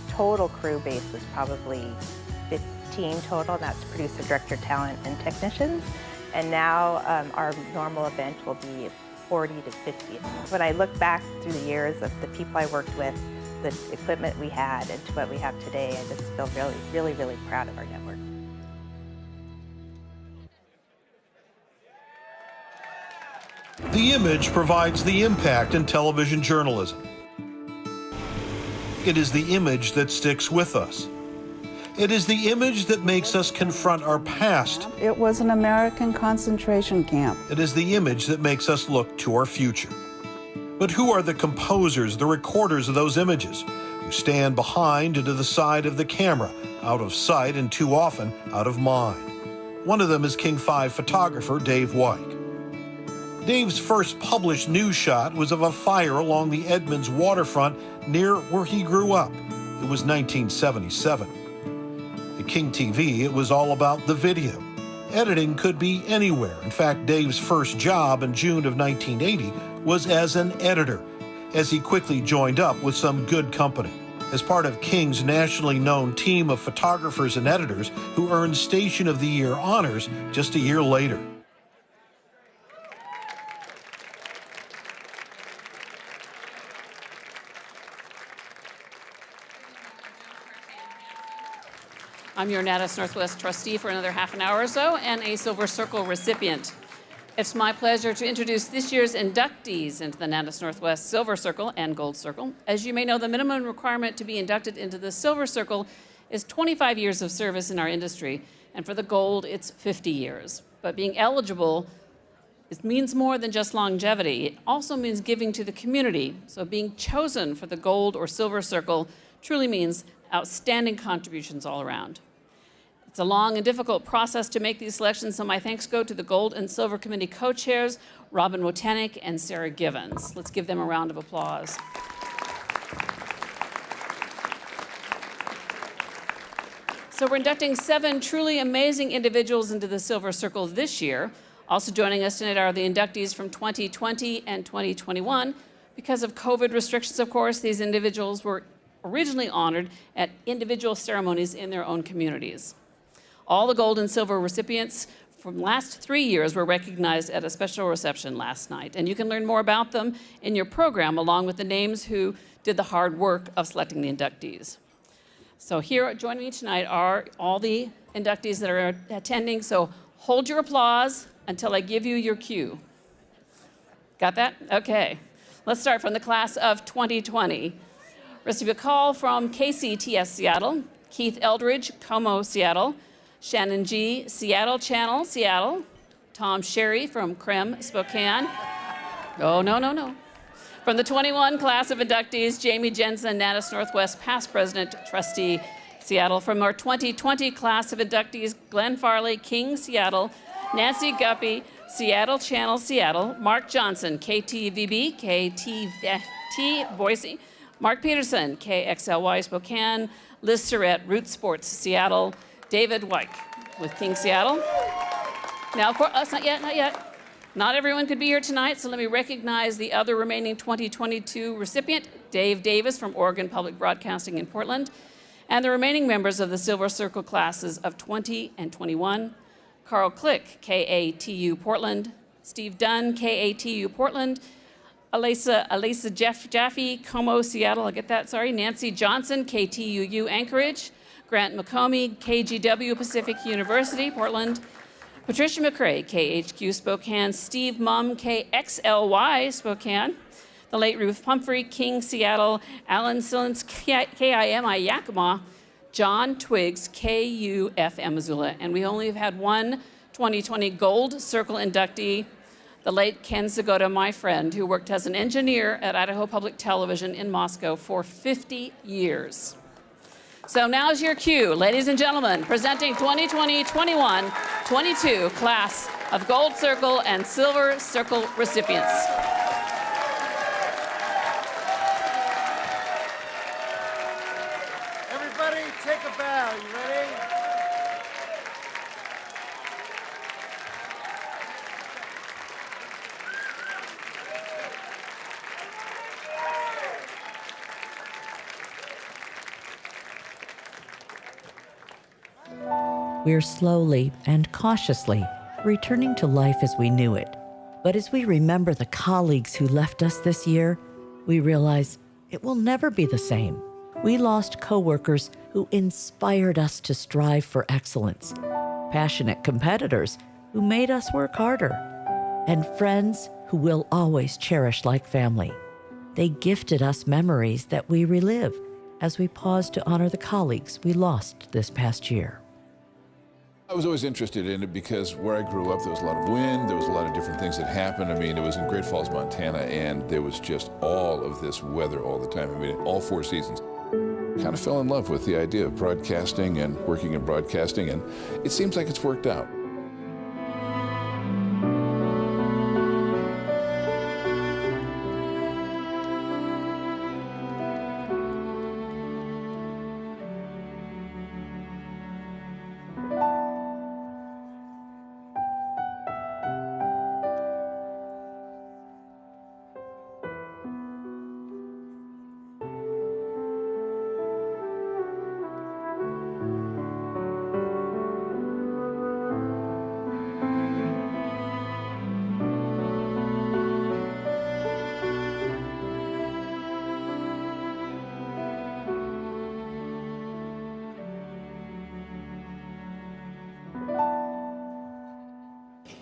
total crew base was probably 15 total, and that's producer, director, talent, and technicians. And now our normal event will be 40 to 50. When I look back through the years of the people I worked with, the equipment we had, and to what we have today, I just feel really, really, really proud of our network. The image provides the impact in television journalism. It is the image that sticks with us. It is the image that makes us confront our past. It was an American concentration camp. It is the image that makes us look to our future. But who are the composers, the recorders of those images, who stand behind and to the side of the camera, out of sight and too often out of mind? One of them is King 5 photographer Dave Wyke. Dave's first published news shot was of a fire along the Edmonds waterfront near where he grew up. It was 1977. At King TV, it was all about the video. Editing could be anywhere. In fact, Dave's first job in June of 1980 was as an editor, as he quickly joined up with some good company. As part of King's nationally known team of photographers and editors who earned Station of the Year honors just a year later. I'm your Natus Northwest trustee for another half an hour or so and a Silver Circle recipient. It's my pleasure to introduce this year's inductees into the Natus Northwest Silver Circle and Gold Circle. As you may know, the minimum requirement to be inducted into the Silver Circle is 25 years of service in our industry, and for the Gold, it's 50 years. But being eligible, it means more than just longevity. It also means giving to the community. So being chosen for the Gold or Silver Circle truly means outstanding contributions all around. It's a long and difficult process to make these selections, so my thanks go to the Gold and Silver Committee co-chairs, Robin Wotanic and Sarah Givens. Let's give them a round of applause. So we're inducting 7 truly amazing individuals into the Silver Circle this year. Also joining us tonight are the inductees from 2020 and 2021. Because of COVID restrictions, of course, these individuals were originally honored at individual ceremonies in their own communities. All the Gold and Silver recipients from the last 3 years were recognized at a special reception last night, and you can learn more about them in your program, along with the names who did the hard work of selecting the inductees. So here joining me tonight are all the inductees that are attending, so hold your applause until I give you your cue. Got that? Okay. Let's start from the class of 2020. Receive a call from KCTS Seattle, Keith Eldridge, Como, Seattle, Shannon G, Seattle Channel, Seattle, Tom Sherry from Krem, Spokane. Oh, no. From the 21 class of inductees, Jamie Jensen, Natus Northwest past president, trustee, Seattle. From our 2020 class of inductees, Glenn Farley, King, Seattle, Nancy Guppy, Seattle Channel, Seattle, Mark Johnson, KTVB, KTFT, Boise, Mark Peterson, KXLY, Spokane, Liz Surratt, Root Sports, Seattle, David Wyke with King Seattle. Now, of course, not yet, not yet. Not everyone could be here tonight, so let me recognize the other remaining 2022 recipient, Dave Davis from Oregon Public Broadcasting in Portland, and the remaining members of the Silver Circle classes of 20 and 21, Carl Click, KATU Portland, Steve Dunn, KATU Portland, Elisa Jaffe, Como, Seattle, I'll get that, sorry, Nancy Johnson, KTUU Anchorage, Grant McComey, KGW Pacific University, Portland, Patricia McCrae, KHQ Spokane, Steve Mumm, KXLY Spokane, the late Ruth Pumphrey, King Seattle, Alan Sillens, KIMI Yakima, John Twiggs, KUFM Missoula. And we only have had one 2020 Gold Circle inductee, the late Ken Zagota, my friend, who worked as an engineer at Idaho Public Television in Moscow for 50 years. So now's your cue, ladies and gentlemen, presenting 2020-21-22 class of Gold Circle and Silver Circle recipients. Everybody take a bow, you ready? We're slowly and cautiously returning to life as we knew it. But as we remember the colleagues who left us this year, we realize it will never be the same. We lost coworkers who inspired us to strive for excellence, passionate competitors who made us work harder, and friends who we'll always cherish like family. They gifted us memories that we relive as we pause to honor the colleagues we lost this past year. I was always interested in it because where I grew up, there was a lot of wind, there was a lot of different things that happened. I mean, it was in Great Falls, Montana, and there was just all of this weather all the time. I mean, all 4 seasons. Kind of fell in love with the idea of broadcasting and working in broadcasting, and it seems like it's worked out.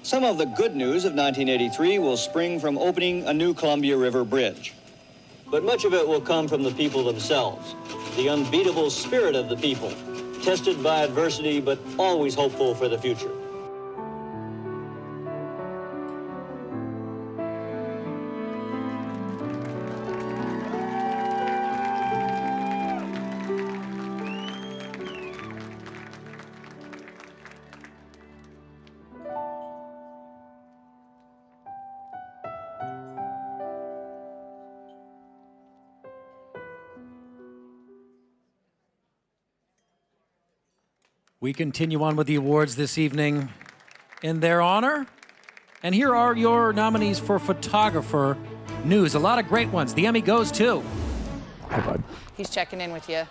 Some of the good news of 1983 will spring from opening a new Columbia River Bridge. But much of it will come from the people themselves, the unbeatable spirit of the people, tested by adversity but always hopeful for the future. We continue on with the awards this evening in their honor. And here are your nominees for photographer news. A lot of great ones. The Emmy goes to... Hi, bud. He's checking in with you.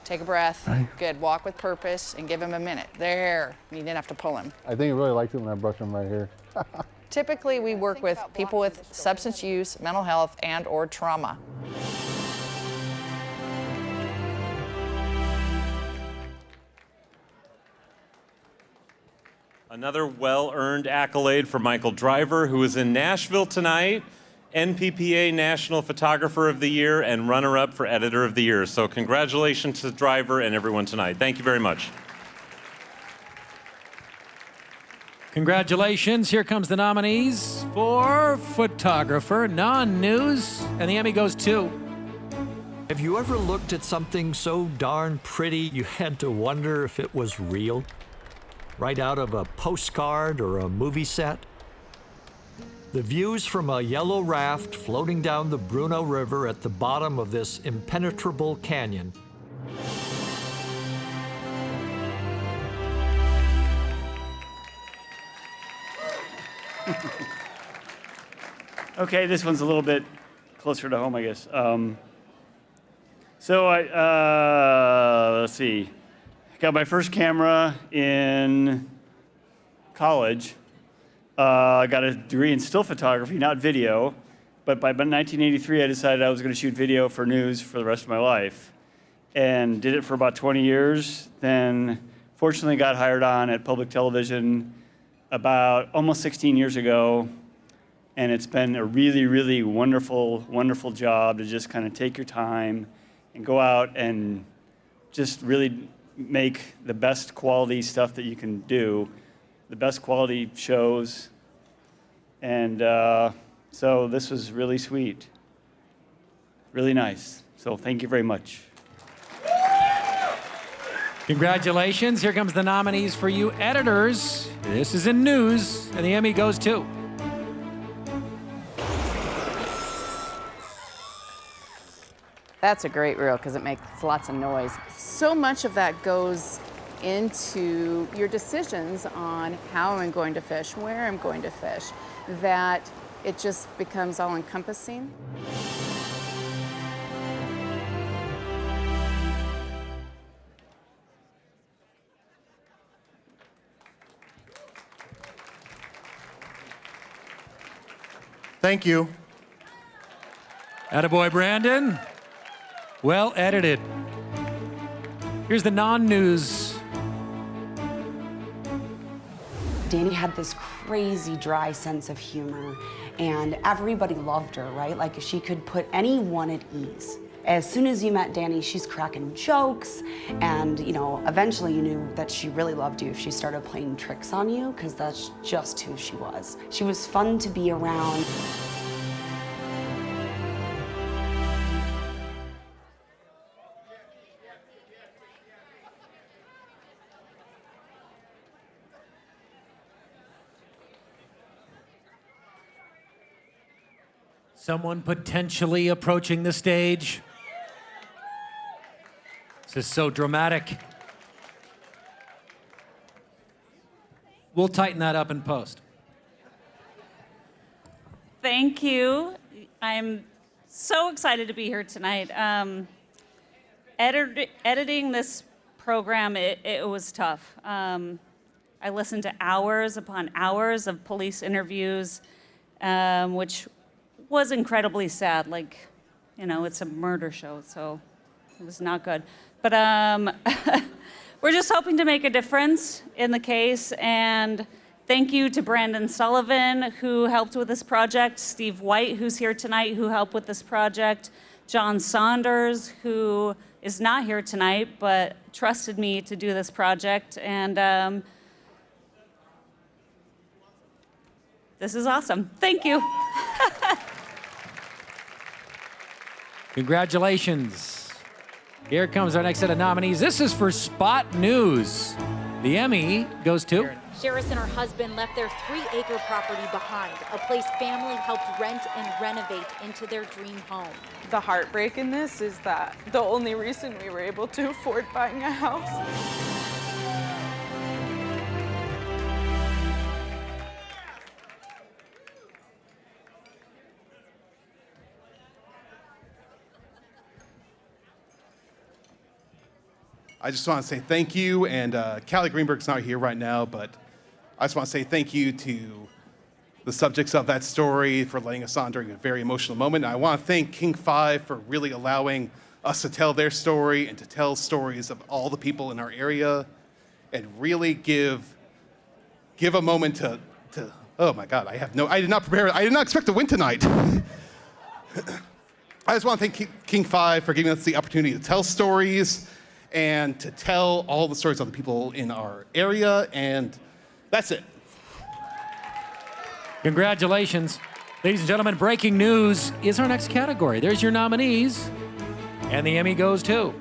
Take a breath. Hi. Good. Walk with purpose and give him a minute. There. You didn't have to pull him. I think he really likes it when I brush him right here. Typically, we work with people with substance use, mental health, and/or trauma. Another well-earned accolade for Michael Driver, who is in Nashville tonight, NPPA National Photographer of the Year and runner-up for Editor of the Year. So congratulations to Driver and everyone tonight. Thank you very much. Congratulations. Here comes the nominees for photographer, non-news, and the Emmy goes to... Have you ever looked at something so darn pretty you had to wonder if it was real? Right out of a postcard or a movie set? The views from a yellow raft floating down the Bruneau River at the bottom of this impenetrable canyon. Okay, this one's a little bit closer to home, I guess. Let's see. I got my first camera in college. I got a degree in still photography, not video. But by 1983, I decided I was going to shoot video for news for the rest of my life. And did it for about 20 years. Then fortunately got hired on at public television about almost 16 years ago. And it's been a really, really wonderful, wonderful job to just kind of take your time and go out and just really make the best quality stuff that you can do, the best quality shows. And so this was really sweet, really nice. So thank you very much. Congratulations. Here comes the nominees for you editors. This is in news, and the Emmy goes to. That's a great reel because it makes lots of noise. So much of that goes into your decisions on how I'm going to fish, where I'm going to fish, that it just becomes all-encompassing. Thank you. Attaboy, Brandon. Well edited. Here's the non-news. Dani had this crazy dry sense of humor, and everybody loved her, right? Like, she could put anyone at ease. As soon as you met Dani, she's cracking jokes, and, you know, eventually you knew that she really loved you if she started playing tricks on you, because that's just who she was. She was fun to be around. Someone potentially approaching the stage. This is so dramatic. We'll tighten that up in post. Thank you. I'm so excited to be here tonight. Editing this program, it was tough. I listened to hours upon hours of police interviews, which was incredibly sad. Like, you know, it's a murder show, so it was not good. But we're just hoping to make a difference in the case, and thank you to Brandon Sullivan, who helped with this project, Steve White, who's here tonight, who helped with this project, John Saunders, who is not here tonight, but trusted me to do this project, and this is awesome. Thank you. Congratulations. Here comes our next set of nominees. This is for Spot News. The Emmy goes to... Sheris and her husband left their 3-acre property behind, a place family helped rent and renovate into their dream home. The heartbreak in this is that the only reason we were able to afford buying a house. I just want to say thank you, and Callie Greenberg's not here right now, but I just want to say thank you to the subjects of that story for letting us on during a very emotional moment. And I want to thank King 5 for really allowing us to tell their story and to tell stories of all the people in our area and really give a moment to oh my God, I did not prepare, I did not expect to win tonight. I just want to thank King 5 for giving us the opportunity to tell stories and to tell all the stories of the people in our area, and that's it. Congratulations. Ladies and gentlemen, breaking news is our next category. There's your nominees, and the Emmy goes to...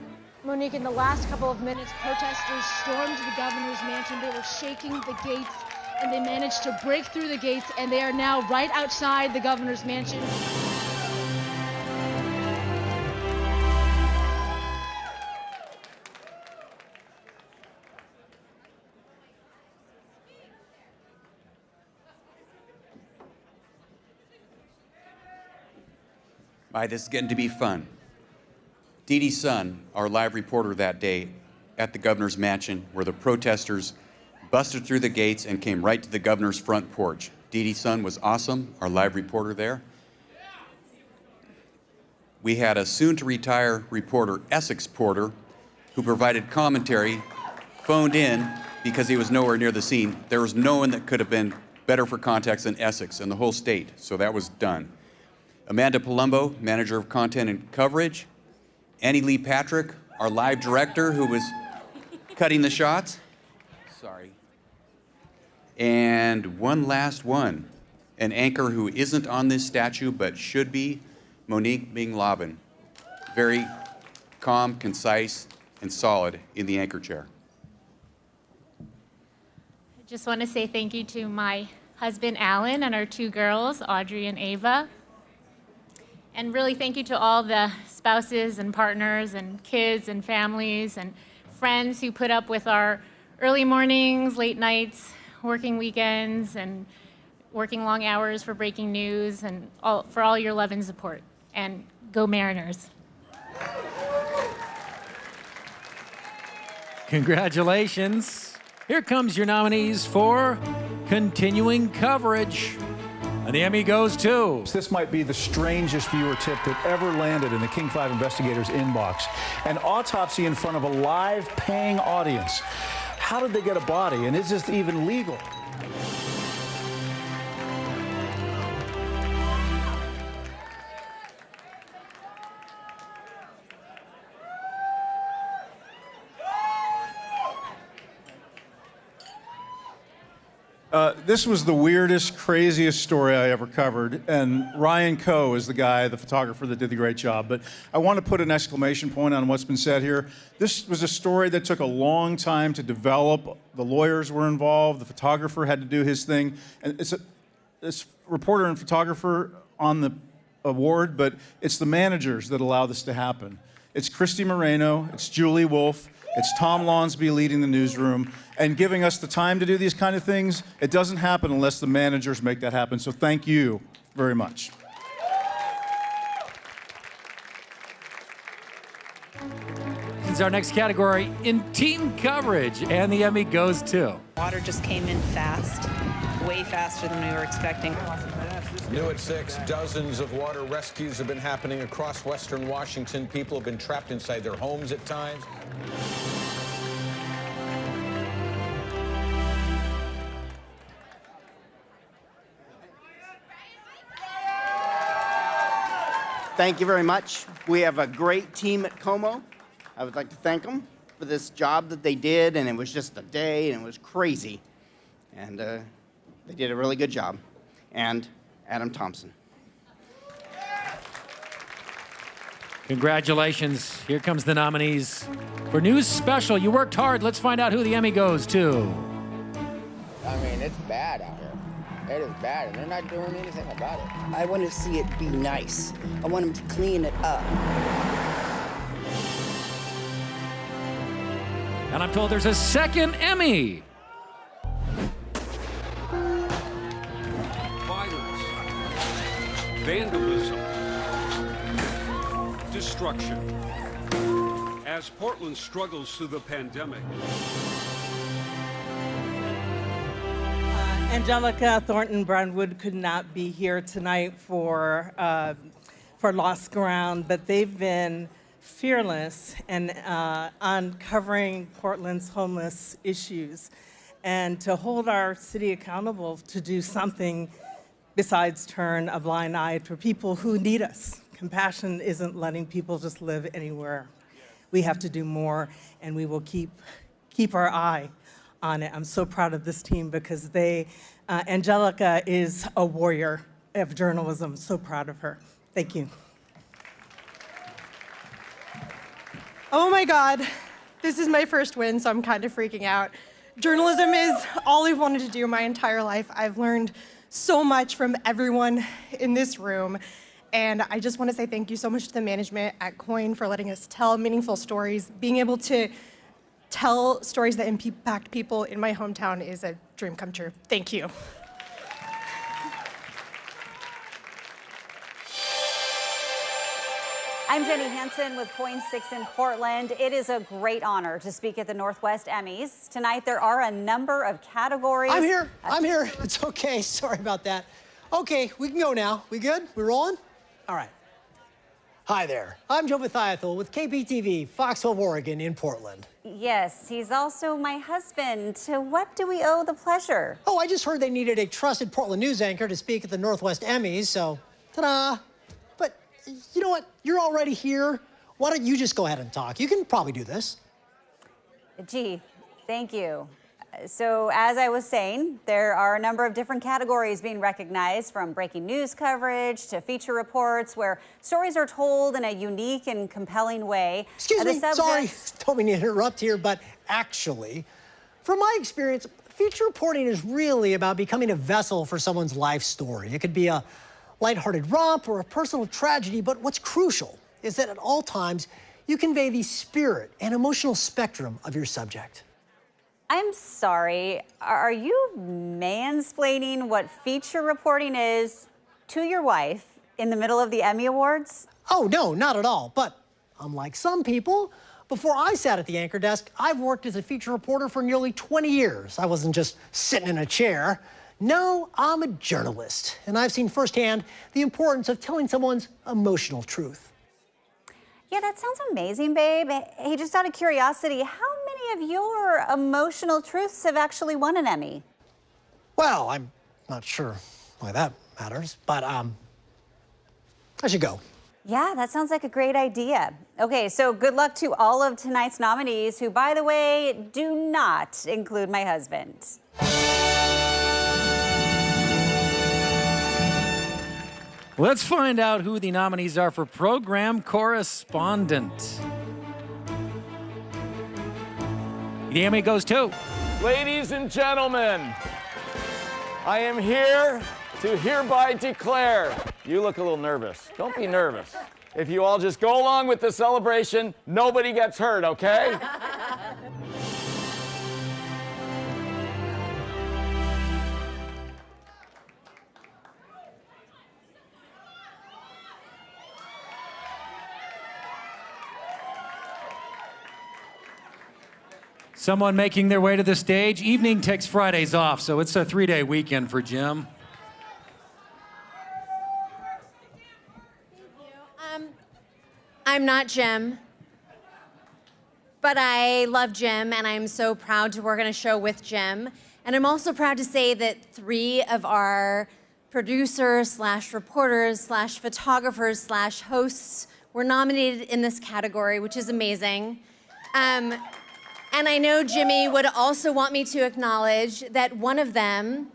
Monique, in the last couple of minutes, protesters stormed the governor's mansion. They were shaking the gates, and they managed to break through the gates, and they are now right outside the governor's mansion. Hi, this is getting to be fun. Dee Dee's son, our live reporter that day at the governor's mansion, where the protesters busted through the gates and came right to the governor's front porch. Dee Dee's son was awesome, our live reporter there. We had a soon-to-retire reporter, Essex Porter, who provided commentary, phoned in because he was nowhere near the scene. There was no one that could have been better for context than Essex in the whole state, so that was done. Amanda Palumbo, manager of content and coverage. Annie Lee Patrick, our live director, who was cutting the shots. Sorry. And one last one, an anchor who isn't on this statue but should be, Monique Ming-Lavin. Very calm, concise, and solid in the anchor chair. I just want to say thank you to my husband, Alan, and our 2 girls, Audrey and Ava. And really thank you to all the spouses and partners and kids and families and friends who put up with our early mornings, late nights, working weekends, and working long hours for breaking news, and for all your love and support. And go Mariners. Congratulations. Here comes your nominees for continuing coverage. And the Emmy goes to... This might be the strangest viewer tip that ever landed in the King 5 investigators' inbox. An autopsy in front of a live paying audience. How did they get a body, and is this even legal? This was the weirdest, craziest story I ever covered, and Ryan Coe is the guy, the photographer, that did the great job. But I want to put an exclamation point on what's been said here. This was a story that took a long time to develop. The lawyers were involved. The photographer had to do his thing. And it's this reporter and photographer on the award, but it's the managers that allow this to happen. It's Christy Moreno, it's Julie Wolfe, it's Tom Lonsby leading the newsroom and giving us the time to do these kind of things. It doesn't happen unless the managers make that happen. So thank you very much. This is our next category, in team coverage, and the Emmy goes to... Water just came in fast, way faster than we were expecting. New at 6, dozens of water rescues have been happening across western Washington. People have been trapped inside their homes at times. Thank you very much. We have a great team at Como. I would like to thank them for this job that they did, and it was just a day, and it was crazy. And they did a really good job. And Adam Thompson. Congratulations. Here comes the nominees for News Special. You worked hard. Let's find out who the Emmy goes to. I mean, it's bad out here. It is bad, and they're not doing anything about it. I want to see it be nice. I want them to clean it up. And I'm told there's a second Emmy. Violence, vandalism, destruction. As Portland struggles through the pandemic. Angelica Thornton Brownwood could not be here tonight for Lost Ground, but they've been fearless in uncovering Portland's homeless issues, and to hold our city accountable to do something besides turn a blind eye for people who need us. Compassion isn't letting people just live anywhere. We have to do more, and we will keep our eye on it. I'm so proud of this team because Angelica is a warrior of journalism. So proud of her. Thank you. Oh my God, this is my first win, so I'm kind of freaking out. Journalism is all I've wanted to do my entire life. I've learned so much from everyone in this room, and I just want to say thank you so much to the management at Coin for letting us tell meaningful stories. Being able to tell stories that impact people in my hometown is a dream come true. Thank you. I'm Jenny Hansen with Point 6 in Portland. It is a great honor to speak at the Northwest Emmys. Tonight, there are a number of categories. I'm here. I'm here. It's okay. Sorry about that. Okay, we can go now. We good? We rolling? All right. Hi there. I'm Joe Mathiathel with KPTV, Foxville, Oregon, in Portland. Yes, he's also my husband. To what do we owe the pleasure? Oh, I just heard they needed a trusted Portland news anchor to speak at the Northwest Emmys, so ta-da. But you know what? You're already here. Why don't you just go ahead and talk? You can probably do this. Gee, thank you. So as I was saying, there are a number of different categories being recognized, from breaking news coverage to feature reports where stories are told in a unique and compelling way. Excuse me, sorry, don't mean to interrupt here, but actually, from my experience, feature reporting is really about becoming a vessel for someone's life story. It could be a lighthearted romp or a personal tragedy, but what's crucial is that at all times, you convey the spirit and emotional spectrum of your subject. I'm sorry, are you mansplaining what feature reporting is to your wife in the middle of the Emmy Awards? Oh, no, not at all. But unlike some people, before I sat at the anchor desk, I've worked as a feature reporter for nearly 20 years. I wasn't just sitting in a chair. No, I'm a journalist, and I've seen firsthand the importance of telling someone's emotional truth. Yeah, that sounds amazing, babe. Hey, just out of curiosity, how many of your emotional truths have actually won an Emmy? Well, I'm not sure why that matters, but I should go. Yeah, that sounds like a great idea. Okay, so good luck to all of tonight's nominees, who, by the way, do not include my husband. Let's find out who the nominees are for Program Correspondent. The Emmy goes to... Ladies and gentlemen, I am here to hereby declare... You look a little nervous. Don't be nervous. If you all just go along with the celebration, nobody gets hurt, okay? Someone making their way to the stage. Evening takes Fridays off, so it's a 3-day weekend for Jim. I'm not Jim, but I love Jim, and I'm so proud to work on a show with Jim. And I'm also proud to say that 3 of our producers / reporters / photographers / hosts were nominated in this category, which is amazing. And I know Jimmy would also want me to acknowledge that one of them,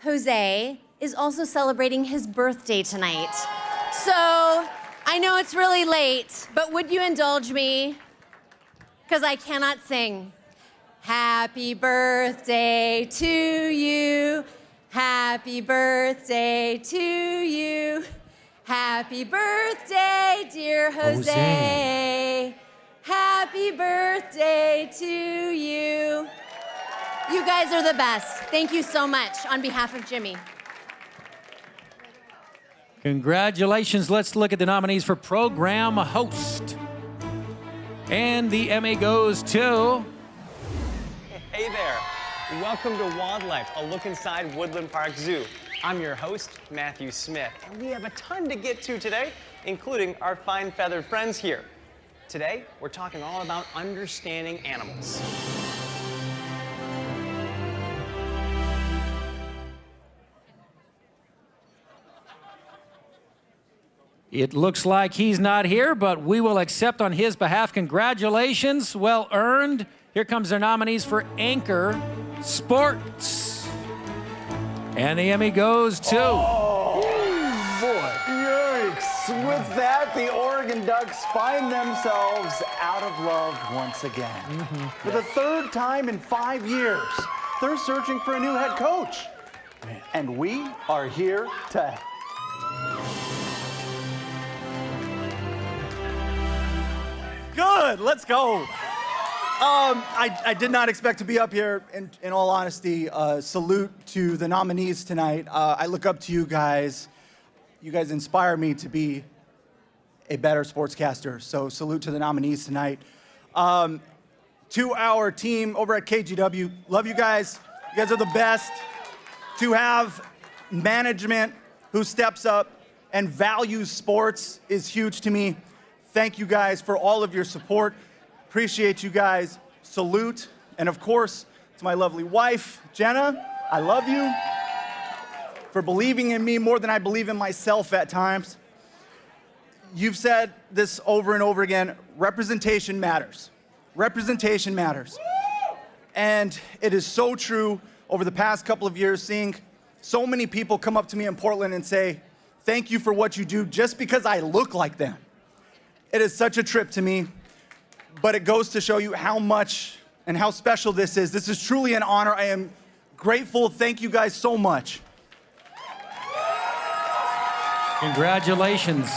Jose, is also celebrating his birthday tonight. So I know it's really late, but would you indulge me? Because I cannot sing. Happy birthday to you. Happy birthday to you. Happy birthday, dear Jose. Happy birthday to you. You guys are the best. Thank you so much on behalf of Jimmy. Congratulations. Let's look at the nominees for Program Host. And the Emmy goes to... Hey there. Welcome to Wildlife, a look inside Woodland Park Zoo. I'm your host, Matthew Smith, and we have a ton to get to today, including our fine feathered friends here. Today, we're talking all about understanding animals. It looks like he's not here, but we will accept on his behalf. Congratulations, well earned. Here comes their nominees for Anchor Sports. And the Emmy goes to... Oh, boy. Yikes. With that, the Oregon Ducks find themselves out of love once again. For the 3rd time in 5 years, they're searching for a new head coach. And we are here to... Good, let's go. I did not expect to be up here, in all honesty. Salute to the nominees tonight. I look up to you guys. You guys inspire me to be a better sportscaster. So salute to the nominees tonight. To our team over at KGW, love you guys. You guys are the best. To have management who steps up and values sports is huge to me. Thank you guys for all of your support. Appreciate you guys. Salute. And of course, to my lovely wife, Jenna, I love you for believing in me more than I believe in myself at times. You've said this over and over again, representation matters. Representation matters. And it is so true over the past couple of years, seeing so many people come up to me in Portland and say, thank you for what you do just because I look like them. It is such a trip to me, but it goes to show you how much and how special this is. This is truly an honor. I am grateful. Thank you guys so much. Congratulations.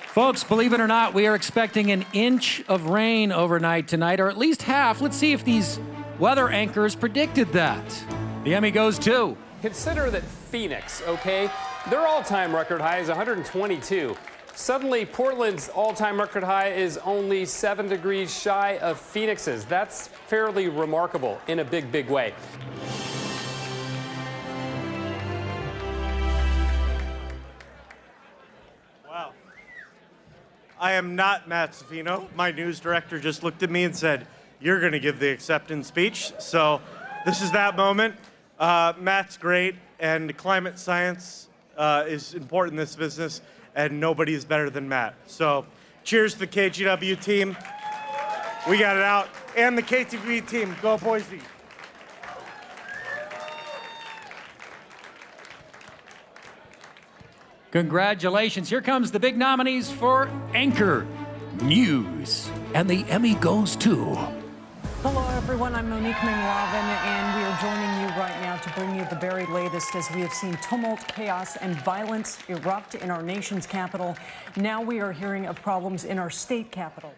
Folks, believe it or not, we are expecting an inch of rain overnight tonight, or at least half. Let's see if these weather anchors predicted that. The Emmy goes to. Consider that Phoenix, okay? Their all-time record high is 122. Suddenly, Portland's all-time record high is only 7 degrees shy of Phoenix's. That's fairly remarkable in a big, big way. Wow. I am not Matt Safino. My news director just looked at me and said, you're going to give the acceptance speech. So this is that moment. Matt's great, and climate science is important in this business, and nobody is better than Matt. So cheers to the KGW team. We got it out. And the KTV team. Go Boise. Congratulations. Here comes the big nominees for Anchor News. And the Emmy goes to. Hello, everyone. I'm Monique Ming-Lavin, and we are joining you right now to bring you the very latest as we have seen tumult, chaos, and violence erupt in our nation's capital. Now we are hearing of problems in our state capital.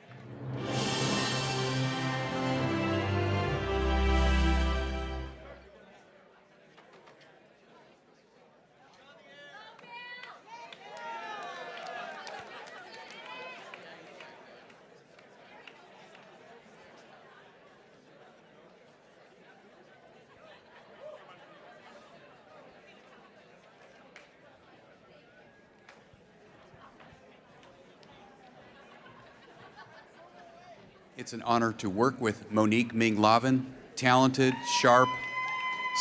It's an honor to work with Monique Ming-Lavin, talented, sharp,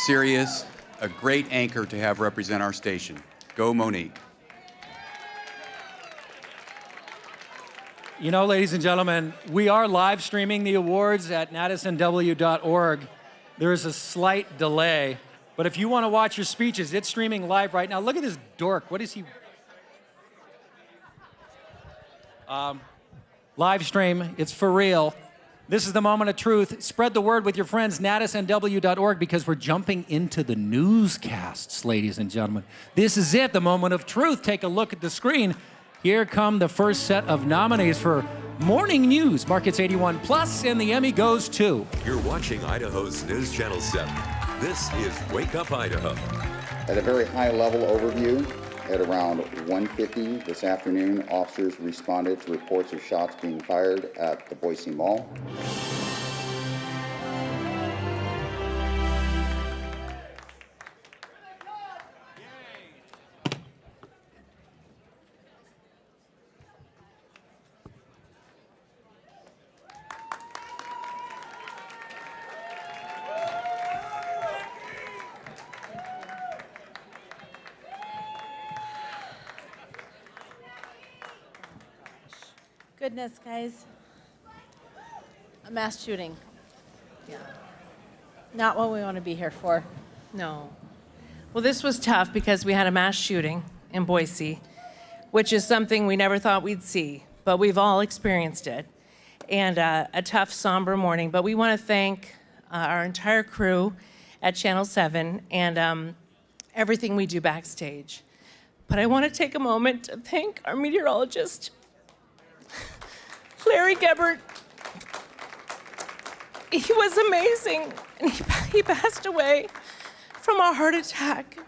serious, a great anchor to have represent our station. Go Monique. You know, ladies and gentlemen, we are live streaming the awards at natisonw.org. There is a slight delay, but if you want to watch your speeches, it's streaming live right now. Look at this dork. What is he? Live stream. It's for real. This is the moment of truth. Spread the word with your friends, natisonw.org, because we're jumping into the newscasts, ladies and gentlemen. This is it, the moment of truth. Take a look at the screen. Here come the first set of nominees for Morning News. Markets 81 Plus, and the Emmy goes to. You're watching Idaho's News Channel 7. This is Wake Up Idaho. At a very high level overview, at around 1:50 this afternoon, officers responded to reports of shots being fired at the Boise Mall. Goodness, guys. A mass shooting. Yeah. Not what we want to be here for. No. Well, this was tough because we had a mass shooting in Boise, which is something we never thought we'd see, but we've all experienced it. And a tough, somber morning. But we want to thank our entire crew at Channel 7 and everything we do backstage. But I want to take a moment to thank our meteorologist, Larry Gebert. He was amazing, and he passed away from a heart attack,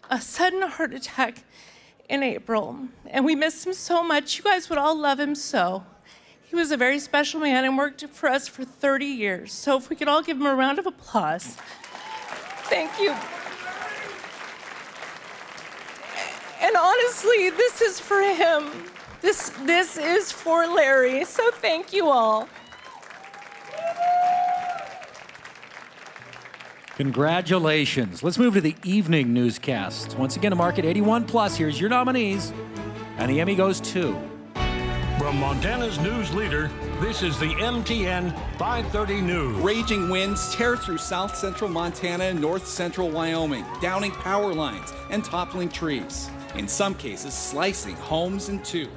a sudden heart attack in April, and we missed him so much. You guys would all love him so. He was a very special man and worked for us for 30 years. So if we could all give him a round of applause. Thank you. And honestly, this is for him. This is for Larry, so thank you all. Congratulations. Let's move to the evening newscast. Once again, a market 81 plus. Here's your nominees. And the Emmy goes to... From Montana's news leader, this is the MTN 530 News. Raging winds tear through south central Montana and north central Wyoming, downing power lines and toppling trees. In some cases, slicing homes in two.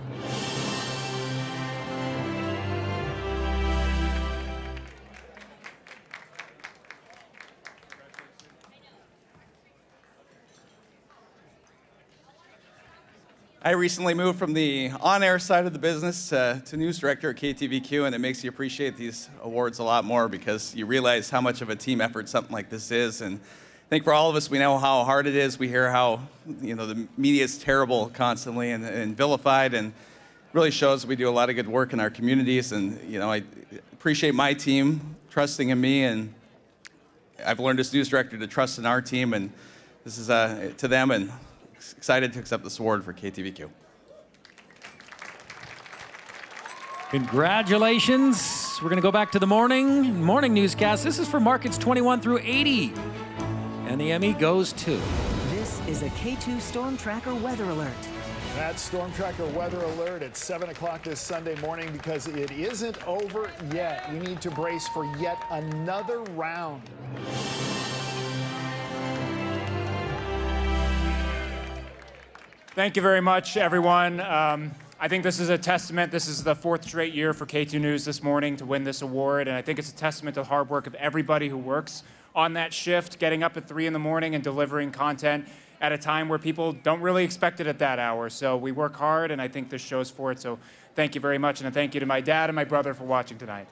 I recently moved from the on-air side of the business to news director at KTVQ, and it makes you appreciate these awards a lot more because you realize how much of a team effort something like this is. And I think for all of us, we know how hard it is. We hear how the media is terrible constantly and vilified, and really shows we do a lot of good work in our communities. And I appreciate my team trusting in me, and I've learned as news director to trust in our team, and this is to them, and excited to accept this award for KTVQ. Congratulations. We're going to go back to the morning newscast. This is for markets 21 through 80. And the Emmy goes to... This is a K2 Storm Tracker weather alert. That Storm Tracker weather alert at 7 o'clock this Sunday morning, because it isn't over yet. We need to brace for yet another round. Thank you very much, everyone. I think this is a testament. This is the fourth straight year for K2 News this morning to win this award, and I think it's a testament to the hard work of everybody who works on that shift, getting up at 3 in the morning and delivering content at a time where people don't really expect it at that hour. So we work hard, and I think this shows for it. So thank you very much, and a thank you to my dad and my brother for watching tonight.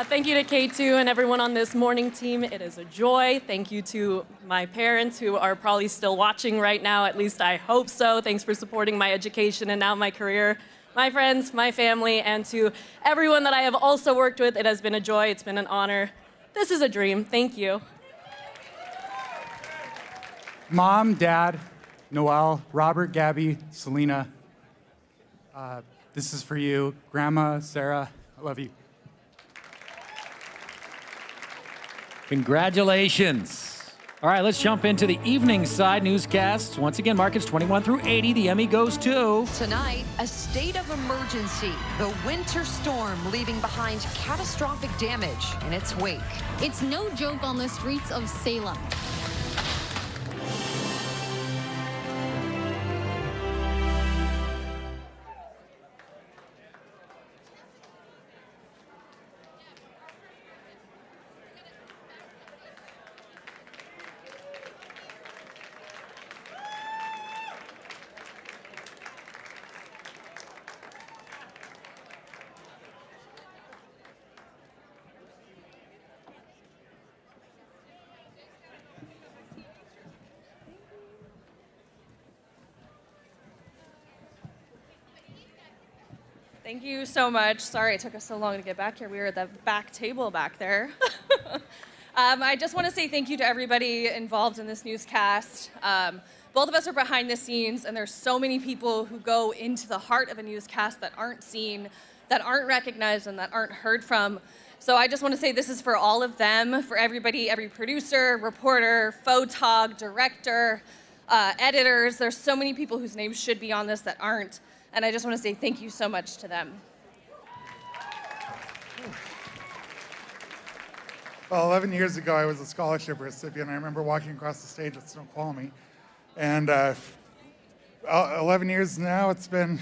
Thank you to K2 and everyone on this morning team. It is a joy. Thank you to my parents who are probably still watching right now. At least I hope so. Thanks for supporting my education and now my career. My friends, my family, and to everyone that I have also worked with. It has been a joy. It's been an honor. This is a dream. Thank you. Mom, Dad, Noel, Robert, Gabby, Selena. This is for you. Grandma, Sarah, I love you. Congratulations. All right, let's jump into the evening side newscasts. Once again, markets 21 through 80. The Emmy goes to... Tonight, a state of emergency. The winter storm leaving behind catastrophic damage in its wake. It's no joke on the streets of Salem. Thank you so much. Sorry it took us so long to get back here. We were at the back table back there. I just want to say thank you to everybody involved in this newscast. Both of us are behind the scenes, and there's so many people who go into the heart of a newscast that aren't seen, that aren't recognized, and that aren't heard from. So I just want to say this is for all of them, for everybody, every producer, reporter, photog, director, editors. There's so many people whose names should be on this that aren't. And I just want to say thank you so much to them. Well, 11 years ago, I was a scholarship recipient. I remember walking across the stage with Snoqualmie. And 11 years now, it's been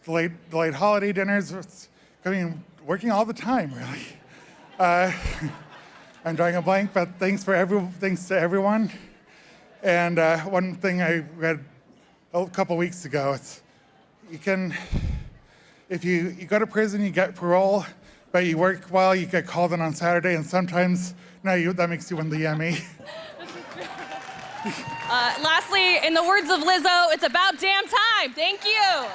delayed holiday dinners. Working all the time, really. I'm drawing a blank, but thanks to everyone. And one thing I read a couple weeks ago, if you go to prison, you get parole, but you work well, you get called in on Saturday, and sometimes, that makes you win the Emmy. Lastly, in the words of Lizzo, it's about damn time. Thank you.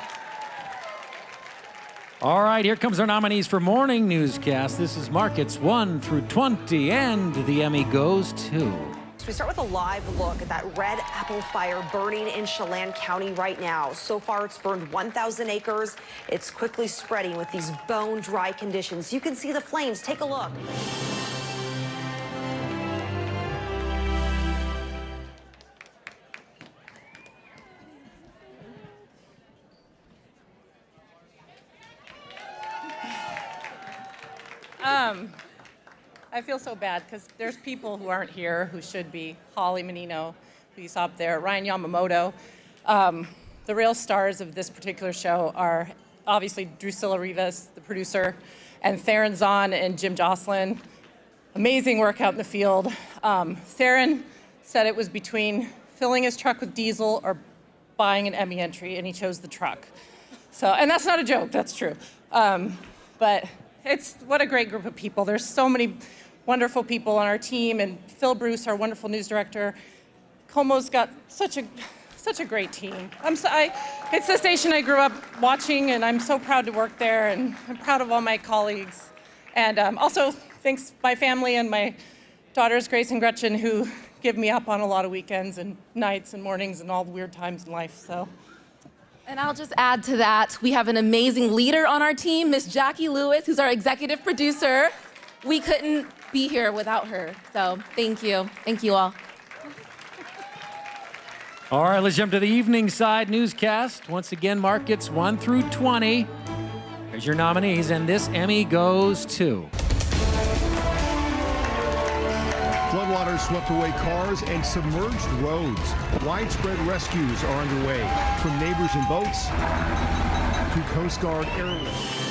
All right, here comes our nominees for Morning Newscast. This is Markets 1 through 20, and the Emmy goes to... We start with a live look at that red apple fire burning in Chelan County right now. So far, it's burned 1,000 acres. It's quickly spreading with these bone-dry conditions. You can see the flames. Take a look. I feel so bad because there's people who aren't here who should be. Holly Menino, who you saw up there, Ryan Yamamoto. The real stars of this particular show are obviously Drusilla Rivas, the producer, and Theron Zahn and Jim Jocelyn. Amazing work out in the field. Theron said it was between filling his truck with diesel or buying an Emmy entry, and he chose the truck. So, and that's not a joke, that's true. But what a great group of people. There's so many wonderful people on our team, and Phil Bruce, our wonderful news director. Como's got such a great team. It's the station I grew up watching, and I'm so proud to work there, and I'm proud of all my colleagues. And also, thanks my family and my daughters, Grace and Gretchen, who give me up on a lot of weekends and nights and mornings and all the weird times in life, so. And I'll just add to that, we have an amazing leader on our team, Miss Jackie Lewis, who's our executive producer. We couldn't be here without her, so thank you. Thank you all. All right, let's jump to the evening side newscast. Once again, Markets 1 through 20. Here's your nominees, and this Emmy goes to... Floodwaters swept away cars and submerged roads. Widespread rescues are underway, from neighbors and boats to Coast Guard airlift.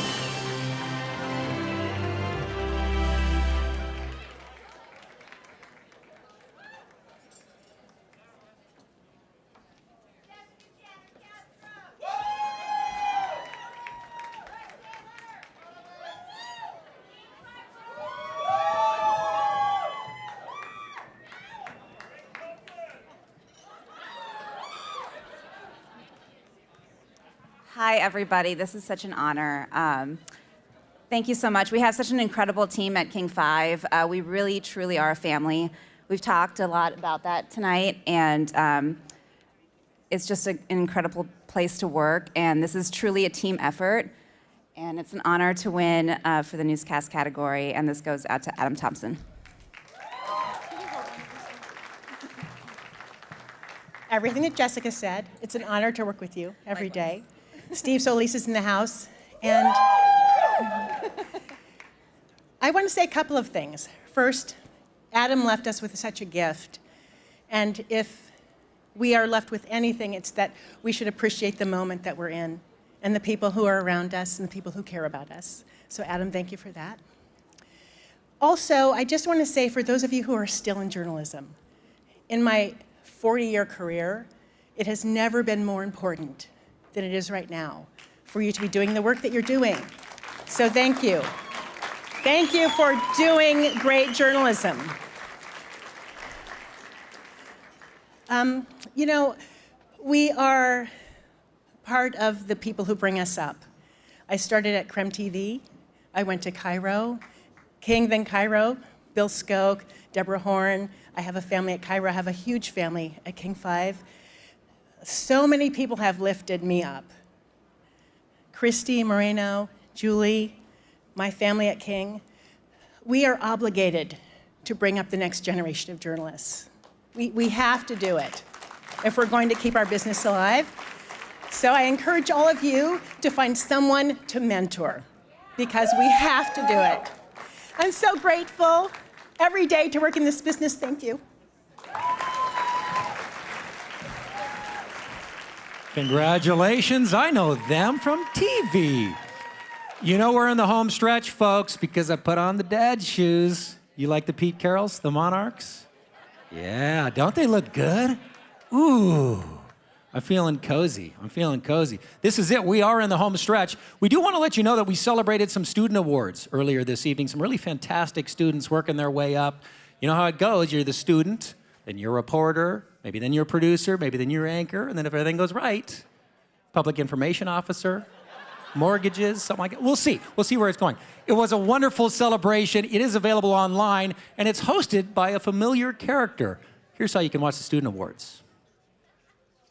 Hi, everybody. This is such an honor. Thank you so much. We have such an incredible team at King 5. We really, truly are a family. We've talked a lot about that tonight, and it's just an incredible place to work, and this is truly a team effort, and it's an honor to win for the newscast category, and this goes out to Adam Thompson. Everything that Jessica said, it's an honor to work with you every day. Steve Solis is in the house, and I want to say a couple of things. First, Adam left us with such a gift, and if we are left with anything, it's that we should appreciate the moment that we're in, and the people who are around us, and the people who care about us. So Adam, thank you for that. Also, I just want to say, for those of you who are still in journalism, in my 40-year career, it has never been more important than it is right now for you to be doing the work that you're doing. So thank you. Thank you for doing great journalism. You know, we are part of the people who bring us up. I started at Creme TV. I went to Cairo, King, then Cairo, Bill Skoke, Deborah Horn. I have a family at Cairo. I have a huge family at King 5. So many people have lifted me up. Christy Moreno, Julie, my family at King. We are obligated to bring up the next generation of journalists. We have to do it if we're going to keep our business alive. So I encourage all of you to find someone to mentor, because we have to do it. I'm so grateful every day to work in this business. Thank you. Congratulations. I know them from TV. You know we're in the home stretch, folks, because I put on the dad shoes. You like the Pete Carrolls, the Monarchs? Yeah, don't they look good? Ooh, I'm feeling cozy. I'm feeling cozy. This is it. We are in the home stretch. We do want to let you know that we celebrated some student awards earlier this evening. Some really fantastic students working their way up. You know how it goes. You're the student, then you're a reporter, maybe then your producer, maybe then your anchor, and then if everything goes right, public information officer, mortgages, something like that. We'll see. We'll see where it's going. It was a wonderful celebration. It is available online, and it's hosted by a familiar character. Here's how you can watch the Student Awards.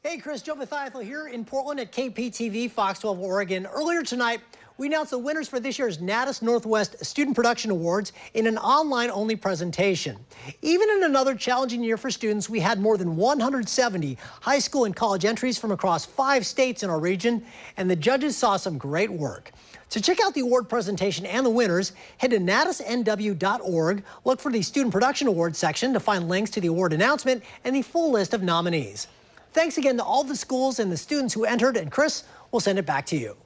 Hey, Chris, Joe Mathiathel here in Portland at KPTV, Fox 12, Oregon. Earlier tonight, we announced the winners for this year's Natus Northwest Student Production Awards in an online-only presentation. Even in another challenging year for students, we had more than 170 high school and college entries from across 5 states in our region, and the judges saw some great work. To check out the award presentation and the winners, head to natusnw.org, look for the Student Production Awards section to find links to the award announcement and the full list of nominees. Thanks again to all the schools and the students who entered, and Chris, we'll send it back to you.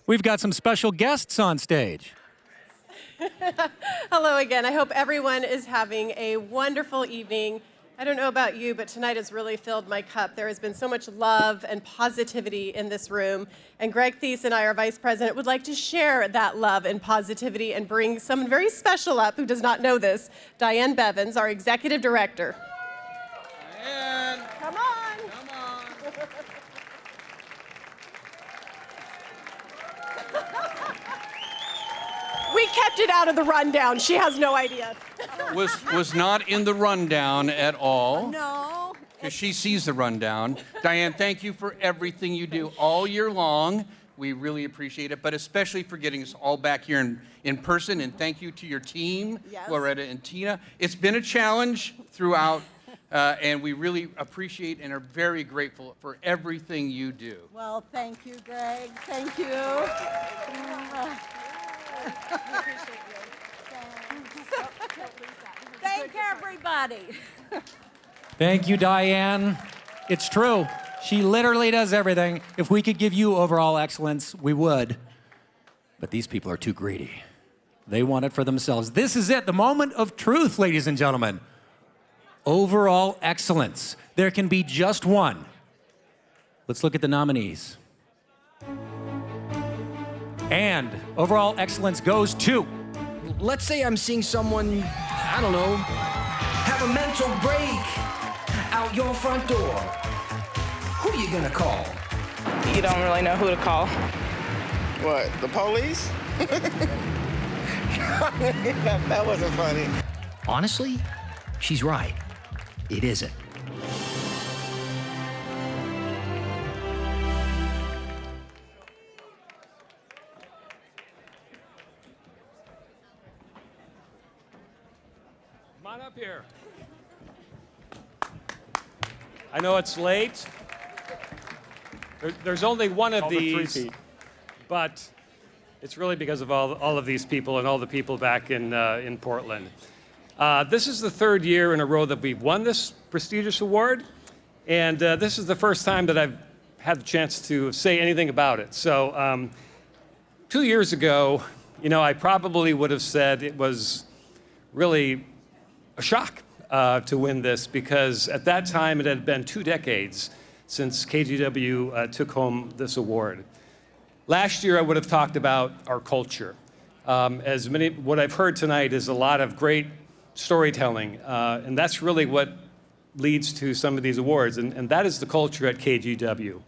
We've got some special guests on stage. Hello again. I hope everyone is having a wonderful evening. I don't know about you, but tonight has really filled my cup. There has been so much love and positivity in this room. And Greg Thies and I, our vice president, would like to share that love and positivity and bring someone very special up who does not know this, Diane Bevins, our executive director. Diane. Come on. We kept it out of the rundown. She has no idea. Was not in the rundown at all. No. Because she sees the rundown. Diane, thank you for everything you do all year long. We really appreciate it, but especially for getting us all back here in person. And thank you to your team, Yes. Loretta and Tina. It's been a challenge throughout, and we really appreciate and are very grateful for everything you do. Well, thank you, Greg. Thank you. Thank everybody. Thank you, Diane. It's true. She literally does everything. If we could give you overall excellence, we would. But these people are too greedy. They want it for themselves. This is it, the moment of truth, ladies and gentlemen. Overall excellence. There can be just one. Let's look at the nominees. And overall excellence goes to... Let's say I'm seeing someone, I don't know, have a mental break out your front door. Who are you gonna call? You don't really know who to call. What, the police? that wasn't funny. Honestly, she's right. It isn't. Come on up here. I know it's late. There's only one of these, but it's really because of all of these people and all the people back in Portland. This is the 3rd year in a row that we've won this prestigious award, and this is the first time that I've had the chance to say anything about it. So 2 years ago, I probably would have said it was really a shock to win this, because at that time it had been 2 decades since KGW took home this award. Last year I would have talked about our culture. What I've heard tonight is a lot of great storytelling, and that's really what leads to some of these awards, and that is the culture at KGW.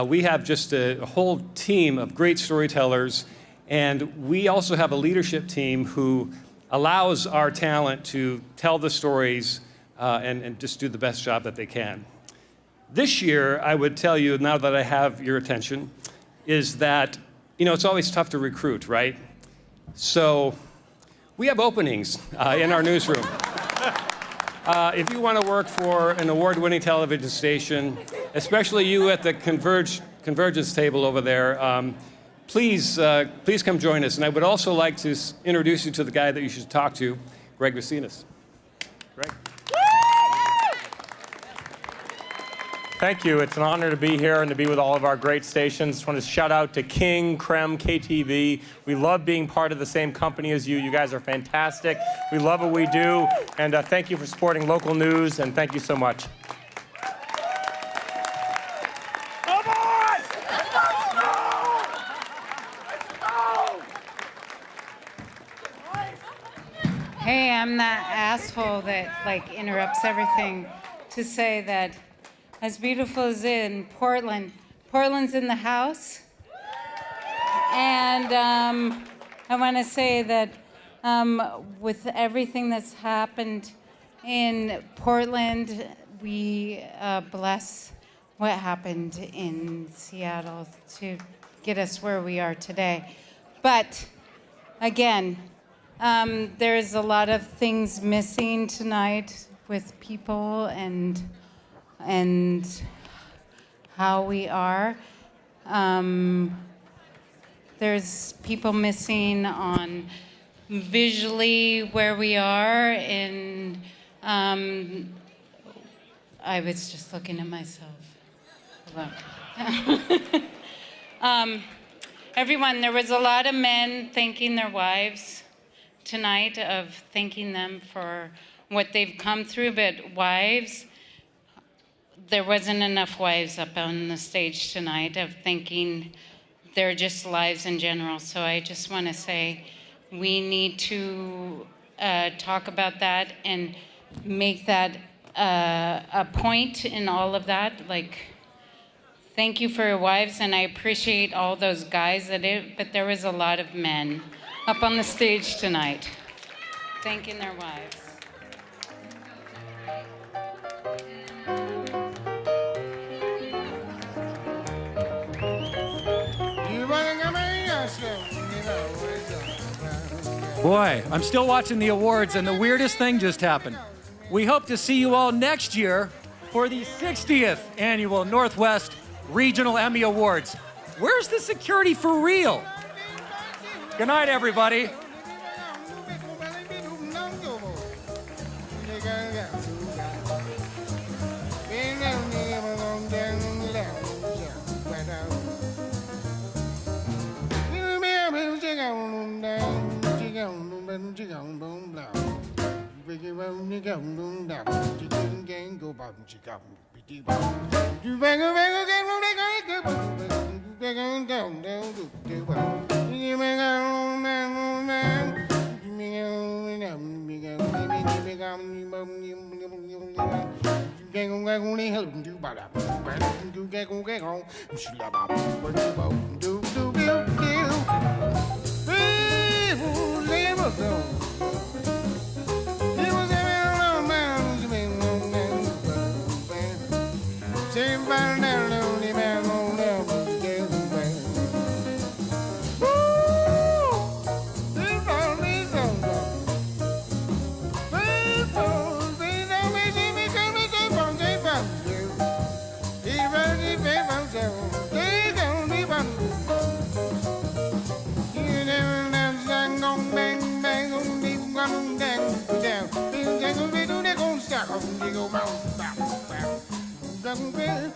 We have just a whole team of great storytellers, and we also have a leadership team who allows our talent to tell the stories and just do the best job that they can. This year, I would tell you, now that I have your attention, is that, it's always tough to recruit, right? So we have openings in our newsroom. If you want to work for an award-winning television station, especially you at the Convergence table over there, please come join us. And I would also like to introduce you to the guy that you should talk to, Greg Vacinas. Greg. Thank you. It's an honor to be here and to be with all of our great stations. Just want to shout out to King, Krem, KTV. We love being part of the same company as you. You guys are fantastic. We love what we do. And thank you for supporting local news, and thank you so much. Hey, I'm that asshole that interrupts everything to to say that as beautiful as in Portland, Portland's in the house. And I want to say that with everything that's happened in Portland, we bless what happened in Seattle to get us where we are today. But again, there's a lot of things missing tonight with people and how we are. There's people missing on visually where we are, and I was just looking at myself. Everyone, there was a lot of men thanking their wives tonight, of thanking them for what they've come through, but wives, there wasn't enough wives up on the stage tonight of thanking their just lives in general. So I just want to say we need to talk about that and make that a point in all of that. Like, thank you for your wives, and I appreciate all those guys that but there was a lot of men up on the stage tonight thanking their wives. Boy, I'm still watching the awards, and the weirdest thing just happened. We hope to see you all next year for the 60th Annual Northwest Regional Emmy Awards. Where's the security for real? Good night, everybody. Go